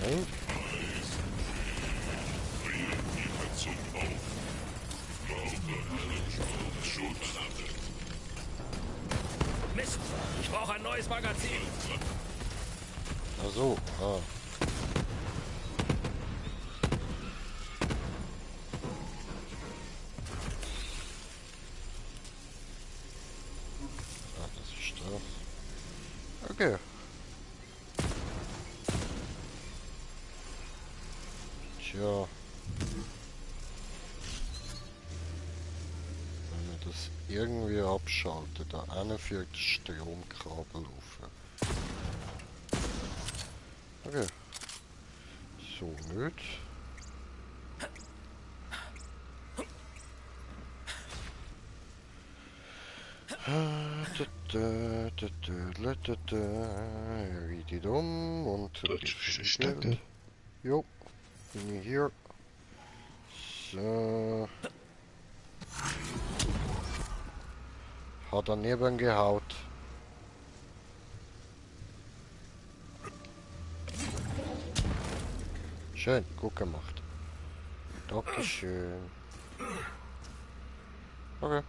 Nein. Mist! Ich brauche ein neues Magazin! Ach so, ah. Ah, das ist das. Okay. Tja. Wenn wir das irgendwie abschalten, da eine führt das Stromkabel auf. Okay. So nicht. Redet um und... Versteckt. Jo, bin ich hier. So. Hat daneben gehaut. Schön, gut gemacht. Dankeschön. Okay.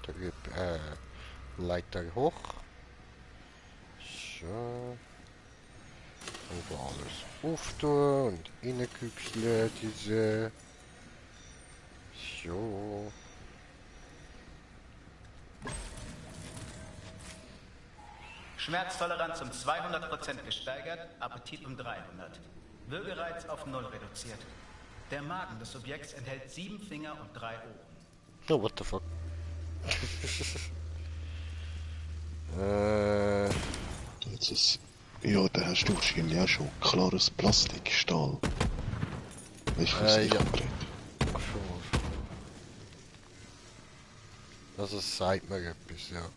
Da gibt Leiter hoch. So. Und alles auftun und reinküchseln, diese. So. Schmerztoleranz um 200% gesteigert, Appetit um 300. Würgereiz auf 0 reduziert. Der Magen des Subjekts enthält 7 Finger und 3 Ohren. Oh, what the fuck? Jetzt ist... Ja, da hast du wahrscheinlich auch schon klares Plastik, Stahl. Weißt du, was ich ja. konkret? Also es sagt mir etwas, ja.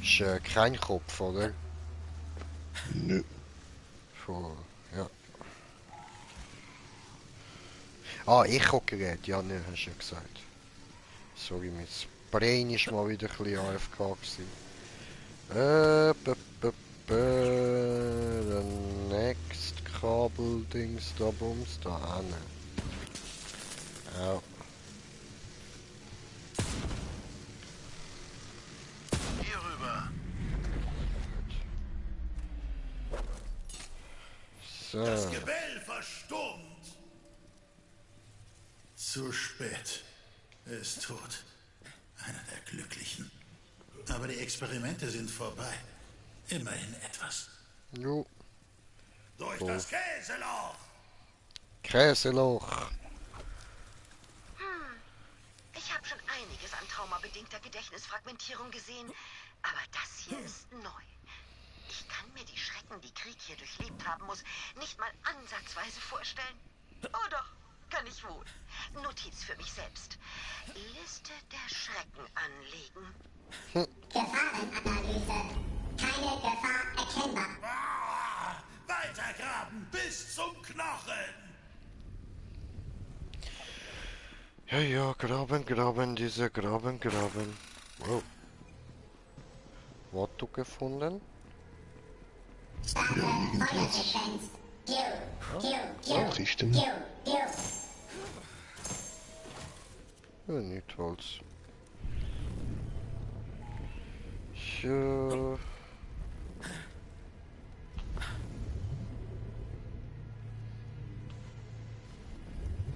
Ist kein Kopf, oder? Nö. Schon, ja. Ah, Echo-Gerät, ja, ne, hast du ja gesagt. Sorry, mein Brain ist mal wieder ein bisschen AFK gewesen. Der next Kabel-Dings da bums da an. Au. Hier rüber. So. Das Gebell verstummt. Zu spät. Er ist tot. Einer der Glücklichen. Aber die Experimente sind vorbei. Immerhin etwas. Jo. Durch So. das Käseloch! Käseloch. Ich habe schon einiges an traumabedingter Gedächtnisfragmentierung gesehen, aber das hier ist neu. Ich kann mir die Schrecken, die Krieg hier durchlebt haben muss, nicht mal ansatzweise vorstellen. Oh doch, kann ich wohl. Notiz für mich selbst. Liste der Schrecken anlegen. Gefahrenanalyse. Keine Gefahr erkennbar. Ah, weitergraben bis zum Knochen! Ja, ja, graben, diese graben. Wow. Was du gefunden? Starke Feuersequenz. Nachrichten. Ja, nicht Holz. So.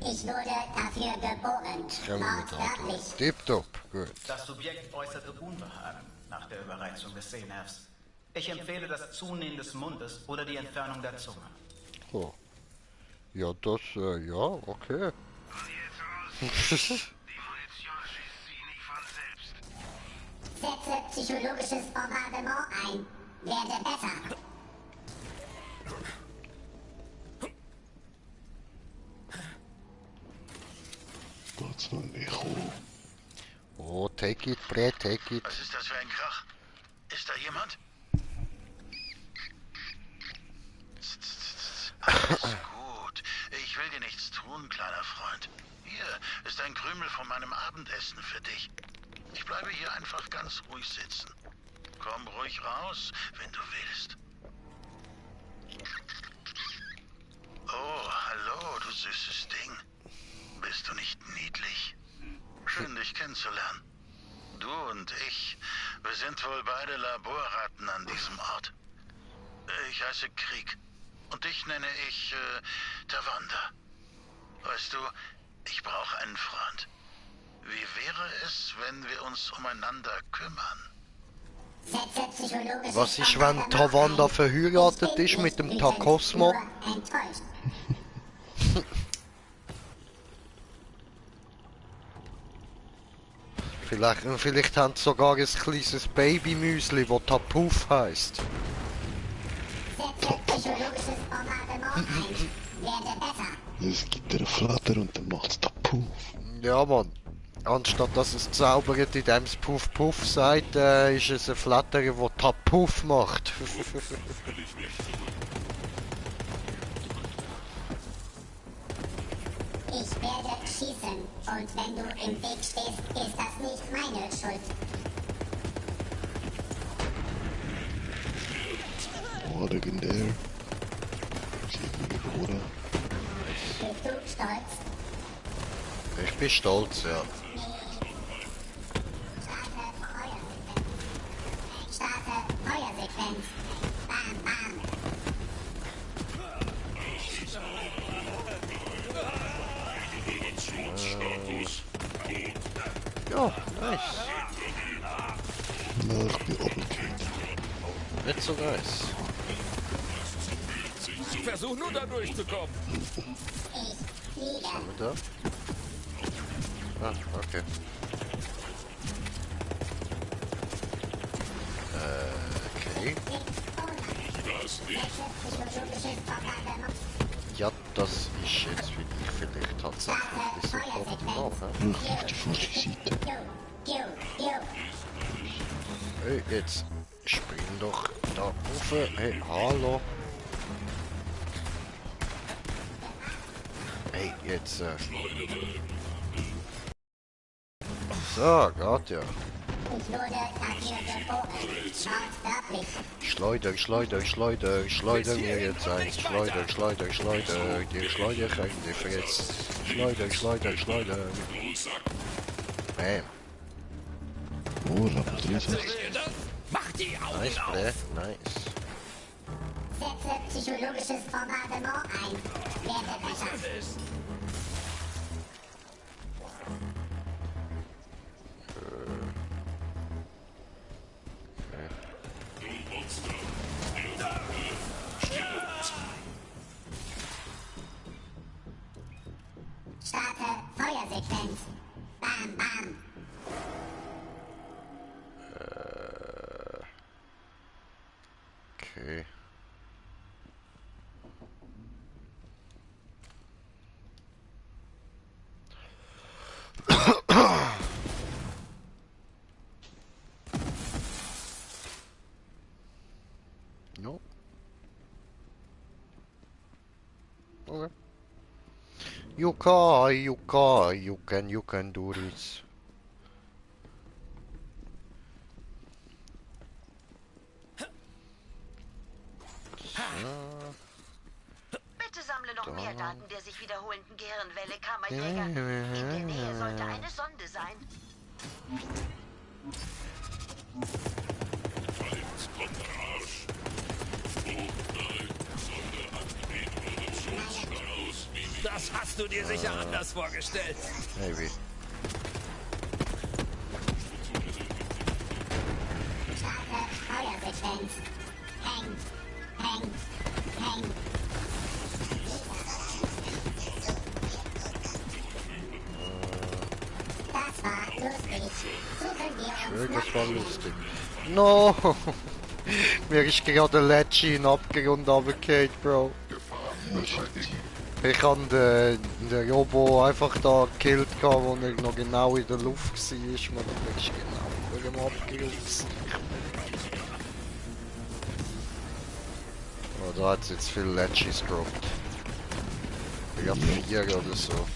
Ich wurde dafür geboren. Können wir mit Auto. Wortwörtlich. Tipptopp, gut. Das Subjekt äußerte Unbehagen nach der Überreizung des Sehnervs. Ich empfehle das Zunähen des Mundes oder die Entfernung der Zunge. Oh. Ja, das, ja, okay. Setze psychologisches Bombardement ein. Werde besser. Geht's noch ein Echo? Oh, take it, Brett, take it. Was ist das für ein Krach? Ist da jemand? Alles gut. Ich will dir nichts tun, kleiner Freund. Hier ist ein Krümel von meinem Abendessen für dich. Ich bleibe hier einfach ganz ruhig sitzen. Komm ruhig raus, wenn du willst. Oh, hallo, du süßes Ding. Bist du nicht niedlich? Schön, dich kennenzulernen. Du und ich, wir sind wohl beide Laborratten an diesem Ort. Ich heiße Krieg. Und dich nenne ich, Tawanda. Weißt du, ich brauche einen Freund. Wie wäre es, wenn wir uns umeinander kümmern? Setze psychologisches Was ist, wenn Bombardement Tawanda ein. verheiratet Ich bin ist mit dem nicht Takosmo? wütend, nur enttäuscht. Vielleicht haben sie sogar ein kleines Babymüsli, das Tapuf heisst. Setze psychologisches Bombardement ein. Werde besser. Es gibt einen Flatter und dann macht's da Puff. Ja, Mann. Anstatt dass es zaubert, indem es Puff Puff sagt, ist es ein Flatterer, der Tap Puff macht. Ich werde schießen. Und wenn du im Weg stehst, ist das nicht meine Schuld. Oh, legendär. Bruder. Bist du stolz? Ich bin stolz, ja. Starte Feuersequenz. Bam, bam. Ja, nice. Na, ich bin runtergefallen. Nicht so nice. Versuch nur da durchzukommen. Was haben wir da? Ah, okay. Okay. Ja, das ist jetzt für dich vielleicht tatsächlich ein bisschen optimal, ne? Ich auf die falsche Seite. Hey, jetzt spring doch da rauf. Hey, hallo. Hey, jetzt. So, geht ja. Ich wurde dafür geboren. Wortwörtlich. Schleuder mir jetzt ein. Schleuder. Die Schleuder kann ich vergessen. Schleuder. Bam. Oh, Level 63. Mach die Augen Nice, auf! Play. Nice. Setze psychologisches Bombardement ein. Werde besser. Starte Feuersequenz. Bam, bam. Okay. No. Okay. You can do this. Bitte sammle noch mehr Daten der sich wiederholenden Gehirnwelle, Kammerjäger. In der Nähe sollte eine Sonde sein. Feind kommt Arsch. Oh nein, Sonde aktiviert Produktionsstaus. Das hast du dir sicher anders vorgestellt. Maybe. Starte Feuersequenz. Häng. Das war lustig. Suchen wir uns Das war lustig. No! Mir ist gerade der Lecci in den Abgrund runtergefallen, Bro. Ich habe den Robo einfach da gekillt, wo er noch genau in der Luft war. Man ist genau vor dem Abgrund. Oh, da hat es jetzt viele Leccis gedroppt. Ich habe 4 oder so.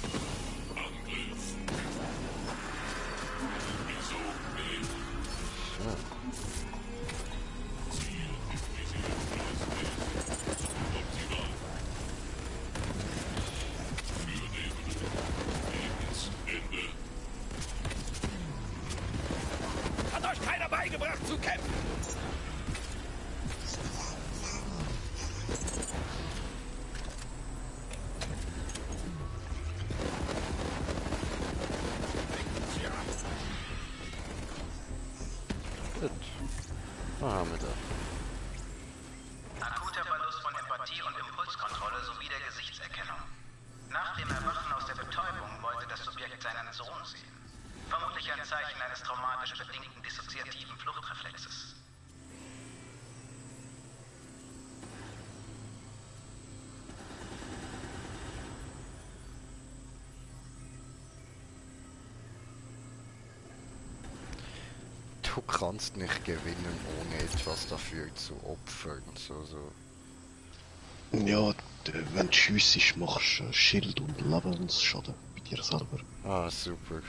Hat euch keiner beigebracht zu kämpfen? Gut. Was haben wir da? Akuter Verlust von Empathie und Impulskontrolle sowie der Gesichtserkennung. Nach dem Erwachen aus der Betäubung wollte das Subjekt seinen Sohn sehen. Vermutlich ein Zeichen eines traumatisch bedingten dissoziativen Fluchtreflexes. Du kannst nicht gewinnen, ohne etwas dafür zu opfern. So. Ja, wenn du schiessest, machst du Schild und Lebensschaden bei dir selber. Ah, super.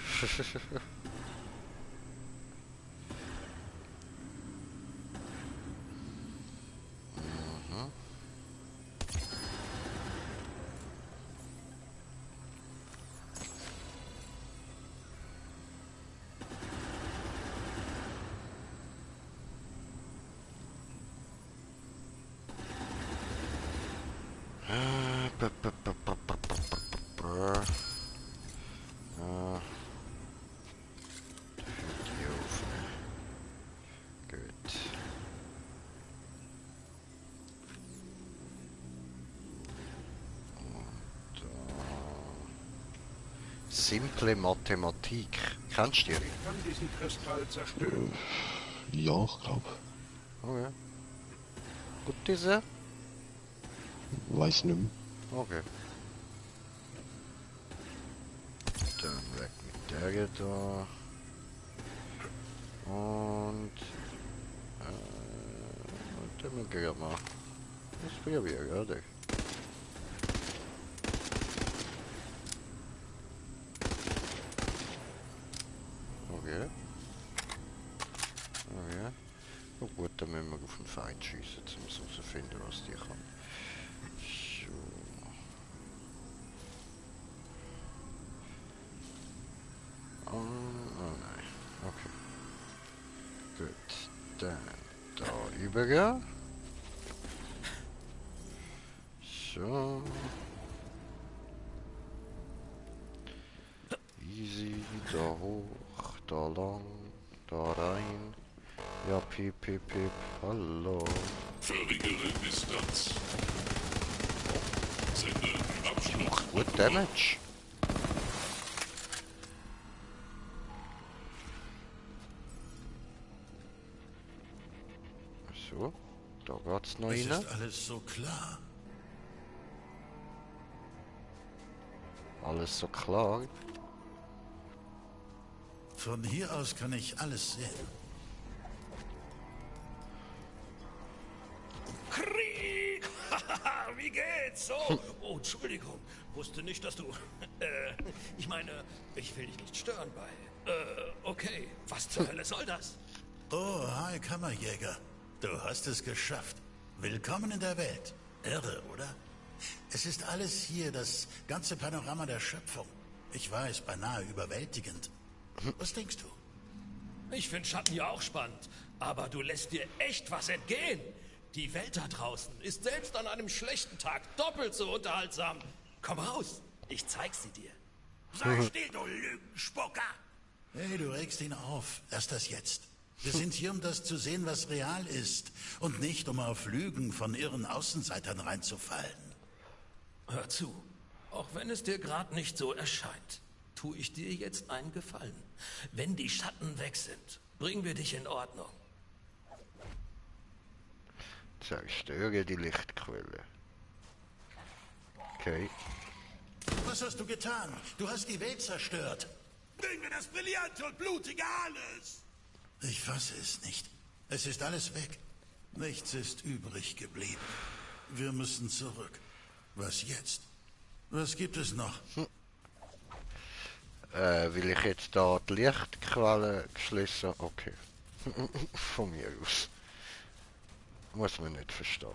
Simple Mathematik. Kennst du die? Ich kann diesen Kristall zerstören. Ja, ich glaube. Oh ja. Gut, diese? Weiß nicht mehr. Okay. Dann weg mit der da. Und... dann gehen wir mal. Das probieren, oder? Okay. Okay. Oh gut, dann müssen wir auf den Feind schiessen, um herauszufinden, was die kann. So. Oh nein. Okay. Gut. Dann da übergehen. So. Easy, da hoch, da lang, da rein. Ja, piep, piep, piep, hallo. Verringere Distanz. Sende Abschluss. Gut Damage. So, da geht's noch Es rein. ist alles so klar. Alles so klar. Von hier aus kann ich alles sehen. Krieg! Wie geht's? Oh, Entschuldigung. Wusste nicht, dass du... ich meine, ich will dich nicht stören bei... okay. Was zur Hölle soll das? Oh, hi Kammerjäger. Du hast es geschafft. Willkommen in der Welt. Irre, oder? Es ist alles hier, das ganze Panorama der Schöpfung. Ich weiß, beinahe überwältigend. Was denkst du? Ich finde Schatten ja auch spannend. Aber du lässt dir echt was entgehen. Die Welt da draußen ist selbst an einem schlechten Tag doppelt so unterhaltsam. Komm raus, ich zeig sie dir. Sei still, du Lügenspucker! Hey, du regst ihn auf. Erst das jetzt. Wir sind hier, um das zu sehen, was real ist. Und nicht, um auf Lügen von irren Außenseitern reinzufallen. Hör zu, auch wenn es dir gerade nicht so erscheint, tue ich dir jetzt einen Gefallen. Wenn die Schatten weg sind, bringen wir dich in Ordnung. Zerstöre die Lichtquelle. Okay. Was hast du getan? Du hast die Welt zerstört. Bring mir das brillante und blutige alles! Ich fasse es nicht. Es ist alles weg. Nichts ist übrig geblieben. Wir müssen zurück. Was jetzt? Was gibt es noch? Will ich jetzt da die Lichtquelle geschlossen? Okay. Von mir aus. Muss man nicht verstehen.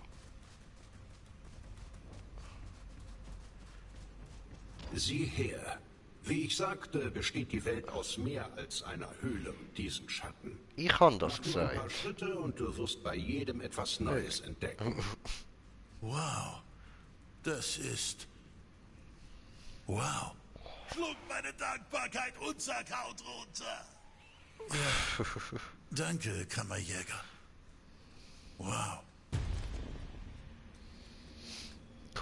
Sieh her. Wie ich sagte, besteht die Welt aus mehr als einer Höhle und diesen Schatten. Ich habe das Mach nur ein paar gesagt. Schritte und du wirst bei jedem etwas Neues entdecken. Wow. Das ist... Wow. Schluck meine Dankbarkeit unser Account runter! Ja. Danke, Kammerjäger. Wow.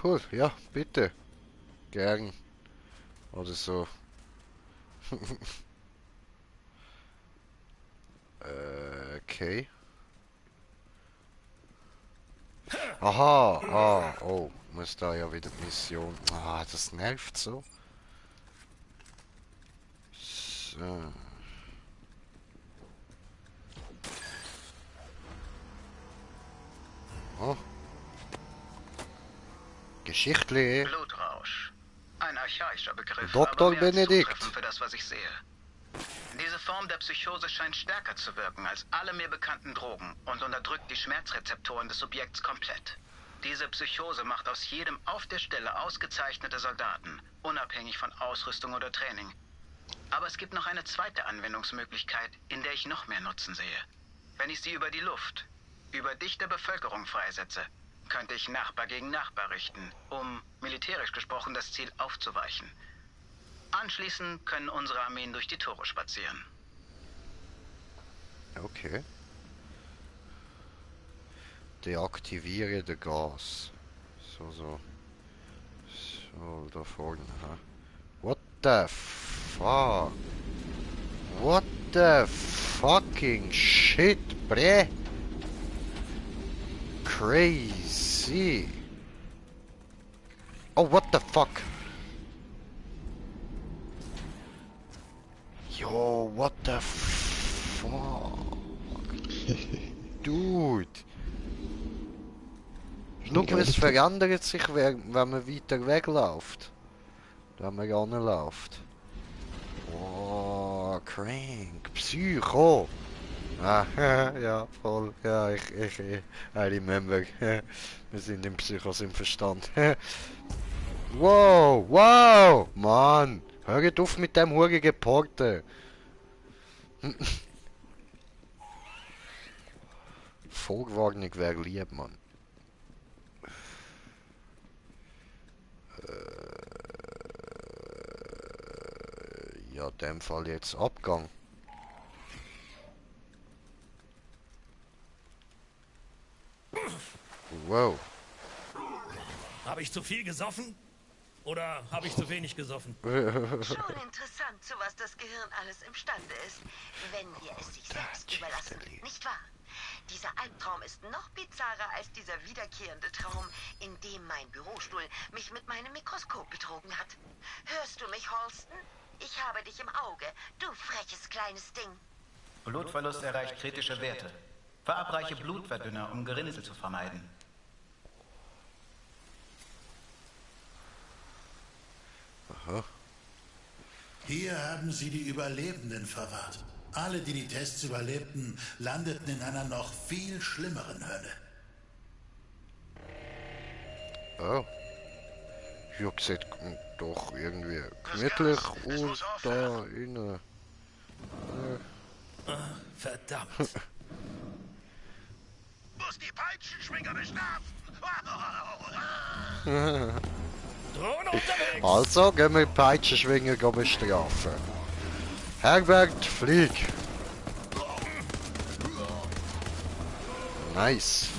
Cool, ja, bitte. Gern. Oder so. Okay. Aha, oh, muss da ja wieder Mission. Ah, das nervt so. So. Aha. Geschichtlich. Blutrausch. Ein archaischer Begriff, Dr. aber mehr als Benedikt. zutreffend für das, was ich sehe. Diese Form der Psychose scheint stärker zu wirken als alle mir bekannten Drogen und unterdrückt die Schmerzrezeptoren des Subjekts komplett. Diese Psychose macht aus jedem auf der Stelle ausgezeichnete Soldaten, unabhängig von Ausrüstung oder Training. Aber es gibt noch eine zweite Anwendungsmöglichkeit, in der ich noch mehr Nutzen sehe. Wenn ich sie über die Luft, über dichte Bevölkerung freisetze, könnte ich Nachbar gegen Nachbar richten, um, militärisch gesprochen, das Ziel aufzuweichen. Anschließend können unsere Armeen durch die Tore spazieren. Okay. Deaktiviere der Gas. So. So, da vorne. Ha. What the fuck? What the fucking shit, bre? Crazy. Oh, what the fuck? Yo, what the fuck? Dude. Schau, es verändert sich, wenn man weiter wegläuft. Wenn man ranläuft. Oh, crank. Psycho. Ah, ja, voll. Ja, I remember. Wir sind im Psychos im Verstand. Wow. Mann. Hört auf mit dem hurigen Porte. Vorwarnung wäre lieb, Mann. Ja, in dem Fall jetzt Abgang. Wow. Habe ich zu viel gesoffen? Oder habe ich zu wenig gesoffen? Schon interessant, zu was das Gehirn alles imstande ist, wenn wir es sich selbst überlassen, nicht wahr? Dieser Albtraum ist noch bizarrer als dieser wiederkehrende Traum, in dem mein Bürostuhl mich mit meinem Mikroskop betrogen hat. Hörst du mich, Halston? Ich habe dich im Auge, du freches kleines Ding. Blutverlust erreicht kritische Werte. Verabreiche Blutverdünner, um Gerinnsel zu vermeiden. Aha. Hier haben Sie die Überlebenden verwahrt. Alle, die die Tests überlebten, landeten in einer noch viel schlimmeren Hölle. Oh. Ja, sieht doch irgendwie gemütlich aus da innen. Verdammt. Muss die Peitschenschwinger bestrafen. Drohne unterwegs. Also gehen wir Peitschenschwinger bestrafen. Herbert, flieg! Nice.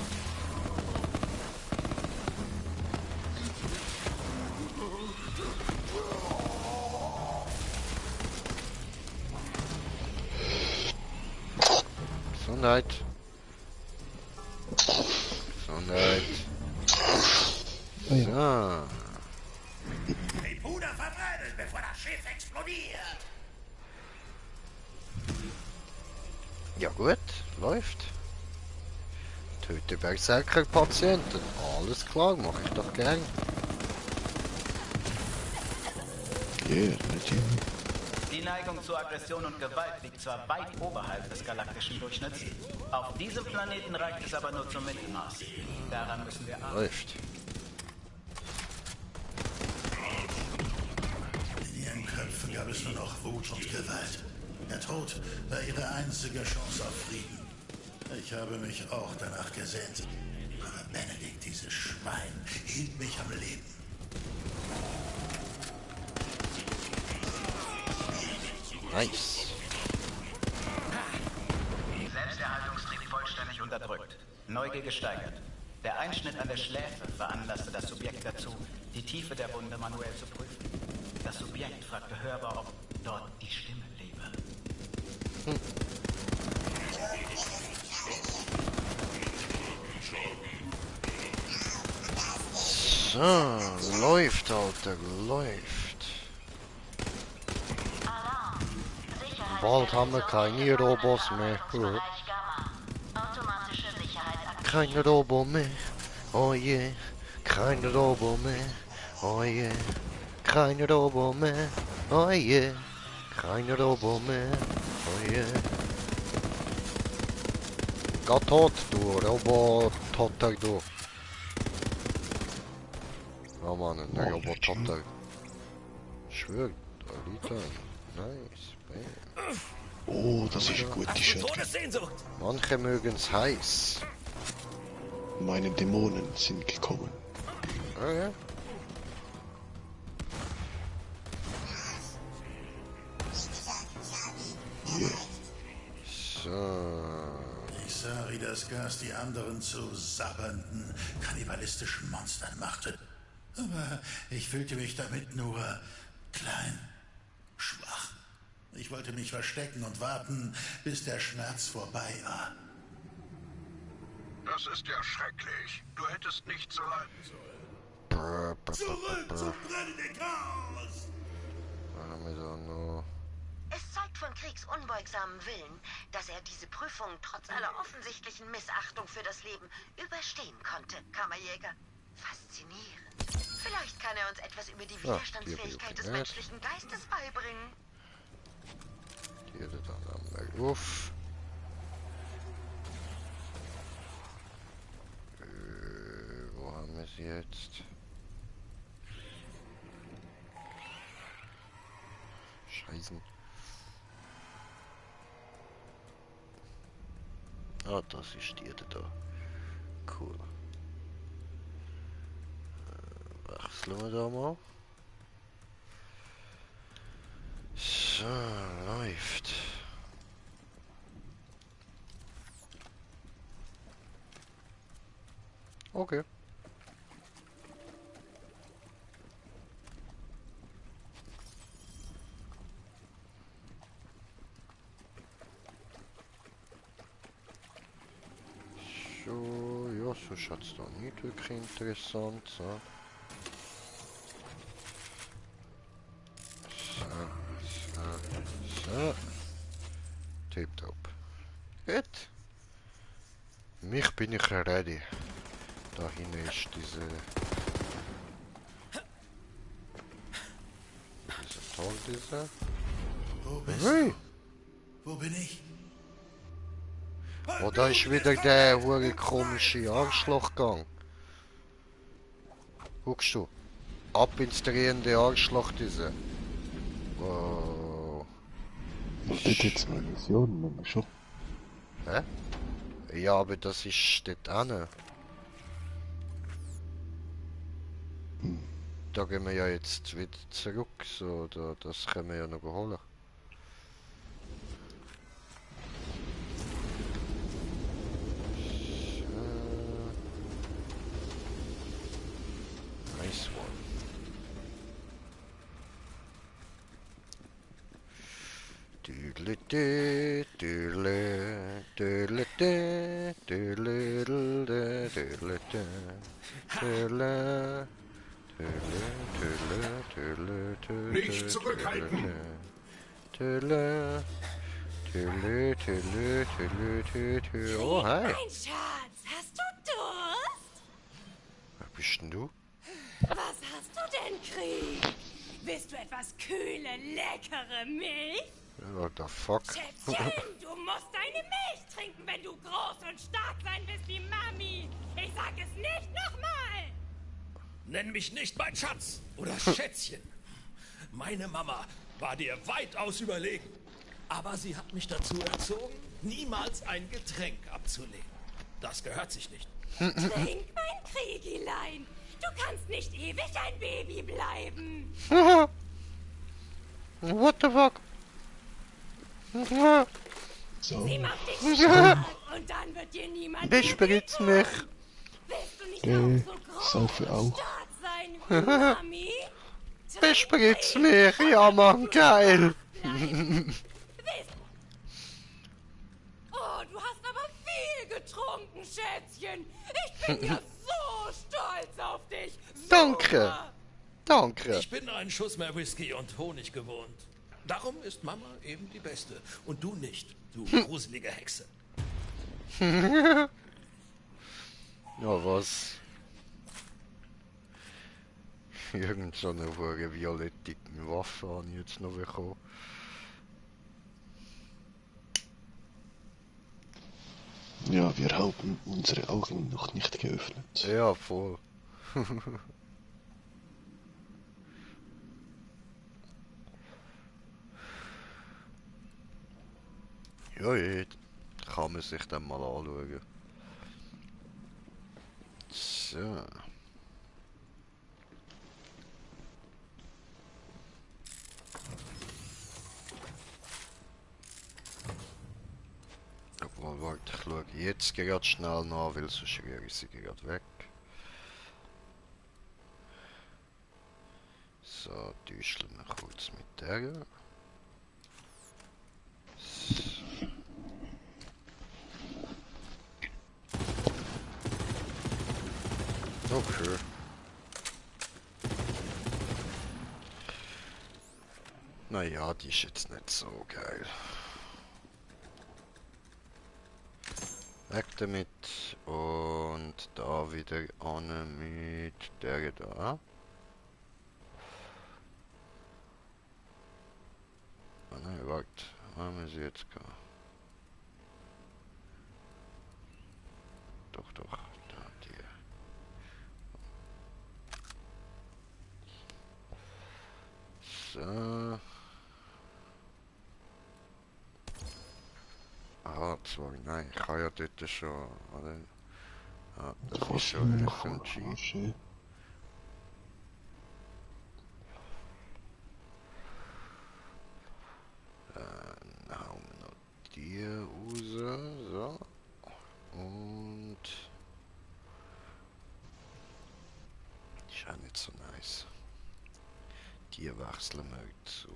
Gesundheit. Gesundheit. So. Die Puder verbrennen, bevor das Schiff explodiert. Ja gut, läuft. Töte Berserker-Patienten. Alles klar, mache ich doch gern. Die Neigung zur Aggression und Gewalt liegt zwar weit oberhalb des galaktischen Durchschnitts, auf diesem Planeten reicht es aber nur zum Mittelmaß. Daran müssen wir arbeiten. Läuft. In ihren Köpfen gab es nur noch Wut und Gewalt. Der Tod war ihre einzige Chance auf Frieden. Ich habe mich auch danach gesehnt. Aber Benedikt, dieses Schwein, hielt mich am Leben. Nice. Selbsterhaltungstrieb vollständig unterdrückt. Neugier gesteigert. Der Einschnitt an der Schläfe veranlasste das Subjekt dazu, die Tiefe der Wunde manuell zu prüfen. Das Subjekt fragte hörbar, ob dort die Stimme lebe. So, läuft, Alter, läuft. Bald haben wir keine Robos mehr. Keine Robo mehr. Oh je, keine Robo mehr. Oh je, keine Robo mehr. Oh je, keine Robo mehr. Oh je. Geh tot, du Roboter, du. Oh Mann, ein Roboter. Schwör, Alita. Nice, bam. Oh, das ist eine gute Shotgun. Todessehnsucht! Manche mögen's heiß. Meine Dämonen sind gekommen. Ah ja. Yeah. So. Ich sah, wie das Gas die anderen zu sabbernden, kannibalistischen Monstern machte. Aber ich fühlte mich damit nur klein, schwach. Ich wollte mich verstecken und warten, bis der Schmerz vorbei war. Das ist ja schrecklich. Du hättest nicht so leiden sollen. Zurück zum brennenden Chaos! Es zeugt von Kriegs unbeugsamem Willen, dass er diese Prüfung trotz aller offensichtlichen Missachtung für das Leben überstehen konnte, Kammerjäger. Faszinierend. Vielleicht kann er uns etwas über die Widerstandsfähigkeit des menschlichen Geistes beibringen. Hier dann einmal auf. Wo haben wir sie jetzt? Scheißen. Ah, das ist die da. Cool. Wechseln wir da mal. So, läuft. Okay. So, ja, so schaut's da nicht wirklich interessant. So. So. Tipptopp. Gut. Mich bin ich ready. Da hinten ist diese Tor, dieser. Wo bist Hey. du? Wo bin ich? Oh, da ist wieder der hure komische Arschlochgang. Guckst du? Ab ins drehende Arschloch, diese. Wow. Ist das jetzt eine Mission, wenn wir schon? Hä? Ja, aber das ist dort hinten. Da gehen wir ja jetzt wieder zurück, so, das können wir ja noch holen. Nice one. Doodle-dee, doodle, doodle-dee, doodle-dee, doodle-dee, doodle. Nicht zurückhalten! Oh, hi! Mein Schatz, hast du Durst? Wer bist denn du? Was hast du denn, Krieg? Willst du etwas kühle, leckere Milch? What the fuck? Schätzchen, du musst deine Milch trinken, wenn du groß und stark sein willst wie Mami. Ich sag es nicht nochmal. Nenn mich nicht mein Schatz oder Schätzchen. Meine Mama war dir weitaus überlegen. Aber sie hat mich dazu erzogen, niemals ein Getränk abzulehnen. Das gehört sich nicht. Trink, mein Kriegilein. Du kannst nicht ewig ein Baby bleiben. What the fuck? So. Sie macht dich stark und dann wird dir niemand mehr Bespritz mich. Willst du nicht auch so groß Saufe auch. stark sein wie Mami? Bespritz mich, ja Mann, geil. Oh, du hast aber viel getrunken, Schätzchen. Ich bin ja so stolz auf dich. Danke. Danke. Ich bin einen Schuss mehr Whisky und Honig gewohnt. Darum ist Mama eben die Beste. Und du nicht, du gruselige Hexe. Ja, was? Irgend so eine hohe violette Waffe habe ich jetzt noch bekommen. Ja, wir haben unsere Augen noch nicht geöffnet. Ja, voll. Ja, kann man sich dann mal anschauen. So. Obwohl, warte, ich schaue jetzt gerade schnell nach, weil sonst rühre ich sie gerade weg. So, täuschen wir kurz mit der. Okay. Naja, die ist jetzt nicht so geil. Weg damit und da wieder an mit der da. Oh nein, warte, haben wir sie jetzt gehen? Doch, da die. So. Ah, sorry, nein, ich habe ja dort schon, oder? Ah, das ist schon FMG. Dann hauen wir noch die raus, so. Und... ist auch nicht so nice. Die wechseln wir zu...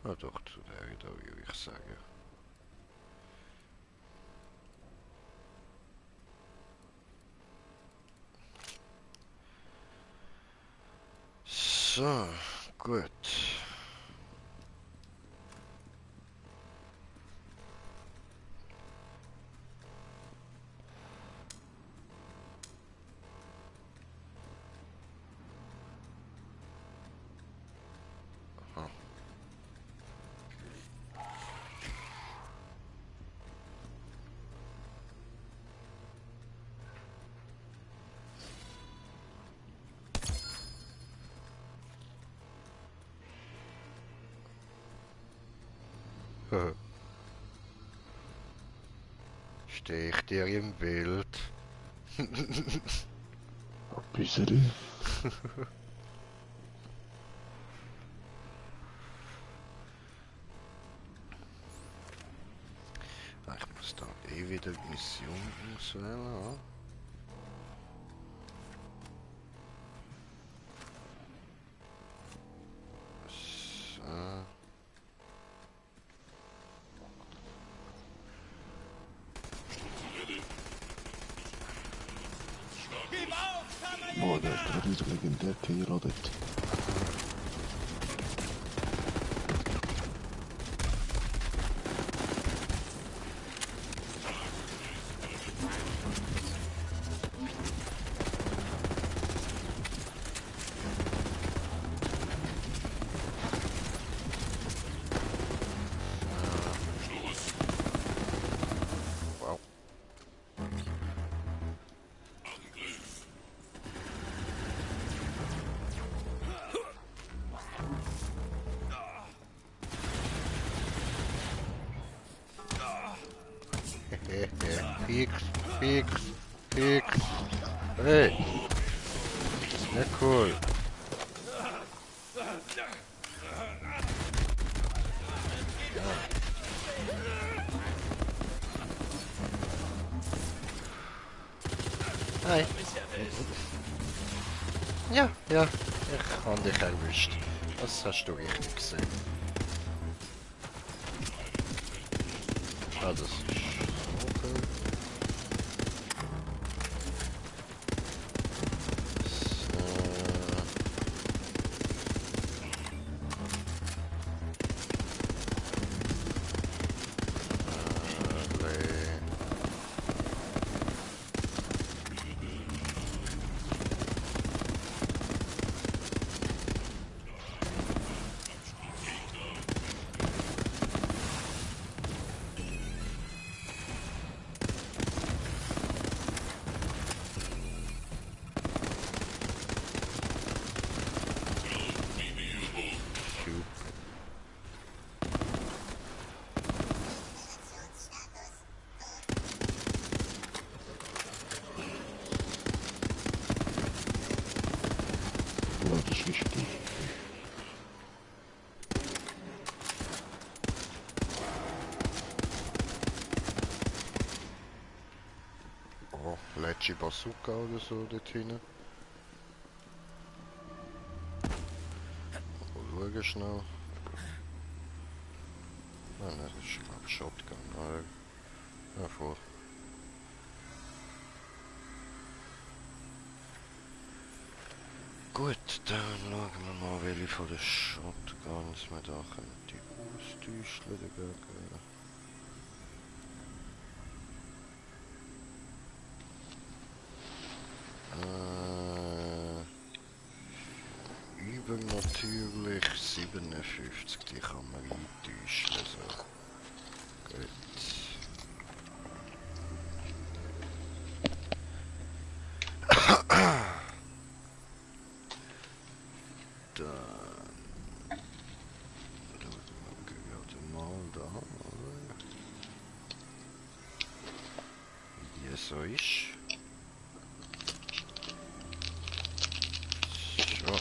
Na doch, zu der da würde ich sagen. So, gut. Stehe ich dir im Bild? Bisschen. Ich muss da wieder die Mission auswählen. So. Boah, der ist gerade wieder legendär geheiratet. Fix. Hey. Ja, cool. Hi. Ja, ich habe dich erwischt. Das hast du richtig gesehen. Ah, das ist okay. ist richtig. Oh, letzte Bazooka oder so dort hinten. Schauen schnell. Ah ne, das ist glaube ich Shotgun, oder? Ja, voll. Gut, dann schauen wir mal, welche von den Shotguns wir da können die austauschen dagegen. Übernatürlich 57, die kann man eintäuschen. So. Gut. So ist. So.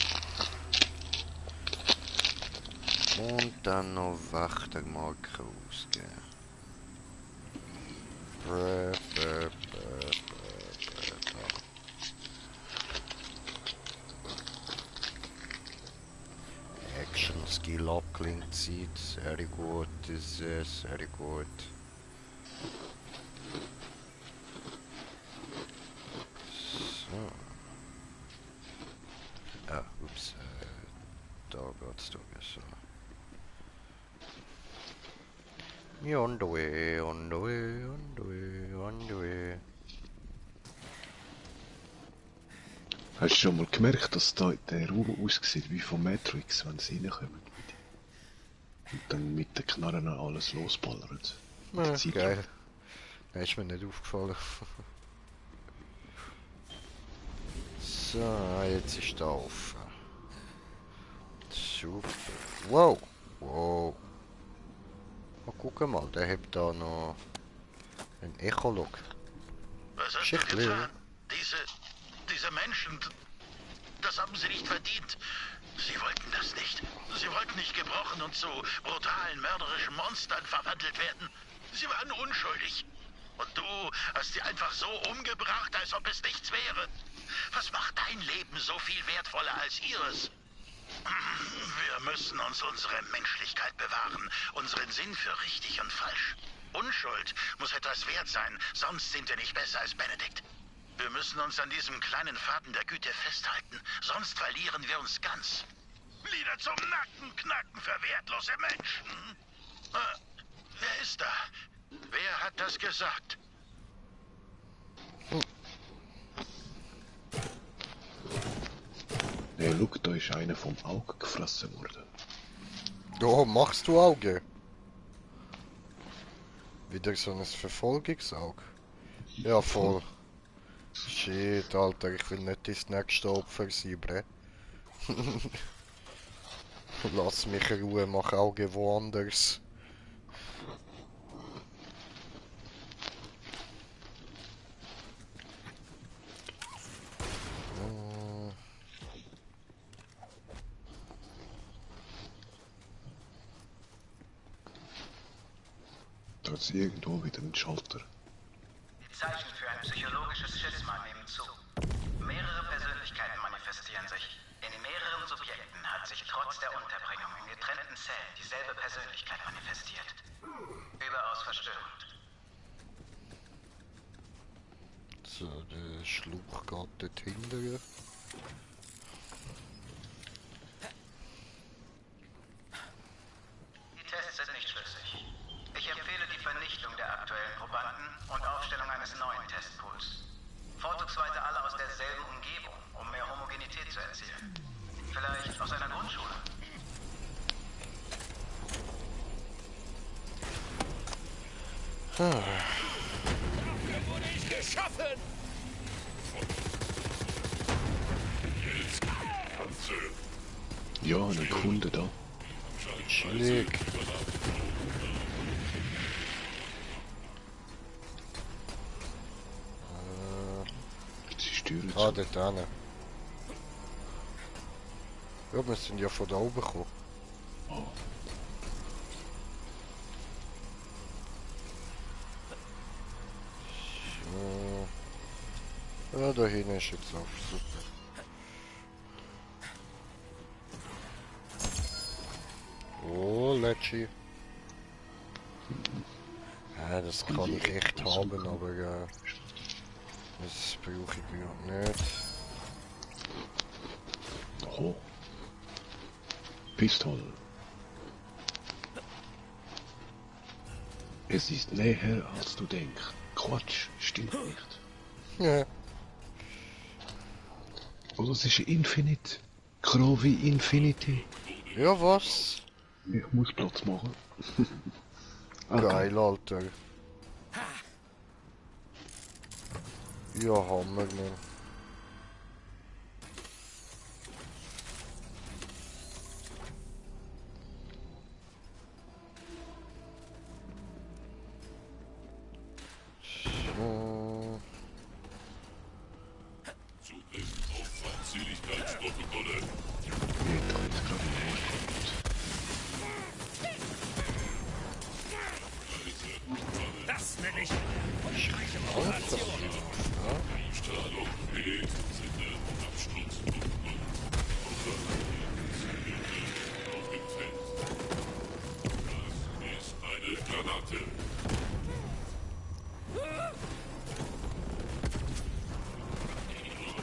Und dann noch Wächtermarke ausgeben. Action Skill abgelinkt sieht. Sehr gut, das ist sehr gut. Ah, ups, da geht's doch so. Ja, on the way, on the way, on the way, on the way. Hast du schon mal gemerkt, dass da der Raum aussieht wie von Matrix, wenn sie reinkommen? Und dann mit den Knarren alles losballern. Ja, geil. Das ist mir nicht aufgefallen. So, jetzt ist der offen. Super. Wow. Wow. Oh, guck mal, der hat da noch ein Echolog. Was hast du getan? Diese Menschen, das haben sie nicht verdient. Sie wollten das nicht. Sie wollten nicht gebrochen und zu brutalen, mörderischen Monstern verwandelt werden. Sie waren unschuldig. Und du hast sie einfach so umgebracht, als ob es nichts wäre. Was macht dein Leben so viel wertvoller als ihres? Wir müssen uns unsere Menschlichkeit bewahren, unseren Sinn für richtig und falsch. Unschuld muss etwas wert sein, sonst sind wir nicht besser als Benedikt. Wir müssen uns an diesem kleinen Faden der Güte festhalten, sonst verlieren wir uns ganz. Lieder zum Nackenknacken für wertlose Menschen. Wer ist da? Wer hat das gesagt? Hey, schau, da ist einer vom Auge gefressen worden. Ja, machst du Auge? Wieder so ein Verfolgungsauge. Ja, voll. Shit, Alter, ich will nicht das nächste Opfer sein, bre. Lass mich in Ruhe, mach Auge woanders. Da ist irgendwo wieder ein Schalter. Die Zeichen für ein psychologisches Schisma nehmen zu. Mehrere Persönlichkeiten manifestieren sich. In mehreren Subjekten hat sich trotz der Unterbringung in getrennten Zellen dieselbe Persönlichkeit manifestiert. Überaus verstörend. So, der Schluch geht dort hinten. Die Tests sind nicht schlüssig. Ich empfehle die Vernichtung der aktuellen Probanden und Aufstellung eines neuen Testpools. Vorzugsweise alle aus derselben Umgebung, um mehr Homogenität zu erzielen. Vielleicht aus einer Grundschule. Dafür wurde ich geschaffen! Ja, ein Kunde da. Schläg. Die Stühle Ah, dort hinten. Ja, wir sind ja von da oben gekommen. Oh. So. Ja, da hinten ist jetzt auf. Super. Oh, Letschi. Ja, das kann ich echt haben, aber das brauche ich gerade nicht. Oh. Pistole. Es ist näher als du denkst. Quatsch, stimmt nicht. Ja. Oder es ist Infinite. Krovi Infinity. Ja, was? Ich muss Platz machen. Geil, Alter. Ja, Hammer, Mann. So. Zugriff auf Feindseligkeitsprotokolle. Nee, da ist glaube ich nicht. Das nenne ich Streicheoperation. Strahlung geht. Sinne Absturz auf dem Feld. Das ist eine Granate.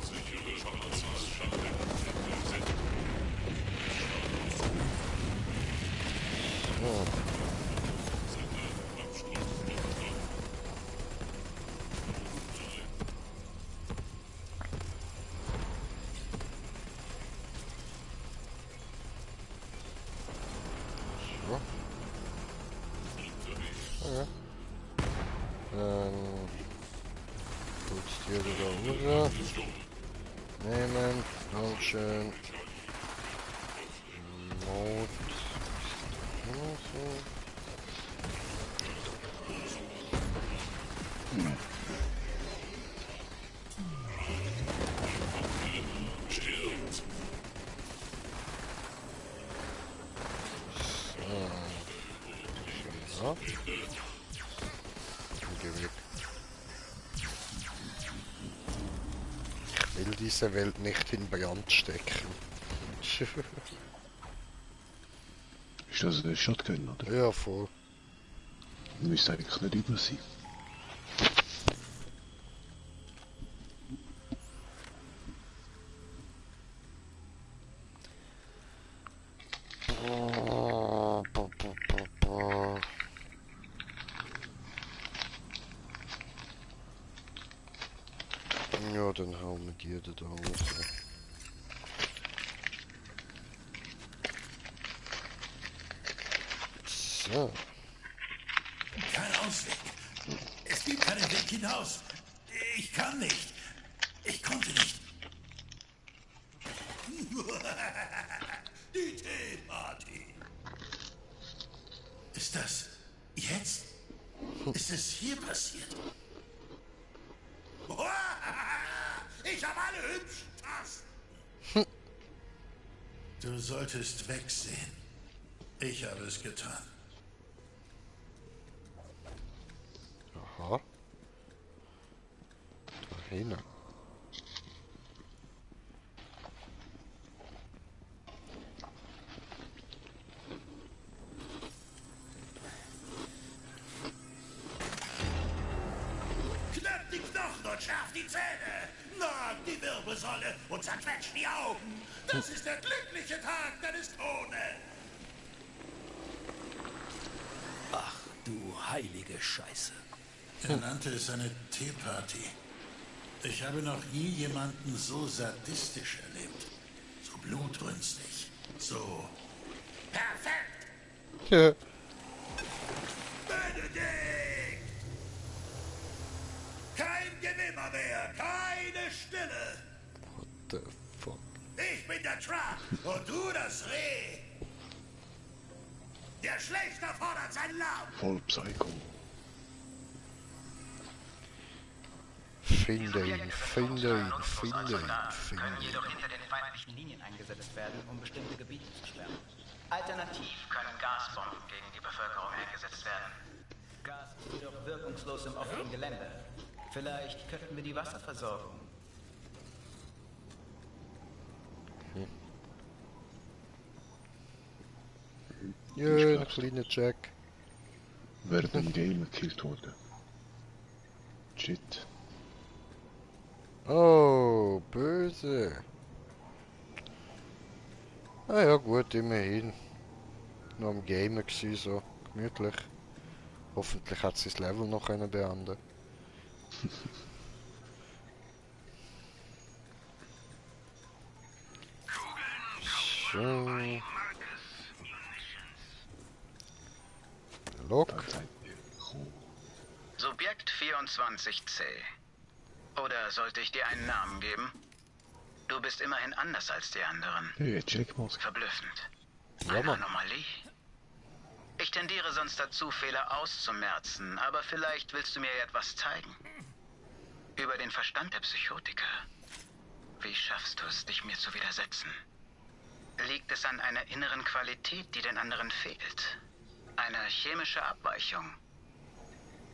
Sichere Schwarzschale. Tut's dir da rüber. Nehmen, Dankeschön. Not. So. So. Geh weg. Ich will diese Welt nicht in Brand stecken. Ist das ein Shotgun, oder? Ja, voll. Müsste eigentlich nicht über sein. Ja, dann hauen wir die da raus. So. Kein Ausweg. Es gibt keinen Weg hinaus. Ich kann nicht. Ich konnte nicht. Die Teeparty. Ist das jetzt? Ist es hier passiert? Ich habe alle hübschen Tasten. Du solltest wegsehen. Ich habe es getan. Aha. Da hinten. Knackt die Knochen und schärft die Zähne. Nagt die Wirbelsäule und zerquetscht die Augen. Das ist der glückliche Tag deines Todes. Ach, du heilige Scheiße. Er nannte es eine Teeparty. Ich habe noch nie jemanden so sadistisch erlebt. So blutrünstig. So perfekt. Ja. Benedikt! Kein Gewimmer mehr, keine Stille. What the fuck? Ich bin der Truck und du das Reh. Der Schlechter fordert sein Lamm. Voll Psycho. Finde ihn, finde ihn, finde ihn, finde Können ihn. jedoch hinter den feindlichen Linien eingesetzt werden, um bestimmte Gebiete zu sperren. Alternativ können Gasbomben gegen die Bevölkerung eingesetzt werden. Gas ist jedoch wirkungslos im offenen Gelände. Vielleicht könnten wir die Wasserversorgung. Ja, ein kleiner Jack. Werden im Game gekillt worden. Shit. Oh, böse. Ah ja gut, immerhin. Noch am Gamer gsi, so gemütlich. Hoffentlich hat sie das Level noch können beenden. So. Log. Subjekt 24C. Oder sollte ich dir einen Namen geben? Du bist immerhin anders als die anderen. Hey, Checkmask. Verblüffend. Ja, Eine Mann. Anomalie. Ich tendiere sonst dazu, Fehler auszumerzen, aber vielleicht willst du mir etwas zeigen. Über den Verstand der Psychotiker. Wie schaffst du es, dich mir zu widersetzen? Liegt es an einer inneren Qualität, die den anderen fehlt? Eine chemische Abweichung?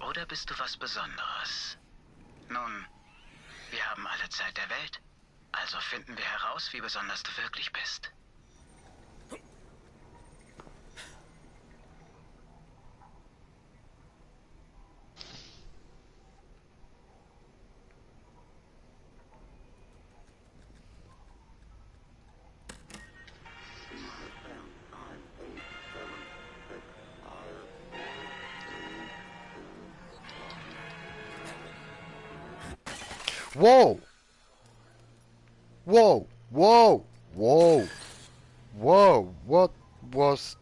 Oder bist du was Besonderes? Nun, wir haben alle Zeit der Welt, also finden wir heraus, wie besonders du wirklich bist. Whoa! Whoa! Whoa! Whoa! Whoa! What was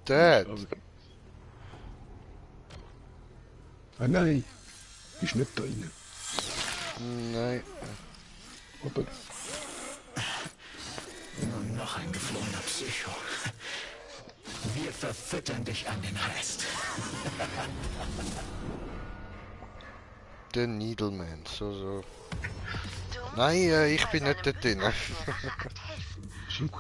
that? Ah nein! Bist nicht da rein. Nein. Aber... Nun noch ein geflohener Psycho. Wir verfüttern dich an den Rest. Der Needleman, so. Nein, ich bin nicht dort drin. Shit.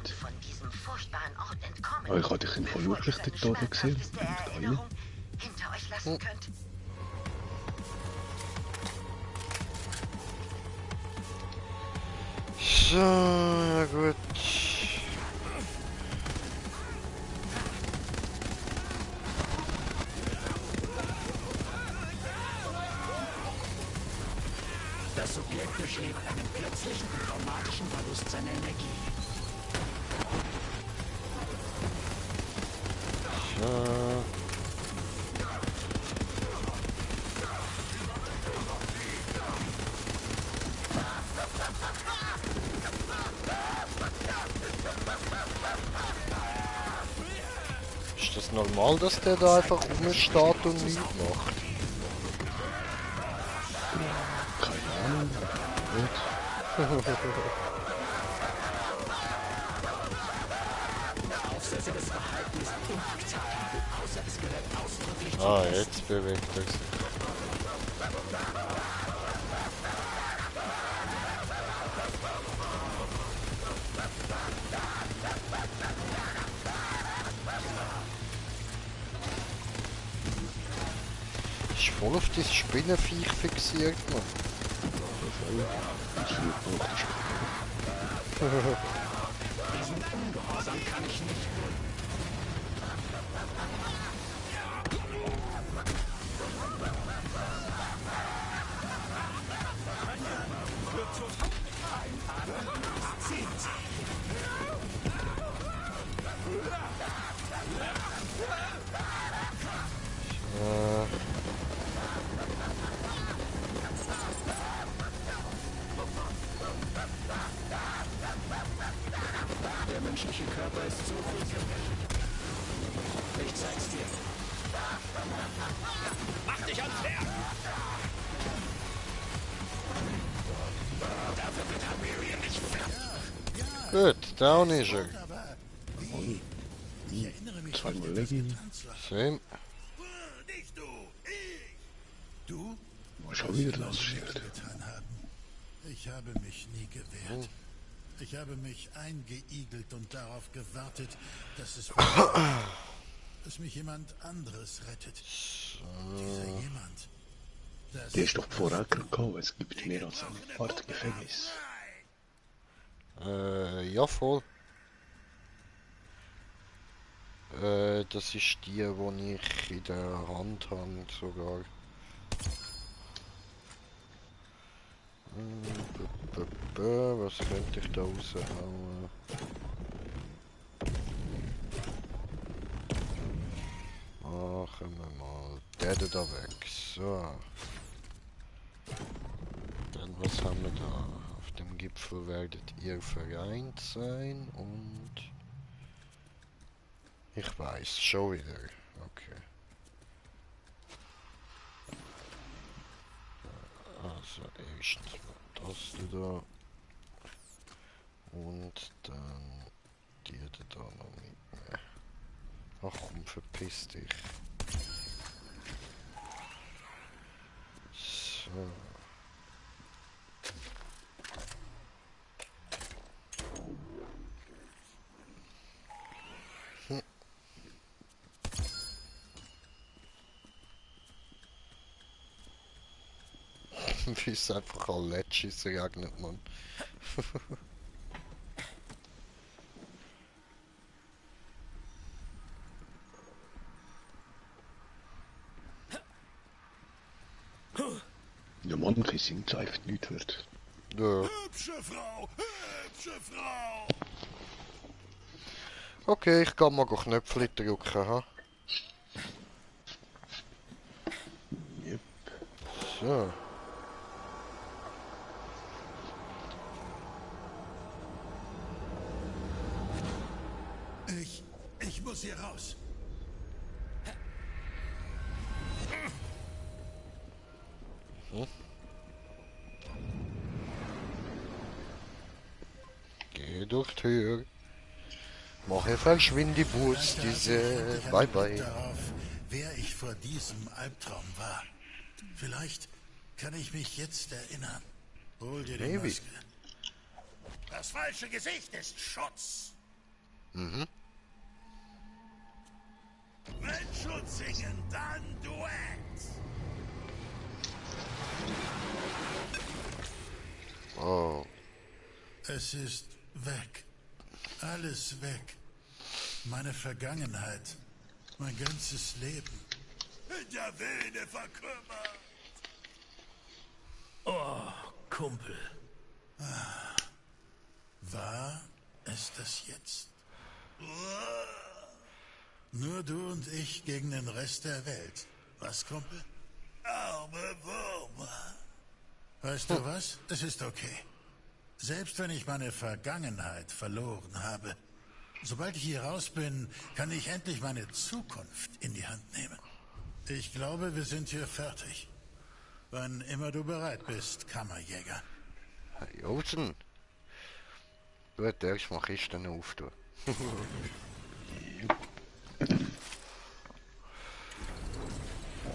Aber ich hatte dich im Fall wirklich dort oben gesehen. Bin ich da rein? Hinter euch lassen könnt. So, ja gut. Das Subjekt durchlebt einen plötzlichen traumatischen Verlust seiner Energie. So. Ist das normal, dass der da einfach rumsteht und nichts macht? Keine Ahnung. Gut. Ah, jetzt bewegt er sich. Ist voll auf das Spinnenviech fixiert, man. Das wird praktisch. Diesen Ungehorsam kann ich nicht dulden. Der menschliche Körper ist so vielfältig. Ich zeig's dir. Mach dich ans Werk! Dafür wird Hyperion nicht fertig. Gut, down ist er. Ich erinnere mich Zweimal nicht, dass legen. wir Tanz waren. Same. Nicht du, ich. Du? War schon wieder Was das wir Schild. getan haben. Ich habe mich nie gewehrt. Ich habe mich eingeigelt und darauf gewartet, dass mich jemand anderes rettet. Dieser jemand. Der ist doch vorher gekommen, es gibt mehr als eine Art Gefängnis. Ja voll. Das ist die ich in der Hand habe sogar. Was könnte ich da raushauen? Machen wir mal den da weg. So. Dann was haben wir da? Auf dem Gipfel werdet ihr vereint sein und... Ich weiß, schon wieder. Okay. Also erstens mal das da. Und dann die da noch mitnehmen. Ach komm, verpiss dich. So. Wie es einfach all Letschis regnet, man. Ja, Mann, kein Singzeift nicht wird. Ja. Hübsche Frau, hübsche Frau. Okay, ich kann mal Knöpfe drücken, ha? Yep. So. Ich muss hier raus. Geh durch die Tür. Mache verschwinde Bus, diese... Bye bye. Darauf, wer ich vor diesem Albtraum war. Vielleicht kann ich mich jetzt erinnern. Hol dir die Maybe. Maske. Das falsche Gesicht ist Schutz. Mhm. Wenn Schutz singen, dann Duett. Oh. Es ist weg. Alles weg. Meine Vergangenheit. Mein ganzes Leben. In der Wilde verkümmert. Oh, Kumpel. War es das jetzt? Nur du und ich gegen den Rest der Welt. Was, Kumpel? Arme Würmer. Weißt du was? Es ist okay. Selbst wenn ich meine Vergangenheit verloren habe, sobald ich hier raus bin, kann ich endlich meine Zukunft in die Hand nehmen. Ich glaube, wir sind hier fertig. Wann immer du bereit bist, Kammerjäger. Hey, Josen. Gut, erst mal Kisten auftun.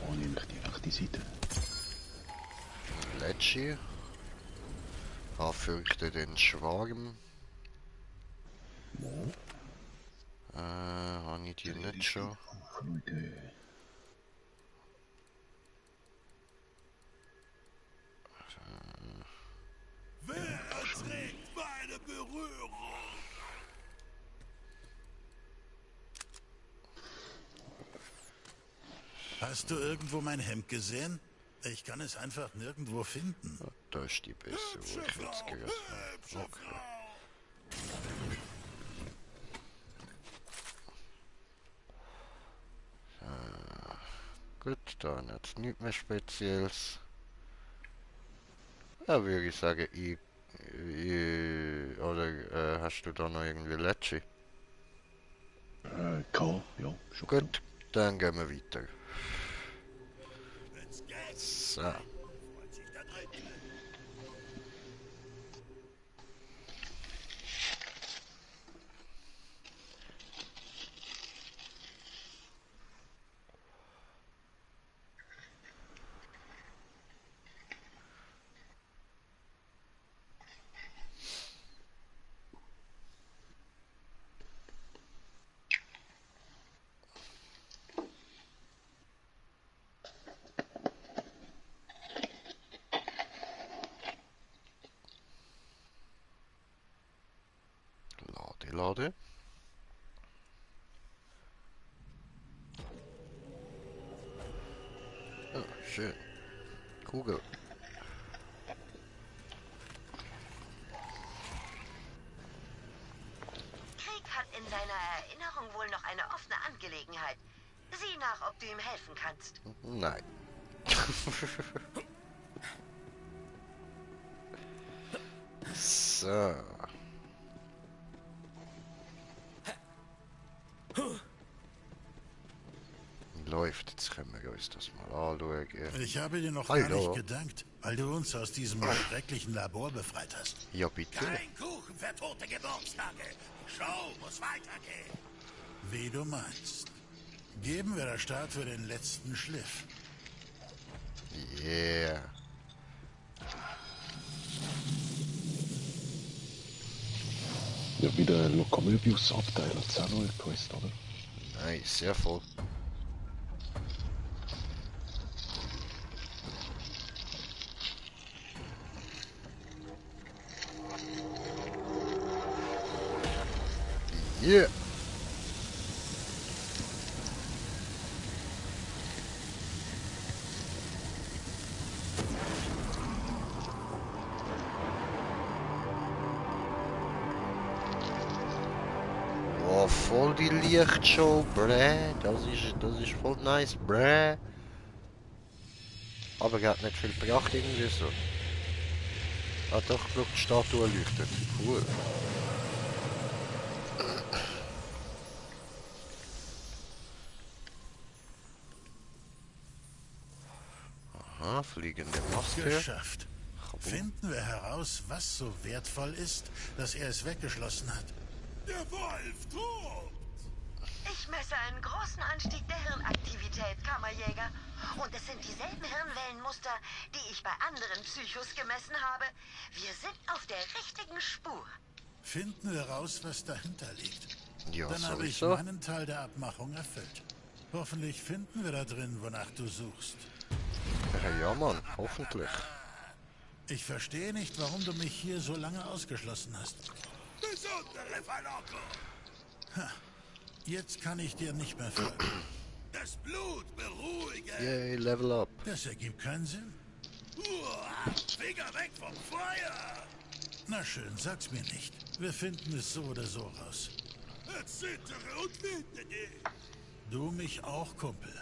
Oh, nehme ich die rechte Seite. Letschi. Fürchte den Schwarm. Habe ich die nicht schon? Wer erträgt meine Berührung? Hast du irgendwo mein Hemd gesehen? Ich kann es einfach nirgendwo finden. Da ist die besser, wo ich jetzt gehört habe. Okay. Gut, dann jetzt nichts mehr Spezielles. Ja, würde ich sagen, oder hast du da noch irgendwie Letschi? Ja, schon. Gut, dann gehen wir weiter. So. Schade. Ah, schön. Kugel. Krieg hat in deiner Erinnerung wohl noch eine offene Angelegenheit. Sieh nach, ob du ihm helfen kannst. Nein. So. Läuft, jetzt können wir uns das mal anschauen. Ich habe dir noch Hallo. gar nicht gedankt, weil du uns aus diesem schrecklichen Labor befreit hast. Ja, bitte. Kein Kuchen für tote Geburtstage. Show muss weitergehen. Wie du meinst. Geben wir der Statue den letzten Schliff. Yeah. Ja, wieder ein Lokomöbius-Abteil, hat es auch noch nicht gewusst, oder? Nein, sehr voll. Yeah. Oh, voll die Lichtshow, bräh. Das ist voll nice, bräh. Aber er hat nicht viel gebracht irgendwie so. Ah doch, guck, die Statue leuchtet. Cool. Aha, fliegende Maske. Geschafft. Finden wir heraus, was so wertvoll ist, dass er es weggeschlossen hat. Der Wolf tobt! Ich messe einen großen Anstieg der Hirnaktivität, Kammerjäger. Und es sind dieselben Hirnwellenmuster, die ich bei anderen Psychos gemessen habe. Wir sind auf der richtigen Spur. Finden wir raus, was dahinter liegt. Ja, Dann habe ich sowieso. meinen Teil der Abmachung erfüllt. Hoffentlich finden wir da drin, wonach du suchst. Ja, Mann, hoffentlich. Ich verstehe nicht, warum du mich hier so lange ausgeschlossen hast. Besondere Verlockung! Ha, jetzt kann ich dir nicht mehr folgen. Das Blut beruhige! Yay, level up. Das ergibt keinen Sinn. Finger weg vom Feuer! Na schön, sag's mir nicht. Wir finden es so oder so raus. Erzittere und finde dich! Du mich auch, Kumpel.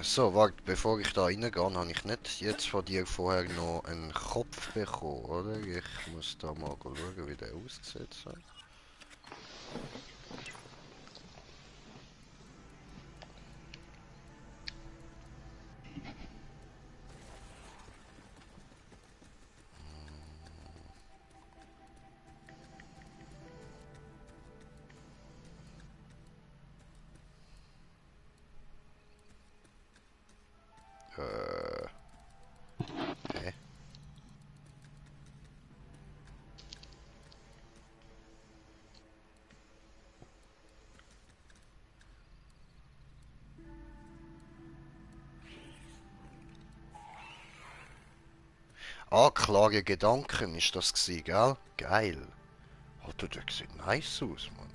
So, warte, bevor ich da reingehe, habe ich nicht jetzt von dir vorher noch einen Kopf bekommen, oder? Ich muss da mal schauen, wie der aussieht. So. Hä? Ah, klare Gedanken ist das gewesen, gell? Geil. Oh, du, der sieht nice aus, Mann.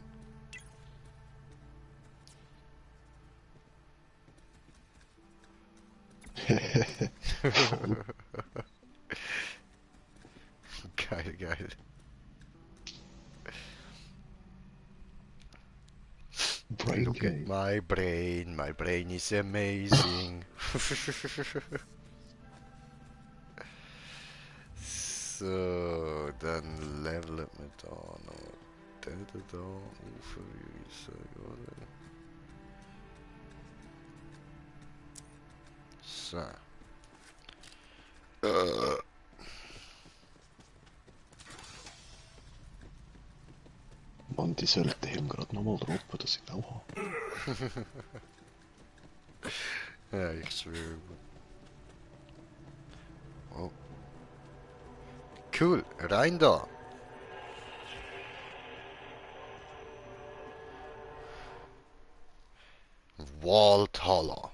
Geil, geil. Brain Look at game. my brain is amazing. So, dann levelt man da noch den da auf, würde ich sagen, oder? So. Mann, die sollten ihm gerade nochmal droppen, dass ich auch habe. Ja, ich schwöre. Oh. Cool, rein da. Walhalla.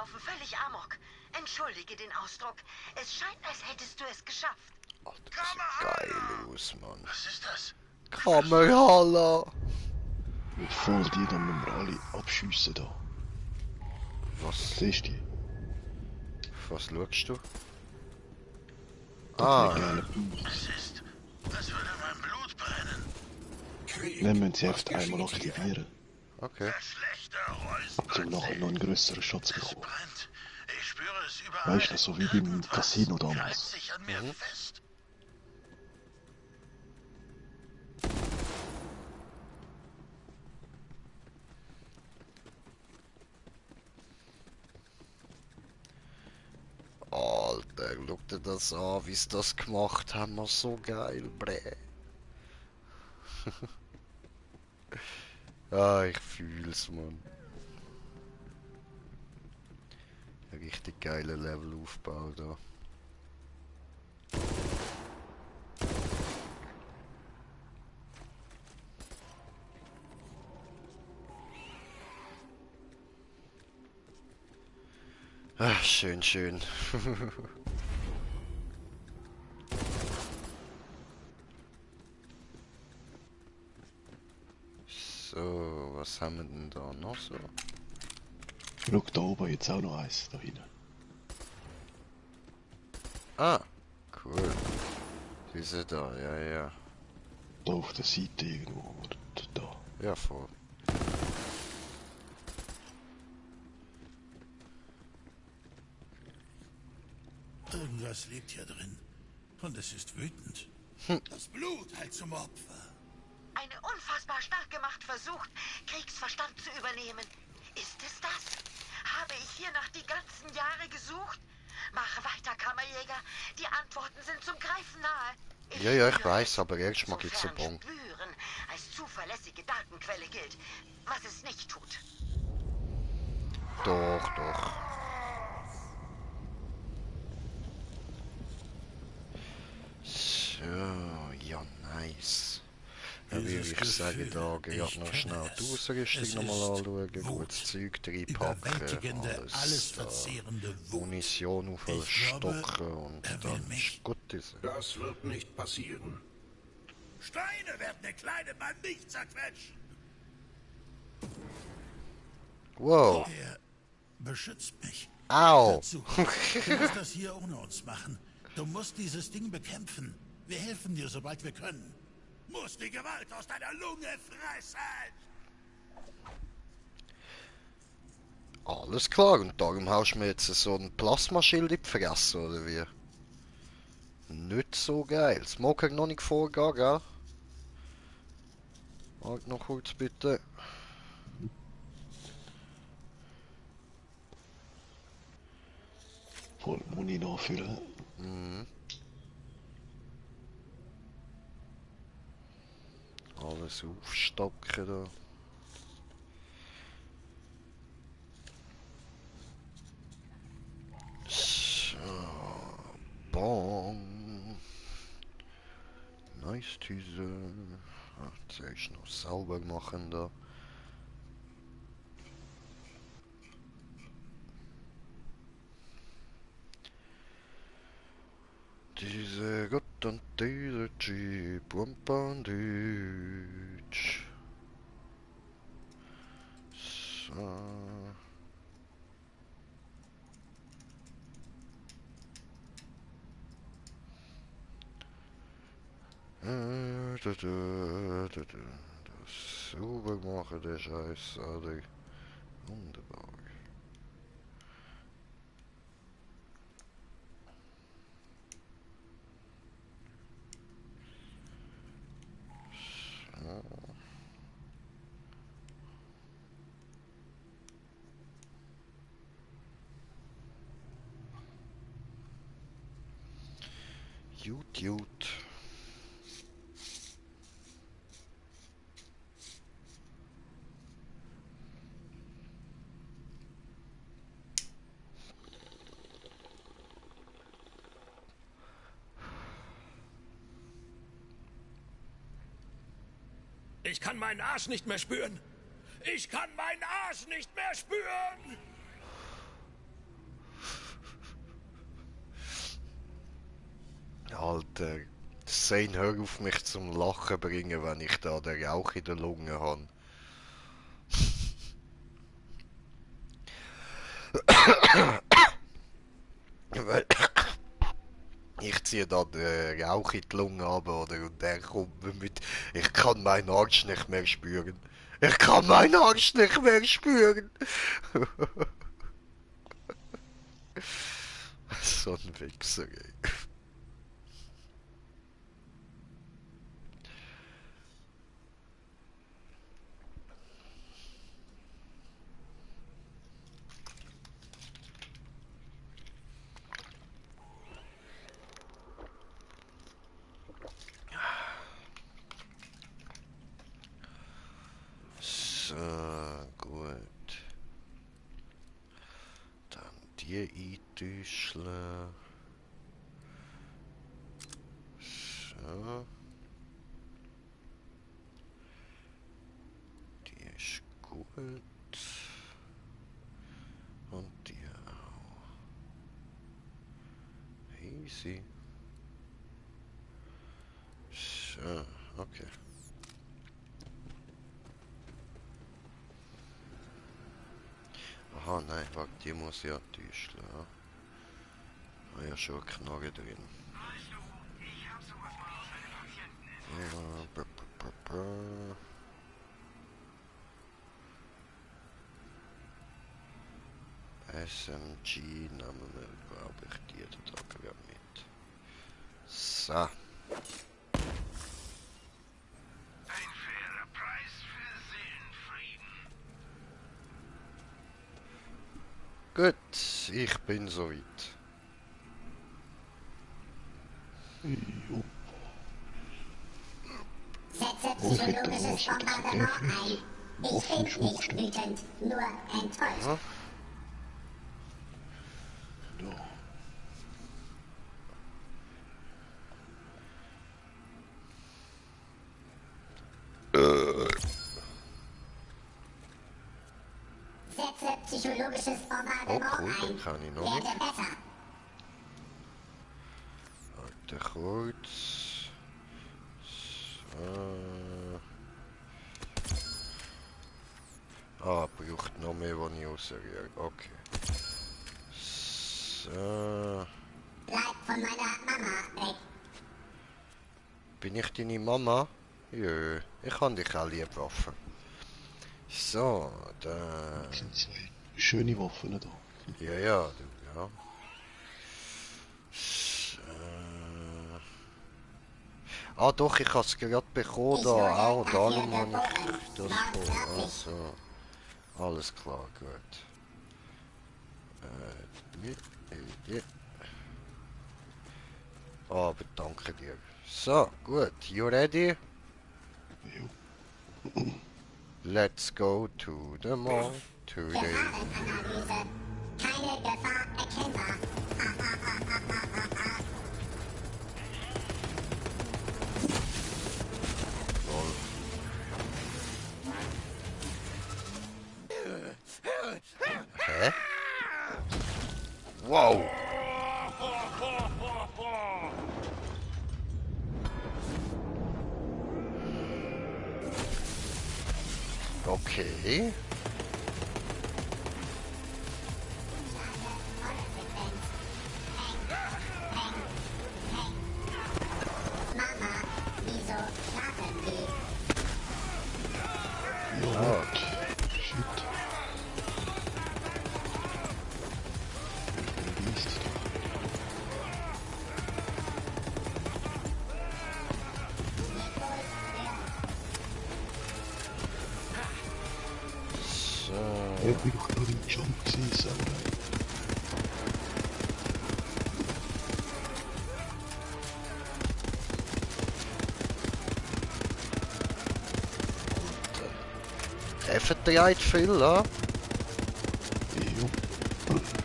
laufen völlig amok. Entschuldige den Ausdruck. Es scheint, als hättest du es geschafft. Alter, das sieht geil aus, Mann. Was ist das? Kammerhalle! Mit voll die, dann müssen wir alle abschiessen da. Was? Siehst du die? Auf was schaust du? Das gelbe Bauch. Es ist, als würde mein Blut brennen. Dann müssen sie einfach einmal aktivieren. Okay. Das schlechte Räuspern. Um nachher noch einen grösseren Schatz Es bekommen. brennt. Ich spüre es überall. Weißt du, so wie beim Irgendwas Casino greift damals. sich an mir fest. Alter, schau dir das an, wie sie das gemacht haben. Wir so geil, bre. Ah, ich fühl's, Mann. Richtig geiler Levelaufbau da. Ah, schön, schön. So, was haben wir denn da noch so? Schau, da oben jetzt auch noch eins, da hinten. Ah, cool. Diese da, ja, ja. Da auf der Seite irgendwo, oder da. Ja, voll. Irgendwas lebt hier drin. Und es ist wütend. Das Blut halt zum Opfer. Eine unfassbar stark gemacht versucht, Kriegsverstand zu übernehmen. Ist es das? Habe ich hiernach die ganzen Jahre gesucht? Mach weiter, Kammerjäger. Die Antworten sind zum Greifen nahe. Ja, ich weiß, aber erst mal gibt's einen Bon. Spüren als zuverlässige Datenquelle gilt, was es nicht tut. Doch, doch. So, ja, nice. Dann würde ich sagen, da gerade noch schnell die Ausrüstung nochmal anschauen, gutes Zeug reinpacken, alles Munition aufstocken und dann ist gut. Das wird nicht passieren. Steine werden den kleinen Mann nicht zerquetschen. Wow. Er beschützt mich. Au. Dazu. Du musst das hier ohne uns machen. Du musst dieses Ding bekämpfen. Wir helfen dir, sobald wir können. Muss die Gewalt aus deiner Lunge fressen! Alles klar, und darum haust du mir jetzt so ein Plasmaschild in die Fresse, oder wie? Nicht so geil. Smoker noch nicht vorgehen, gell? Halt noch kurz bitte. Voll Muni nachfüllen. Mhm. Alles aufstocken da. So, Bong. Nice Tüse. Zuerst noch sauber machen da. Diese Gott und diese Jeep und Bandage. So. Das sauber machen, der Scheiß, Alter. Wunderbar. So. Gut. Ich kann meinen Arsch nicht mehr spüren. Ich kann meinen Arsch nicht mehr spüren. Alter, Zane, hör auf mich zum Lachen bringen, wenn ich da den Rauch in der Lunge habe. Weil ich ziehe da den Rauch in die Lunge ab, oder? Und der kommt mir mit. Ich kann meinen Arsch nicht mehr spüren. Ich kann meinen Arsch nicht mehr spüren. So ein Wichser, ey. So, gut. Dann die eintäuschen. So. Die ist gut. Und die auch. Easy. So, okay. Aha, nein, warte, die muss ja täuschen. Ja. Ah ja, schon eine Knarre drin. Ja, SMG nehmen wir, glaube ich, die da gerade mit. So. Ein fairer Preis für Seelenfrieden. Gut, ich bin soweit. Jo. Setze Oh, ich hätte psychologisches da was mit der Bombardement ein. Ich bin nicht wütend, nur enttäuscht. Aha. Ja. Setze psychologisches Bombardement Oh cool, ein. den kann ich noch Werde nicht. besser. Warte kurz. So. Ah, braucht noch mehr, wenn ich rausrühre. Okay. So. Bleib von meiner Mama weg. Bin ich deine Mama? Jö, ich habe dich auch lieb, Waffen. So, da. Das sind zwei schöne Waffen da. Ja, ja, du, ja. So. Ah doch, ich habe es gerade bekommen da auch, darum habe ich das bekommen. Also, alles klar, gut. Aber danke dir. So, gut, you ready? Jo. Let's go to the mall today. Gefahrenanalyse. Keine Gefahr erkennbar. Lol. Hä? Wow! Okay. Mama, wieso schlafen Sie? Ja, shit. Wie ist es doch? So. Ja, ich bin doch gerade im Jump gesehen, Samurai. Er vertreibt viel, ja? Jo.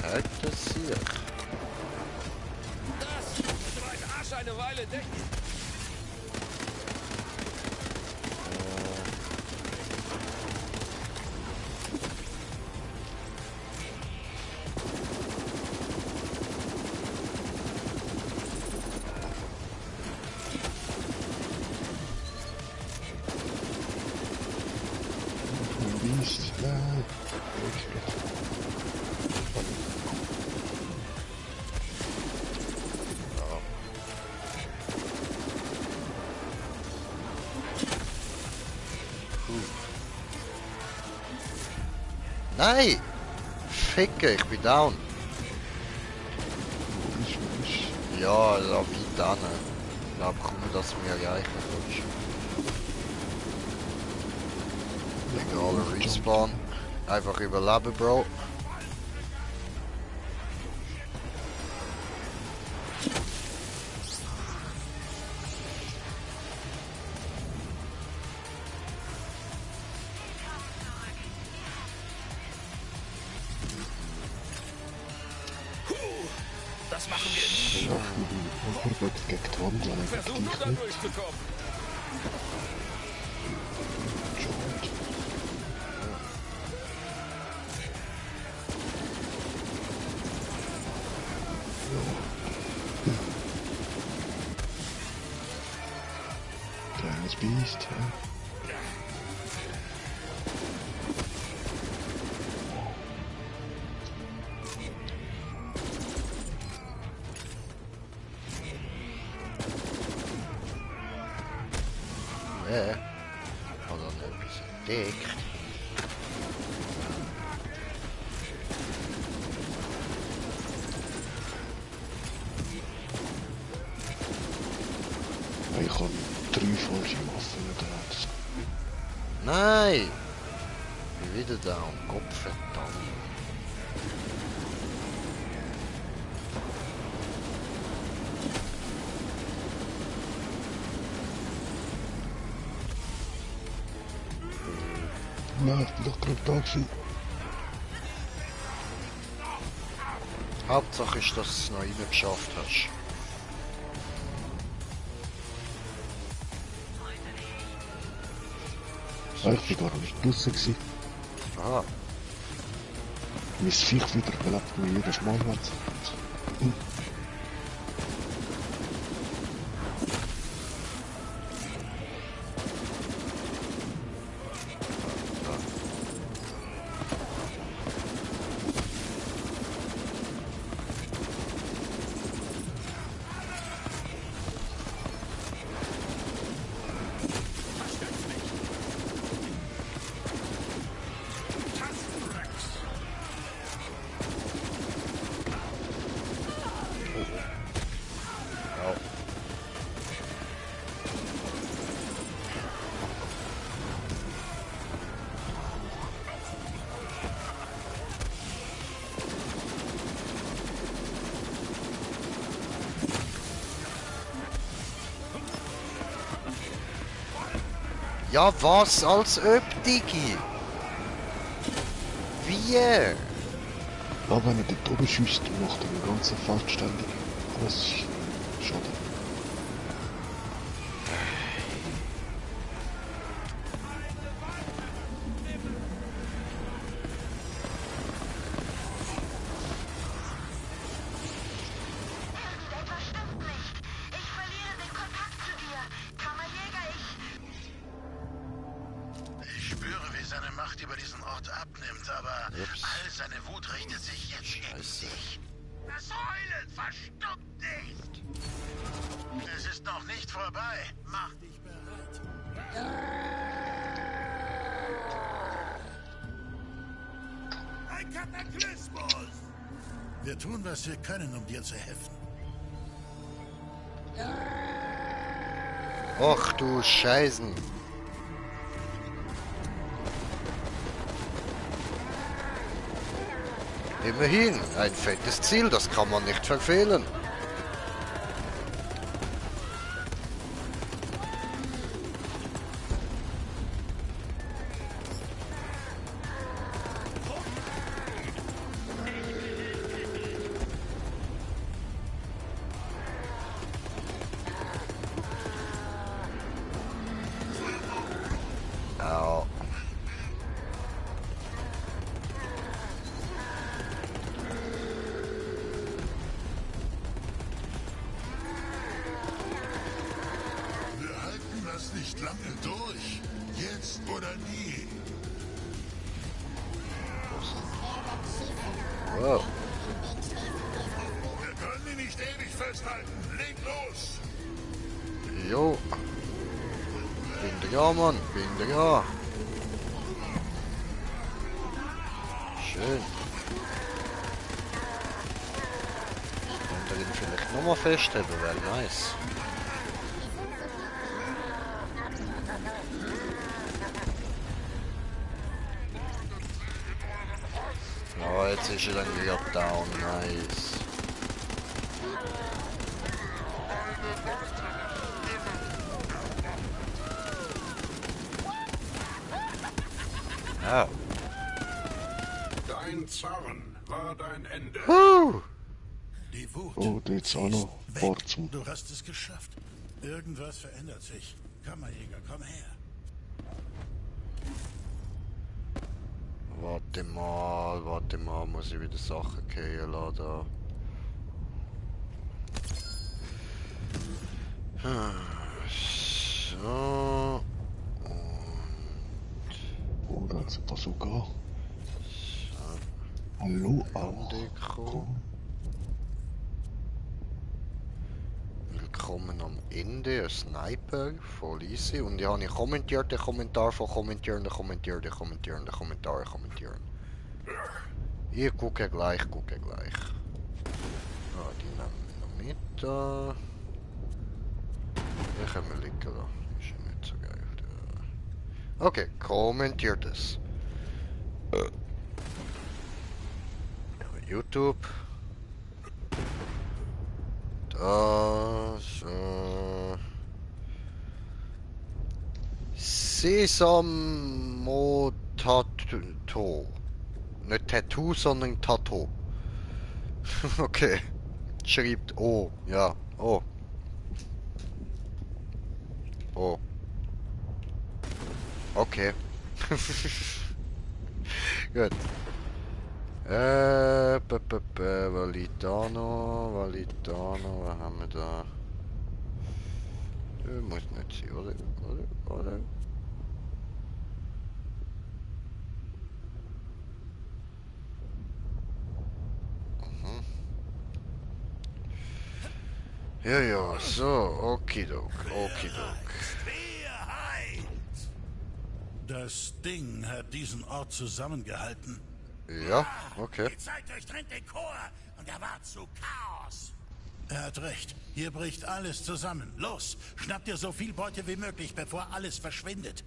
Halt das hier. Das könnte meinen Arsch eine Weile decken. Beast. Nein. Nein! Ficke, ich bin down. Ja, da weit an. Ich glaube kaum, dass du mich erreichen kannst. Egal, Respawn. Einfach überleben, Bro. Das machen wir nie. Gegen die Wand, weil er Versuch nur da durchzukommen. Kleines Biest, ja. Hat er noch etwas entdeckt? Ich habe 3 falsche Waffen gehabt. Nein! Ich bin wieder down. Gott verdammt. Nein, ich bin doch gerade da gewesen. Hauptsache ist, dass du es noch reingeschafft hast. Ich war gar nicht draussen gewesen. Aha. Mein Viech wieder belebt mir jedes Mal hat. Ja, was als ob, Digi? Wie? Ja, wenn ich dort oben schießt, macht er den ganzen Feld ständig. Das ist schade. Irgendetwas stimmt nicht. Ich verliere den Kontakt zu dir. Kammerjäger, Ich spüre, wie seine Macht über diesen Ort abnimmt, aber all seine Wut richtet sich jetzt gegen dich. Das Heulen verstummt nicht. Es ist noch nicht vorbei. Mach dich bereit. Ein Kataklysmus! Wir tun, was wir können, um dir zu helfen. Ach du Scheißen. Immerhin, ein fettes Ziel, das kann man nicht verfehlen. Au. Wir halten das nicht lange durch. Jetzt oder nie. Wow. Wir können ihn nicht ewig festhalten. Leg los! Jo. Bin dran, Mann. Bin dran. Schön. Könnte ihn vielleicht nochmal festhalten, wäre nice. Oh, jetzt ist er dann wieder down, nice. Ah. Dein Zorn war dein Ende. Die Wut. Oh, da jetzt auch noch Porzen. Du hast es geschafft. Irgendwas verändert sich. Kammerjäger, komm her. Warte mal, muss ich wieder Sachen gehen lassen. So. Oh, da hat's ein Bazooka. Hallo, Deko. Willkommen am Ende, ein Sniper, voll easy. Und ich habe kommentiert, den Kommentar von kommentieren. Ich gucke gleich. Ah, die nehmen wir noch mit da. Die können wir liegen lassen. Ist ja nicht so geil. Okay, kommentiert es. YouTube. Das. Sesamo Tattoo. Nicht Tattoo, sondern Tattoo. Okay. Schreibt O. Ja. O. O. Okay. Gut. Valitano, was haben wir da? Muss nicht sein, oder? Ja, so, okidok. Das Ding hat diesen Ort zusammengehalten. Ja, okay. Die Zeit durchdringt den Chor und er war zu Chaos. Er hat recht. Hier bricht alles zusammen. Los, schnapp dir so viel Beute wie möglich, bevor alles verschwindet.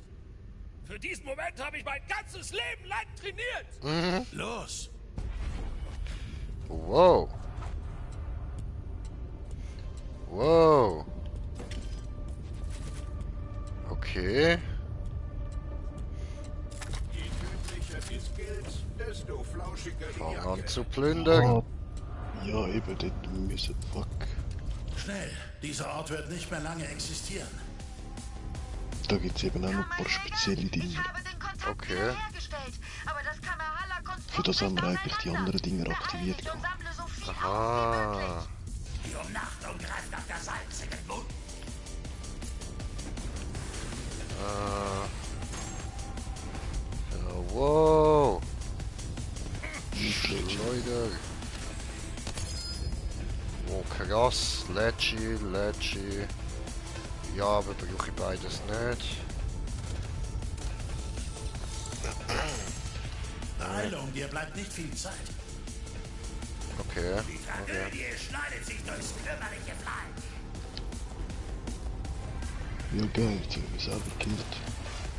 Für diesen Moment habe ich mein ganzes Leben lang trainiert. Los! Wow. Okay. Je tödlicher die Skills, desto flauschiger die Fang Jacke. an zu plündern. Ah, ja, eben, dort müssen. Fuck. Schnell, dieser Ort wird nicht mehr lange existieren. Da gibt's eben auch noch ein paar spezielle Dinge. Okay. Für das haben wir eigentlich die anderen Dinge aktiviert. Aha. Die Umnachtung greift nach der salzigen Mund. Wow. Leute. Oh, krass. Lecci. Ja, aber brauche ich beides nicht. Heilung, dir bleibt nicht viel Zeit. Okay. Die Tragödie schneidet sich durchs kümmerliche Fleisch. Ja, geil, jetzt haben wir selber gekillt.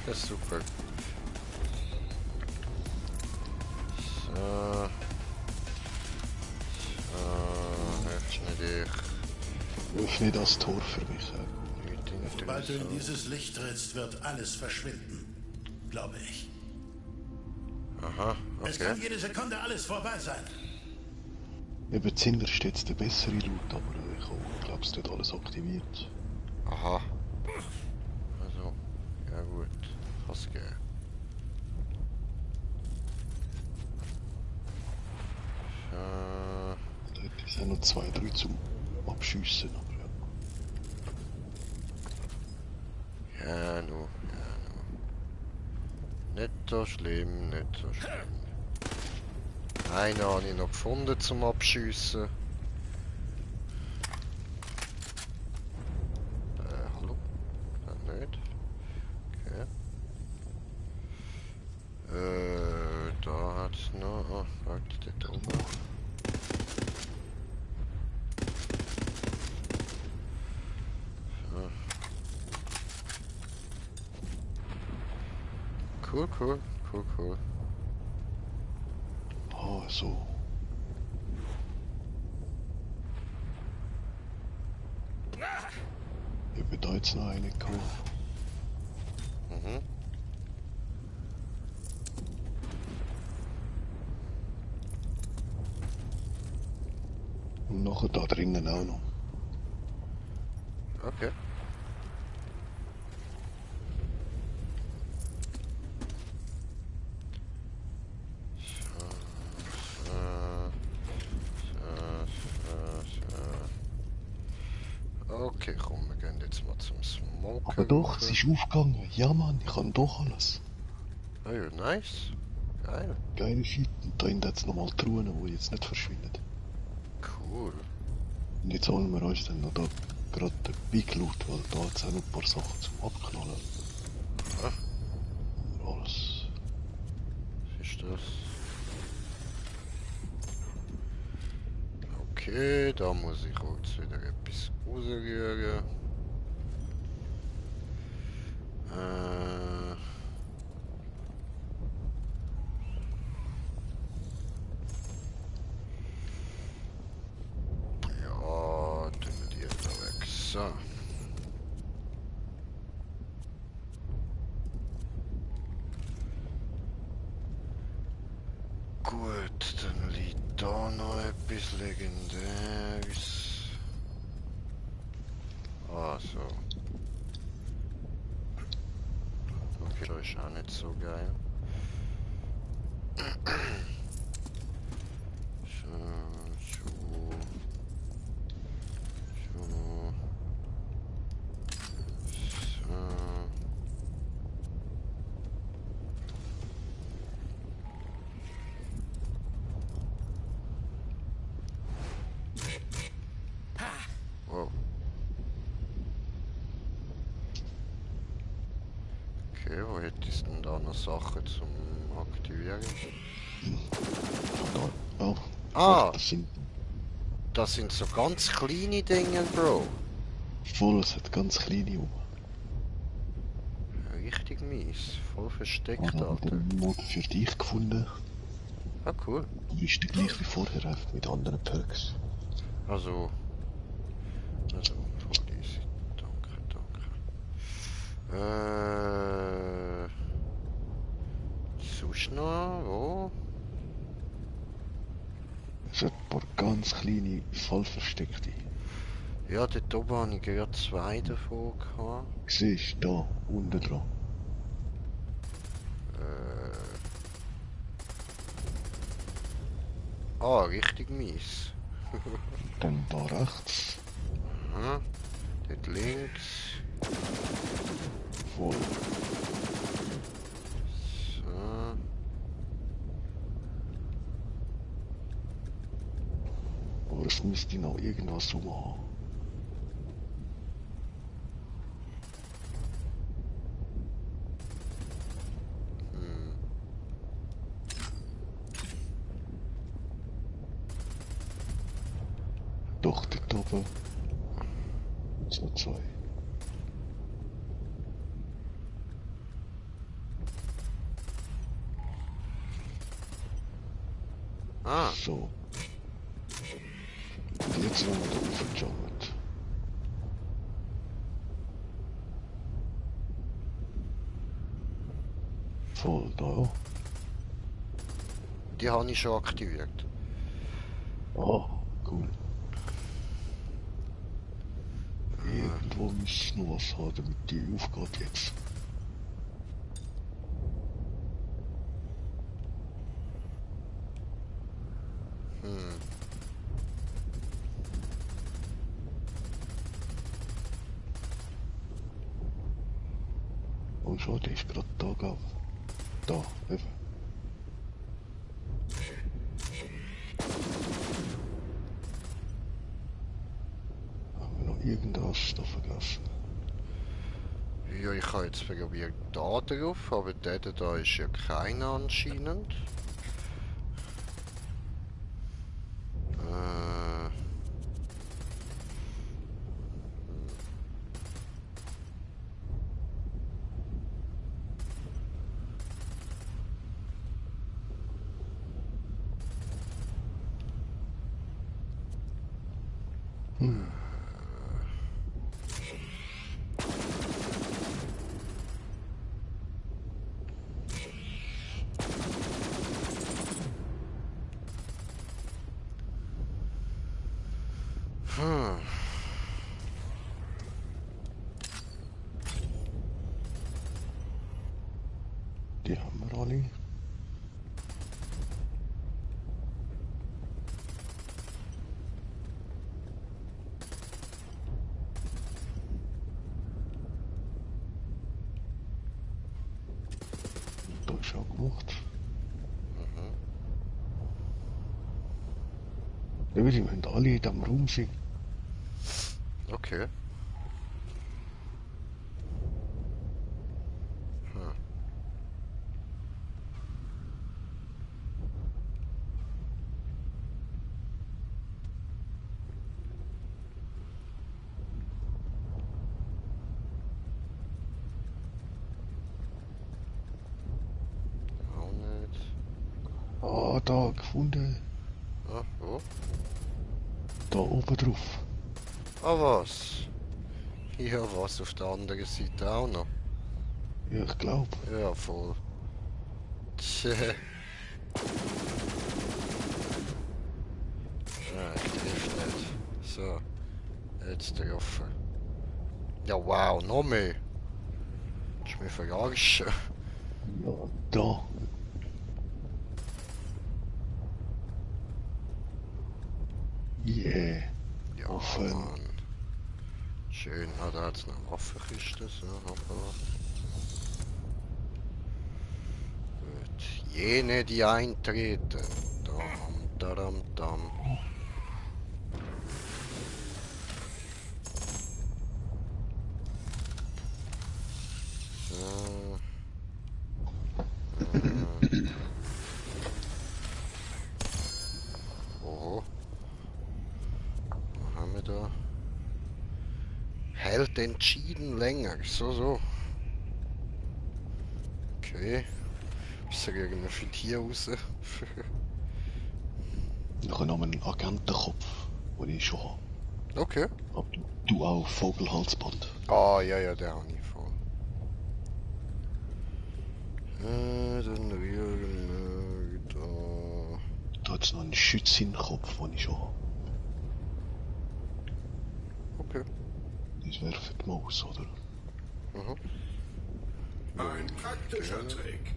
Das ist super. So. Öffne dich. Öffne das Tor für mich. Sobald du in dieses Licht trittst, wird alles verschwinden. Glaube ich. Aha, Es kann jede Sekunde alles vorbei sein. Eben zuinnerst jetzt der bessere Loot, aber ich glaube, es wird alles aktiviert. Aha. Also, ja gut. Kann's gehen. Da hätte ich noch 2, 3 zum Abschiessen, aber ja. Ja, nu. Nicht so schlimm. Einen habe ich noch gefunden zum Abschiessen. Hallo? Nicht? Okay. Da hat's noch... Ah, warte, dort oben. So. Cool. Ah, so. Ich habe da jetzt noch eine gekauft. Mhm. Und nachher da drinnen auch noch. Okay. Okay, komm, wir gehen jetzt mal zum Smoker. Aber doch, es ist aufgegangen. Ja, Mann, ich kann doch alles. Oh ja, nice. Geil. Geile Shit. Und da hat es nochmal Truhen, die jetzt nicht verschwinden. Cool. Und jetzt holen wir uns dann noch da gerade den Big Loot, weil da hat es auch noch ein paar Sachen zum Abknallen. Ah. Alles. Was ist das? Okay, da muss ich kurz wieder etwas rausrühren. Ja, tun wir die da weg. So. Gut, dann liegt da noch etwas Legendäres. Ah, so. Okay, das ist auch nicht so geil. Wow. Okay, wo hätte ich denn da noch Sachen zum Aktivieren? Oh, Ah! Das Das sind sind so ganz kleine Dinge, Bro. voll, es hat ganz kleine um. Richtig mies. Voll versteckt, Ich habe Alter. den Mod für dich gefunden. Ah, cool. Du bist der gleich wie vorher, einfach mit anderen Perks. Also voll easy. Danke. Sonst noch? Wo? Es hat ein paar ganz kleine, voll versteckte. Ja, dort oben habe ich gerade 2 davon gehabt. Siehst du, da, unten dran. Ah, richtig mies. Dann da rechts. Aha. Dort links. Voll. So. Aber es müsste noch irgendwas rumhaben. Doch, dort oben. So 2. Ah. So. Und jetzt wollen wir da aufgejumpt. Voll da. Die habe ich schon aktiviert. Oh, cool. Irgendwo muss noch was haben, damit die aufgeht jetzt. Oh, schau, der ist gerade da, gell? Da, eben. irgendwas ist da vergessen. Ja, ich habe jetzt probiert da drauf, aber der da ist ja keiner anscheinend. Die haben wir alle. Da ist auch gemacht. Ja, weil die müssen alle in diesem Raum sein. Okay. Auch nicht. Ah, da gefunden. Ah, wo? Da oben drauf. Ah, was? Ja, was auf der anderen Seite auch noch. Ja, ich glaube. Ja, voll. Tja. Ah, ich triff nicht. So. Jetzt getroffen. Ja, wow, noch mehr. Das ist mir verarschen. Ja, da. Yeah. Ja, Offen. Mann. Schön. Ah, da hat es eine Waffenkiste. So, hoppala. Gut. Jene, die eintreten. Dam, daram, dam. So. Oho. Was haben wir da? Hält entschieden länger. So. Okay. Ist er irgendein für hier raus? Noch einen Agentenkopf, den ich schon habe. Okay. Aber du auch Vogelhalsband. Ah, ja, der habe ich voll. Dann rühren wir da. Da hat es noch einen Schützinkopf, den ich schon habe. Okay. Das wäre für die Maus, oder? Mhm. Ein praktischer Trick.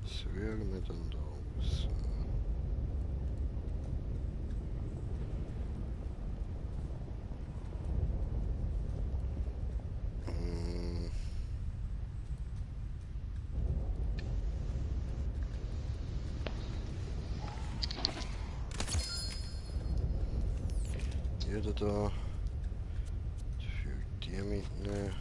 Was wären wir denn da aus? Jeder da. Für die mitnehmen.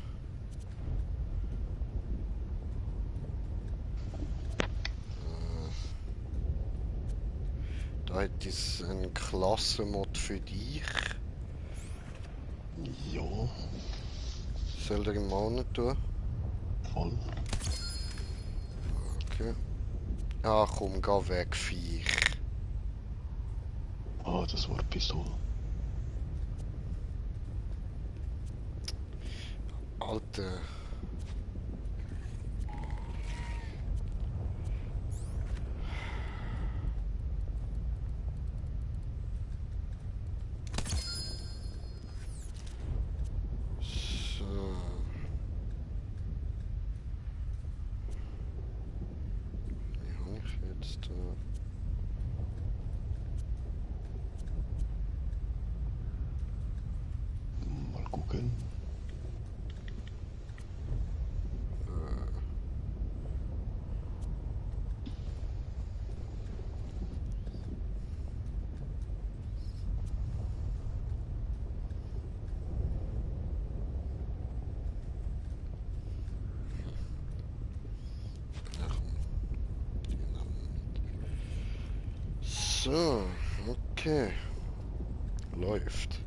Da hat es einen Klassenmod für dich. Ja. Soll der im Monat tun? Voll. Okay. Ah, komm, geh weg, Viech. Ah, das war Pistole. Alter. So. gucken. So, okay. Läuft.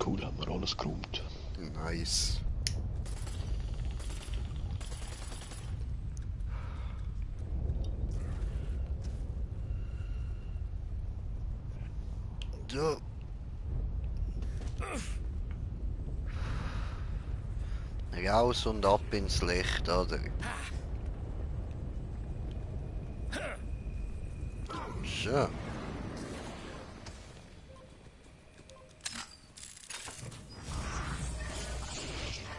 Cool, haben wir alles geräumt. Nice. So. Raus und ab ins Licht, oder? So.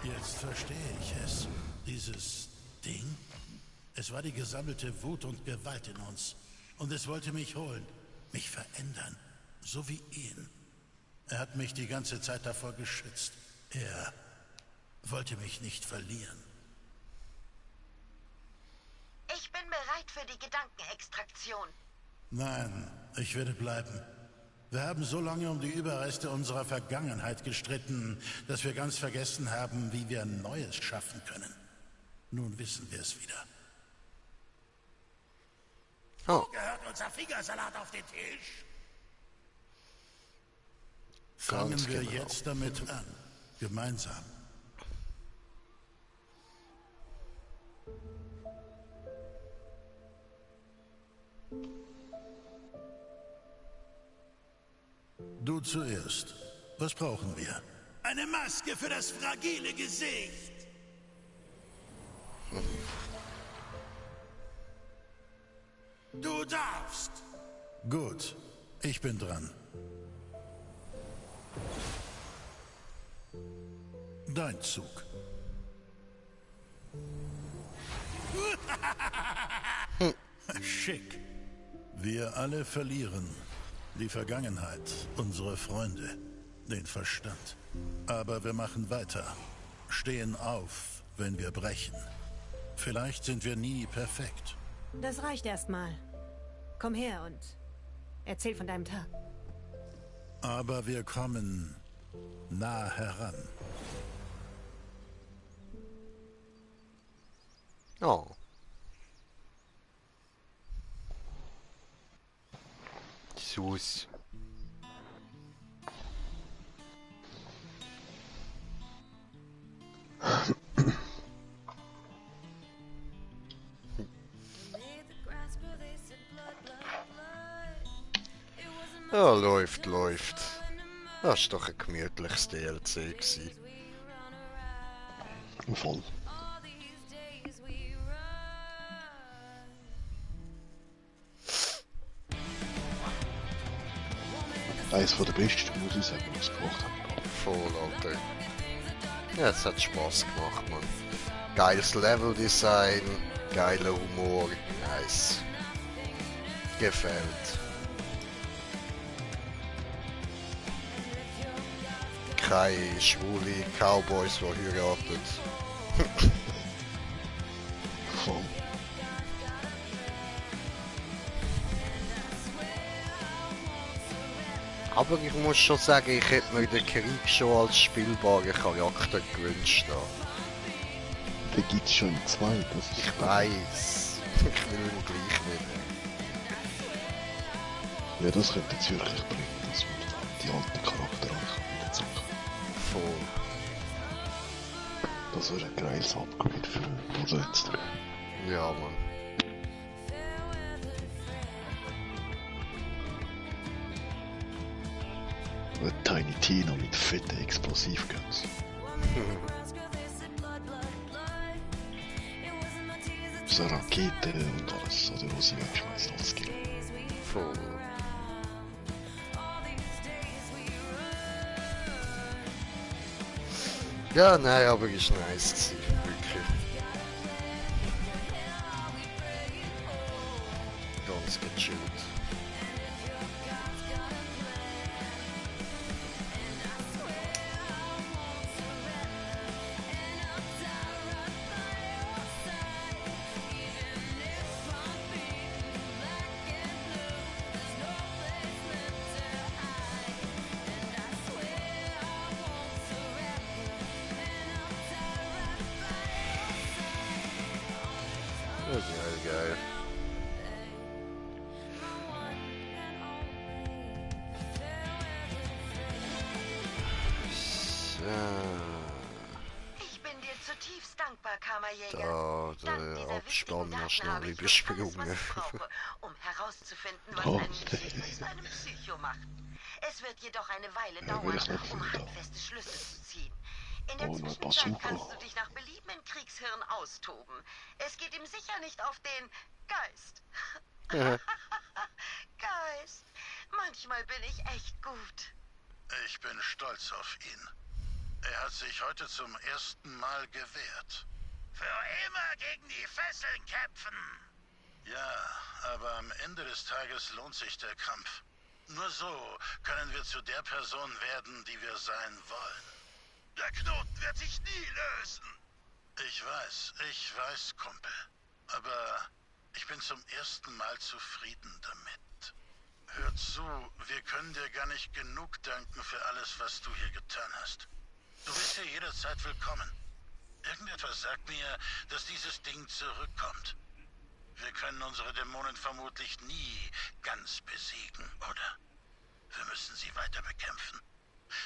Jetzt verstehe ich es. Dieses Ding? Es war die gesammelte Wut und Gewalt in uns. Und es wollte mich holen, mich verändern. So wie ihn. Er hat mich die ganze Zeit davor geschützt. Er wollte mich nicht verlieren. Ich bin bereit für die Gedankenextraktion. Nein, ich werde bleiben. Wir haben so lange um die Überreste unserer Vergangenheit gestritten, dass wir ganz vergessen haben, wie wir Neues schaffen können. Nun wissen wir es wieder. Oh. Gehört unser Fingersalat auf den Tisch? Ganz Fangen wir genau. jetzt damit an. Gemeinsam. Du zuerst. Was brauchen wir? Eine Maske für das fragile Gesicht. Du darfst. Gut, ich bin dran. Dein Zug. Schick. Wir alle verlieren. Die Vergangenheit, unsere Freunde, den Verstand. Aber wir machen weiter. Stehen auf, wenn wir brechen. Vielleicht sind wir nie perfekt. Das reicht erstmal. Komm her und erzähl von deinem Tag. Aber wir kommen nah heran. Oh. Süß. Ja, läuft, läuft. Das war doch ein gemütliches DLC gewesen. Voll. Eines von der besten, muss ich sagen, was ich gemacht habe. Voll, Alter. Ja, es hat Spaß gemacht, man. Geiles Leveldesign, geiler Humor, nice. Gefällt. Keine schwule Cowboys, die heiraten. Voll. Aber ich muss schon sagen, ich hätte mir den Krieg schon als spielbaren Charakter gewünscht. Den gibt es schon zwei. Das ist Ich weiß. Ich will ihn gleich wieder. Ja, das könnte jetzt wirklich bringen, dass man die alten Charaktere wieder zocken kann. Voll. Das wäre ein geiles Upgrade für Borderlands 3. Ja, Mann. Tiny Tina mit fetten Explosivguns. also Raketen und alles, oder was sie wegschmeißen als Skill. Voll. Ja, nein, aber ist nice gewesen, wirklich. Ganz gechillt. Geil, geil. So. Ich bin dir zutiefst dankbar, Kammerjäger. Da, Dank der dieser Abspann wichtigen noch Daten habe schnell ich jetzt alles, übersprungen. was ich brauche, um herauszufinden, was Oh. einen Psycho zu einem Psycho macht. Es wird jedoch eine Weile will dauern, ich nicht um finden. handfeste Schlüsse zu ziehen. In der Oh, eine Zwischenzeit Bazooka. kannst du dich nach Belieben in Kriegshirn austoben. Es geht ihm sicher nicht auf den Geist. Geist. Manchmal bin ich echt gut. Ich bin stolz auf ihn. Er hat sich heute zum ersten Mal gewehrt. Für immer gegen die Fesseln kämpfen. Ja, aber am Ende des Tages lohnt sich der Kampf. Nur so können wir zu der Person werden, die wir sein wollen. Der Knoten wird sich nie lösen. Ich weiß, Kumpel. Aber ich bin zum ersten Mal zufrieden damit. Hör zu, wir können dir gar nicht genug danken für alles, was du hier getan hast. Du bist hier jederzeit willkommen. Irgendetwas sagt mir, dass dieses Ding zurückkommt. Wir können unsere Dämonen vermutlich nie ganz besiegen, oder? Wir müssen sie weiter bekämpfen.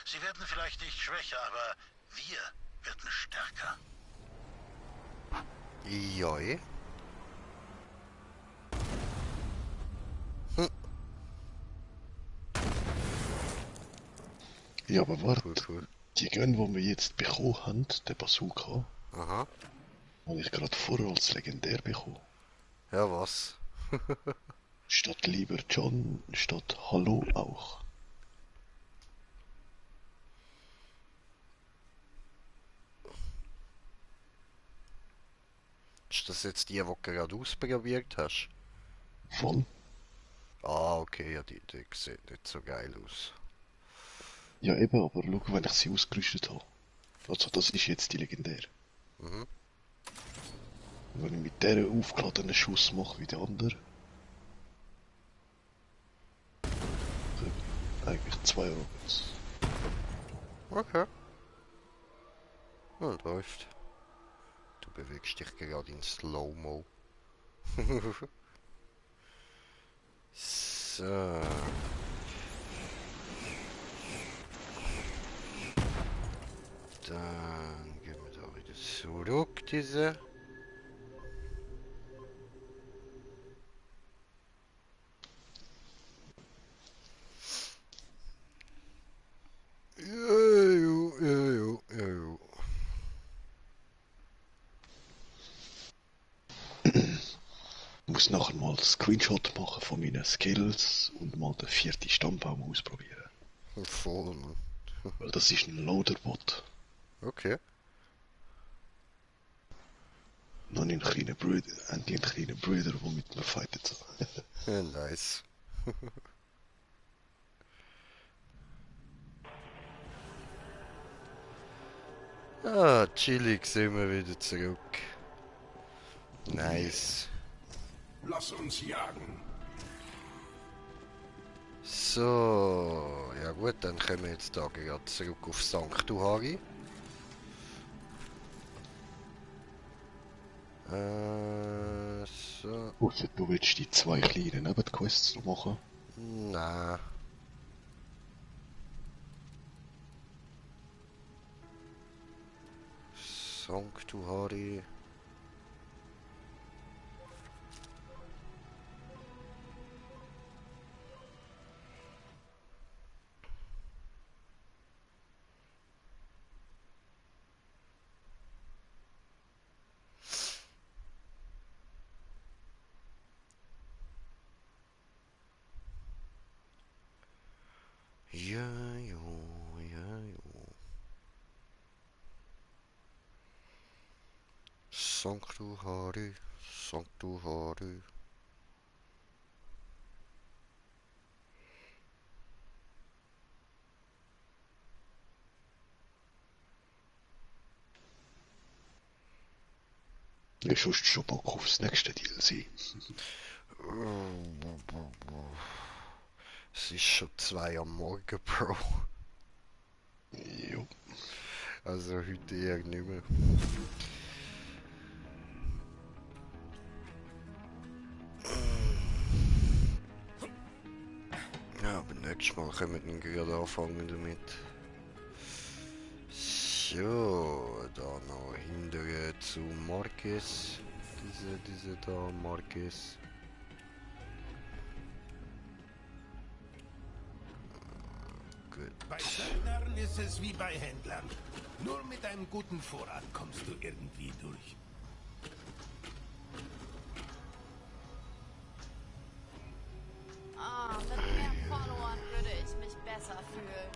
Sie werden vielleicht nicht schwächer, aber wir werden stärker. Joi. Ja, aber warte. Cool. Die Gun, die wir jetzt bekommen haben, der Bazooka, Aha. habe ich gerade vorher als legendär bekommen. Ja, was? Statt lieber John, statt Hallo auch. Ist das jetzt die du gerade ausprobiert hast? Von? Ah, okay, ja, die sieht nicht so geil aus. Ja eben, aber schau, wenn ich sie ausgerüstet habe. Also das ist jetzt die legendär. Mhm. Und wenn ich mit der aufgeladenen Schuss mache wie der andere, eigentlich 2 Rockets. Okay. Und läuft. Du bewegst dich gerade in Slow-Mo. So. Dann gehen wir da wieder zurück, diese. Ja. Ich muss nachher mal einen Screenshot machen von meinen Skills und mal den 4. Stammbaum ausprobieren. Voll, Mann. Weil das ist ein Loaderbot. Okay. Noch einen kleinen Bruder, endlich einen kleinen Bruder, der mit mir fightet. Ja, nice. Ah, chillig sind wir wieder zurück. Nice. Lass uns jagen. So, ja gut, dann kommen wir jetzt da gerade zurück auf Sanctuary. So. Ausser du willst die 2 kleinen Nebenquests noch machen? Nein. Sanctuary. Sanctuary, Sanctuary. Ich hast schon Bock aufs nächste DLC. Es ist schon 2 am Morgen, Bro. Jo. Also heute eher nicht mehr. Ja, aber nächstes Mal können wir dann gerade anfangen damit. So, da noch hinterher zu Marquez. Diese da, Marquez. Gut. Bei Söldnern ist es wie bei Händlern. Nur mit einem guten Vorrat kommst du irgendwie durch. Ah, mit mehr Followern würde ich mich besser fühlen.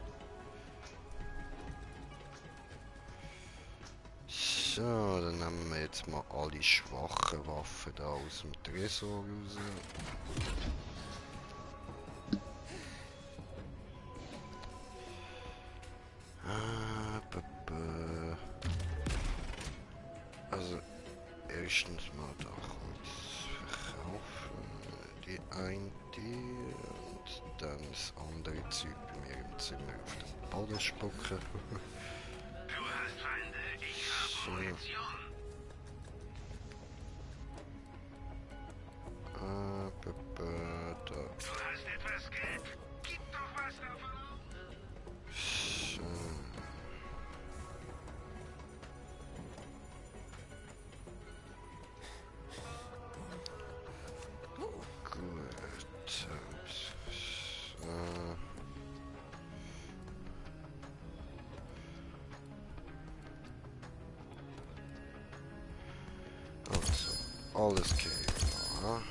So, dann nehmen wir jetzt mal alle schwachen Waffen da aus dem Tresor raus. Also, erstens mal da kurz verkaufen. Die eine und dann das andere Zeug bei mir im Zimmer auf den Boden spucken. Du hast Feinde, ich habe Munition. Da. Du hast etwas Geld. Gib doch was davon. So. Gut. So. Also, alles kriegen wir.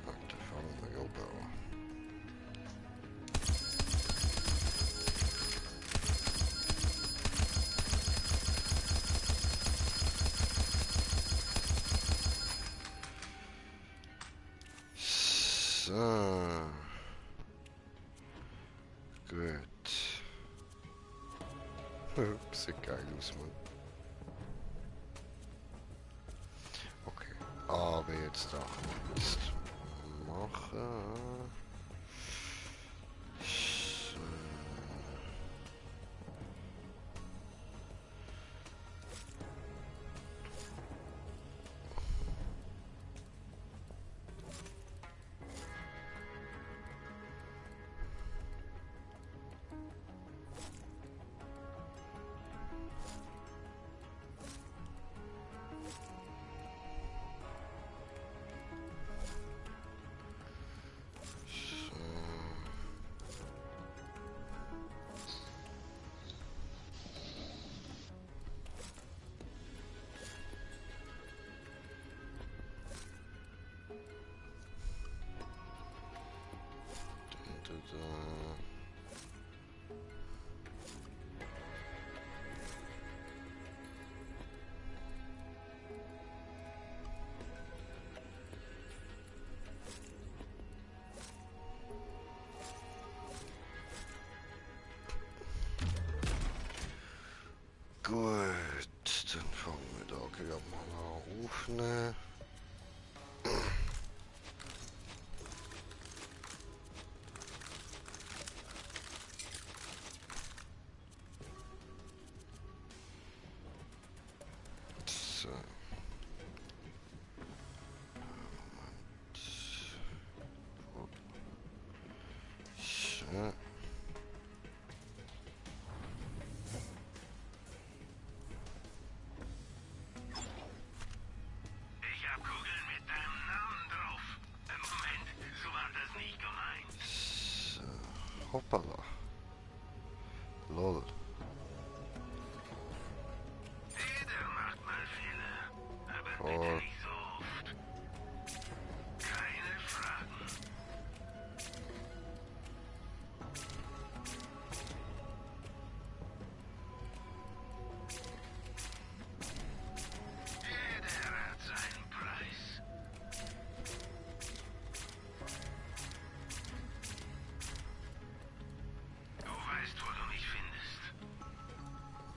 Da fangen wir oben an. So. Gut. Sieht geil aus, Mann. Okay. Aber jetzt da jetzt machen. So. Gut, dann fangen wir da gerade mal an aufnehmen. So. So. Ich hab Kugeln mit deinem Namen drauf. Moment, so war das nicht gemeint. So. Hoppala. Lol. Jeder macht mal Fehler, aber Voll. bitte nicht so oft. Keine Fragen.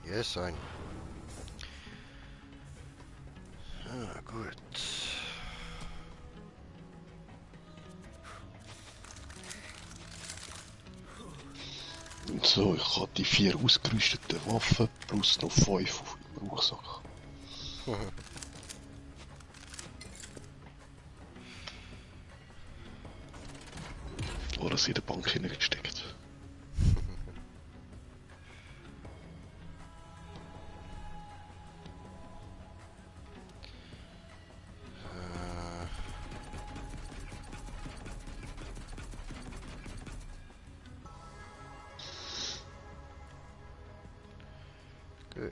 Yes, ein. Ah, gut. So, ich habe die 4 ausgerüsteten Waffen plus noch 5 im Rucksack. Oder sie in der Bank hineingesteckt. Gut.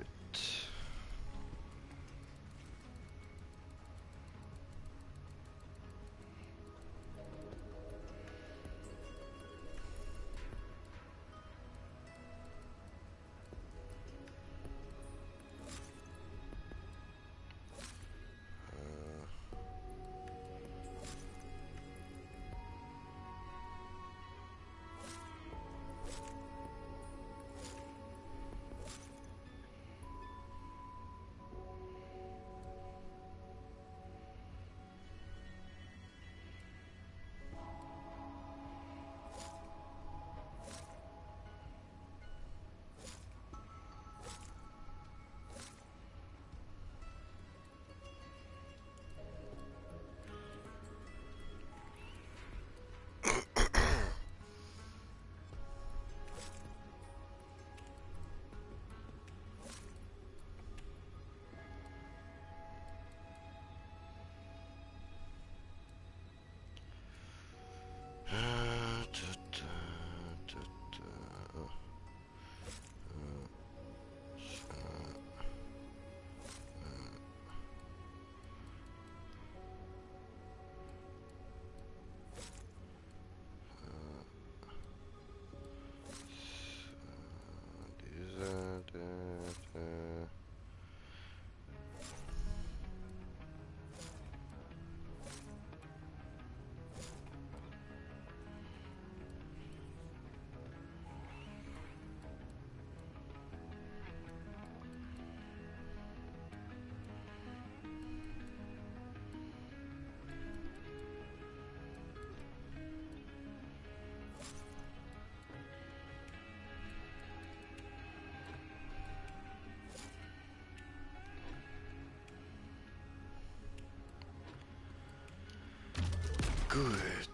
Gut.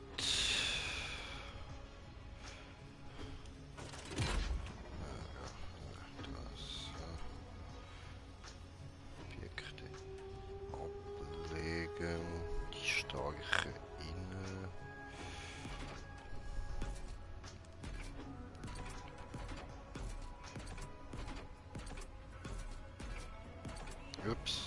Das Objekte ablegen. Die starke Inne. Ups.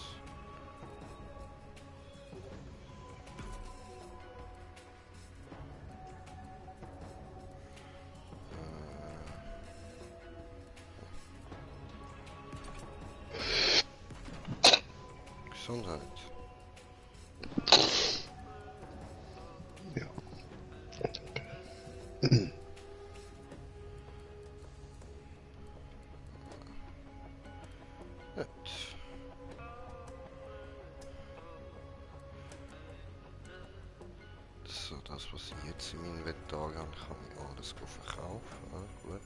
Gesundheit. Ja. Gut. So, das was ich jetzt im Inventar habe, kann ich alles verkaufen. Ah, gut.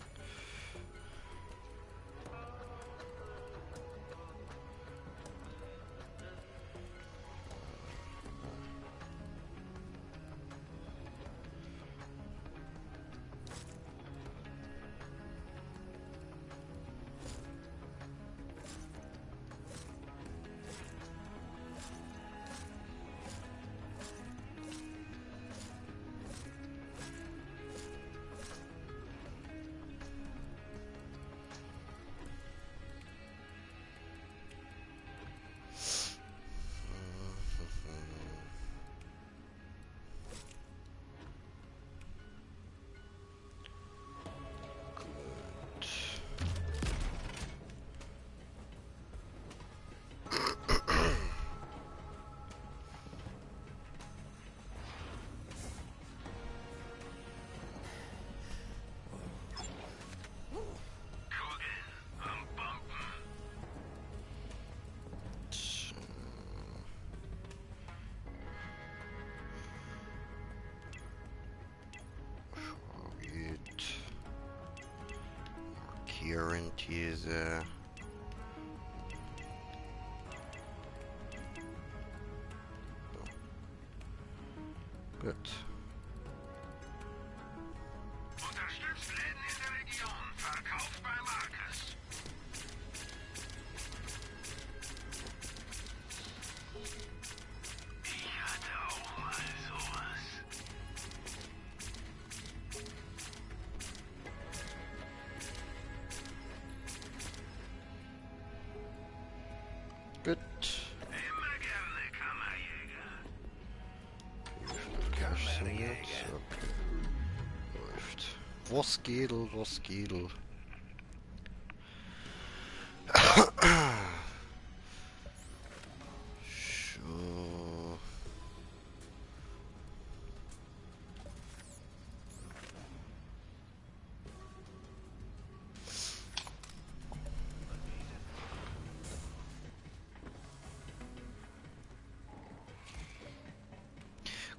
Guarantees, gut. Unterstützt Läden in der Region. Verkauft bei Marcus. Ich hatte auch mal sowas. Gut. Immer gerne, Kammerjäger. Cash sind jetzt. Okay. Läuft. Was geht, was geht? So.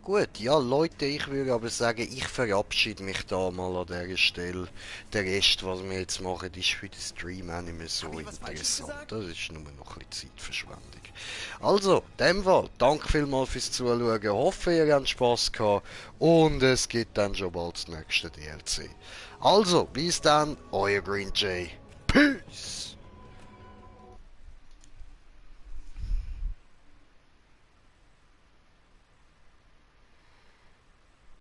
Gut, ja Leute, ich würde aber sagen, ich verabschiede mich da mal an dieser Stelle. Der Rest, was wir jetzt machen, ist für den Stream auch nicht mehr so interessant. Das ist nur noch ein bisschen Zeitverschwendung. Also, in dem Fall, danke vielmals fürs Zuschauen. Hoffe, ihr habt Spass gehabt. Und es gibt dann schon bald das nächste DLC. Also, bis dann, euer Green Jay. Peace!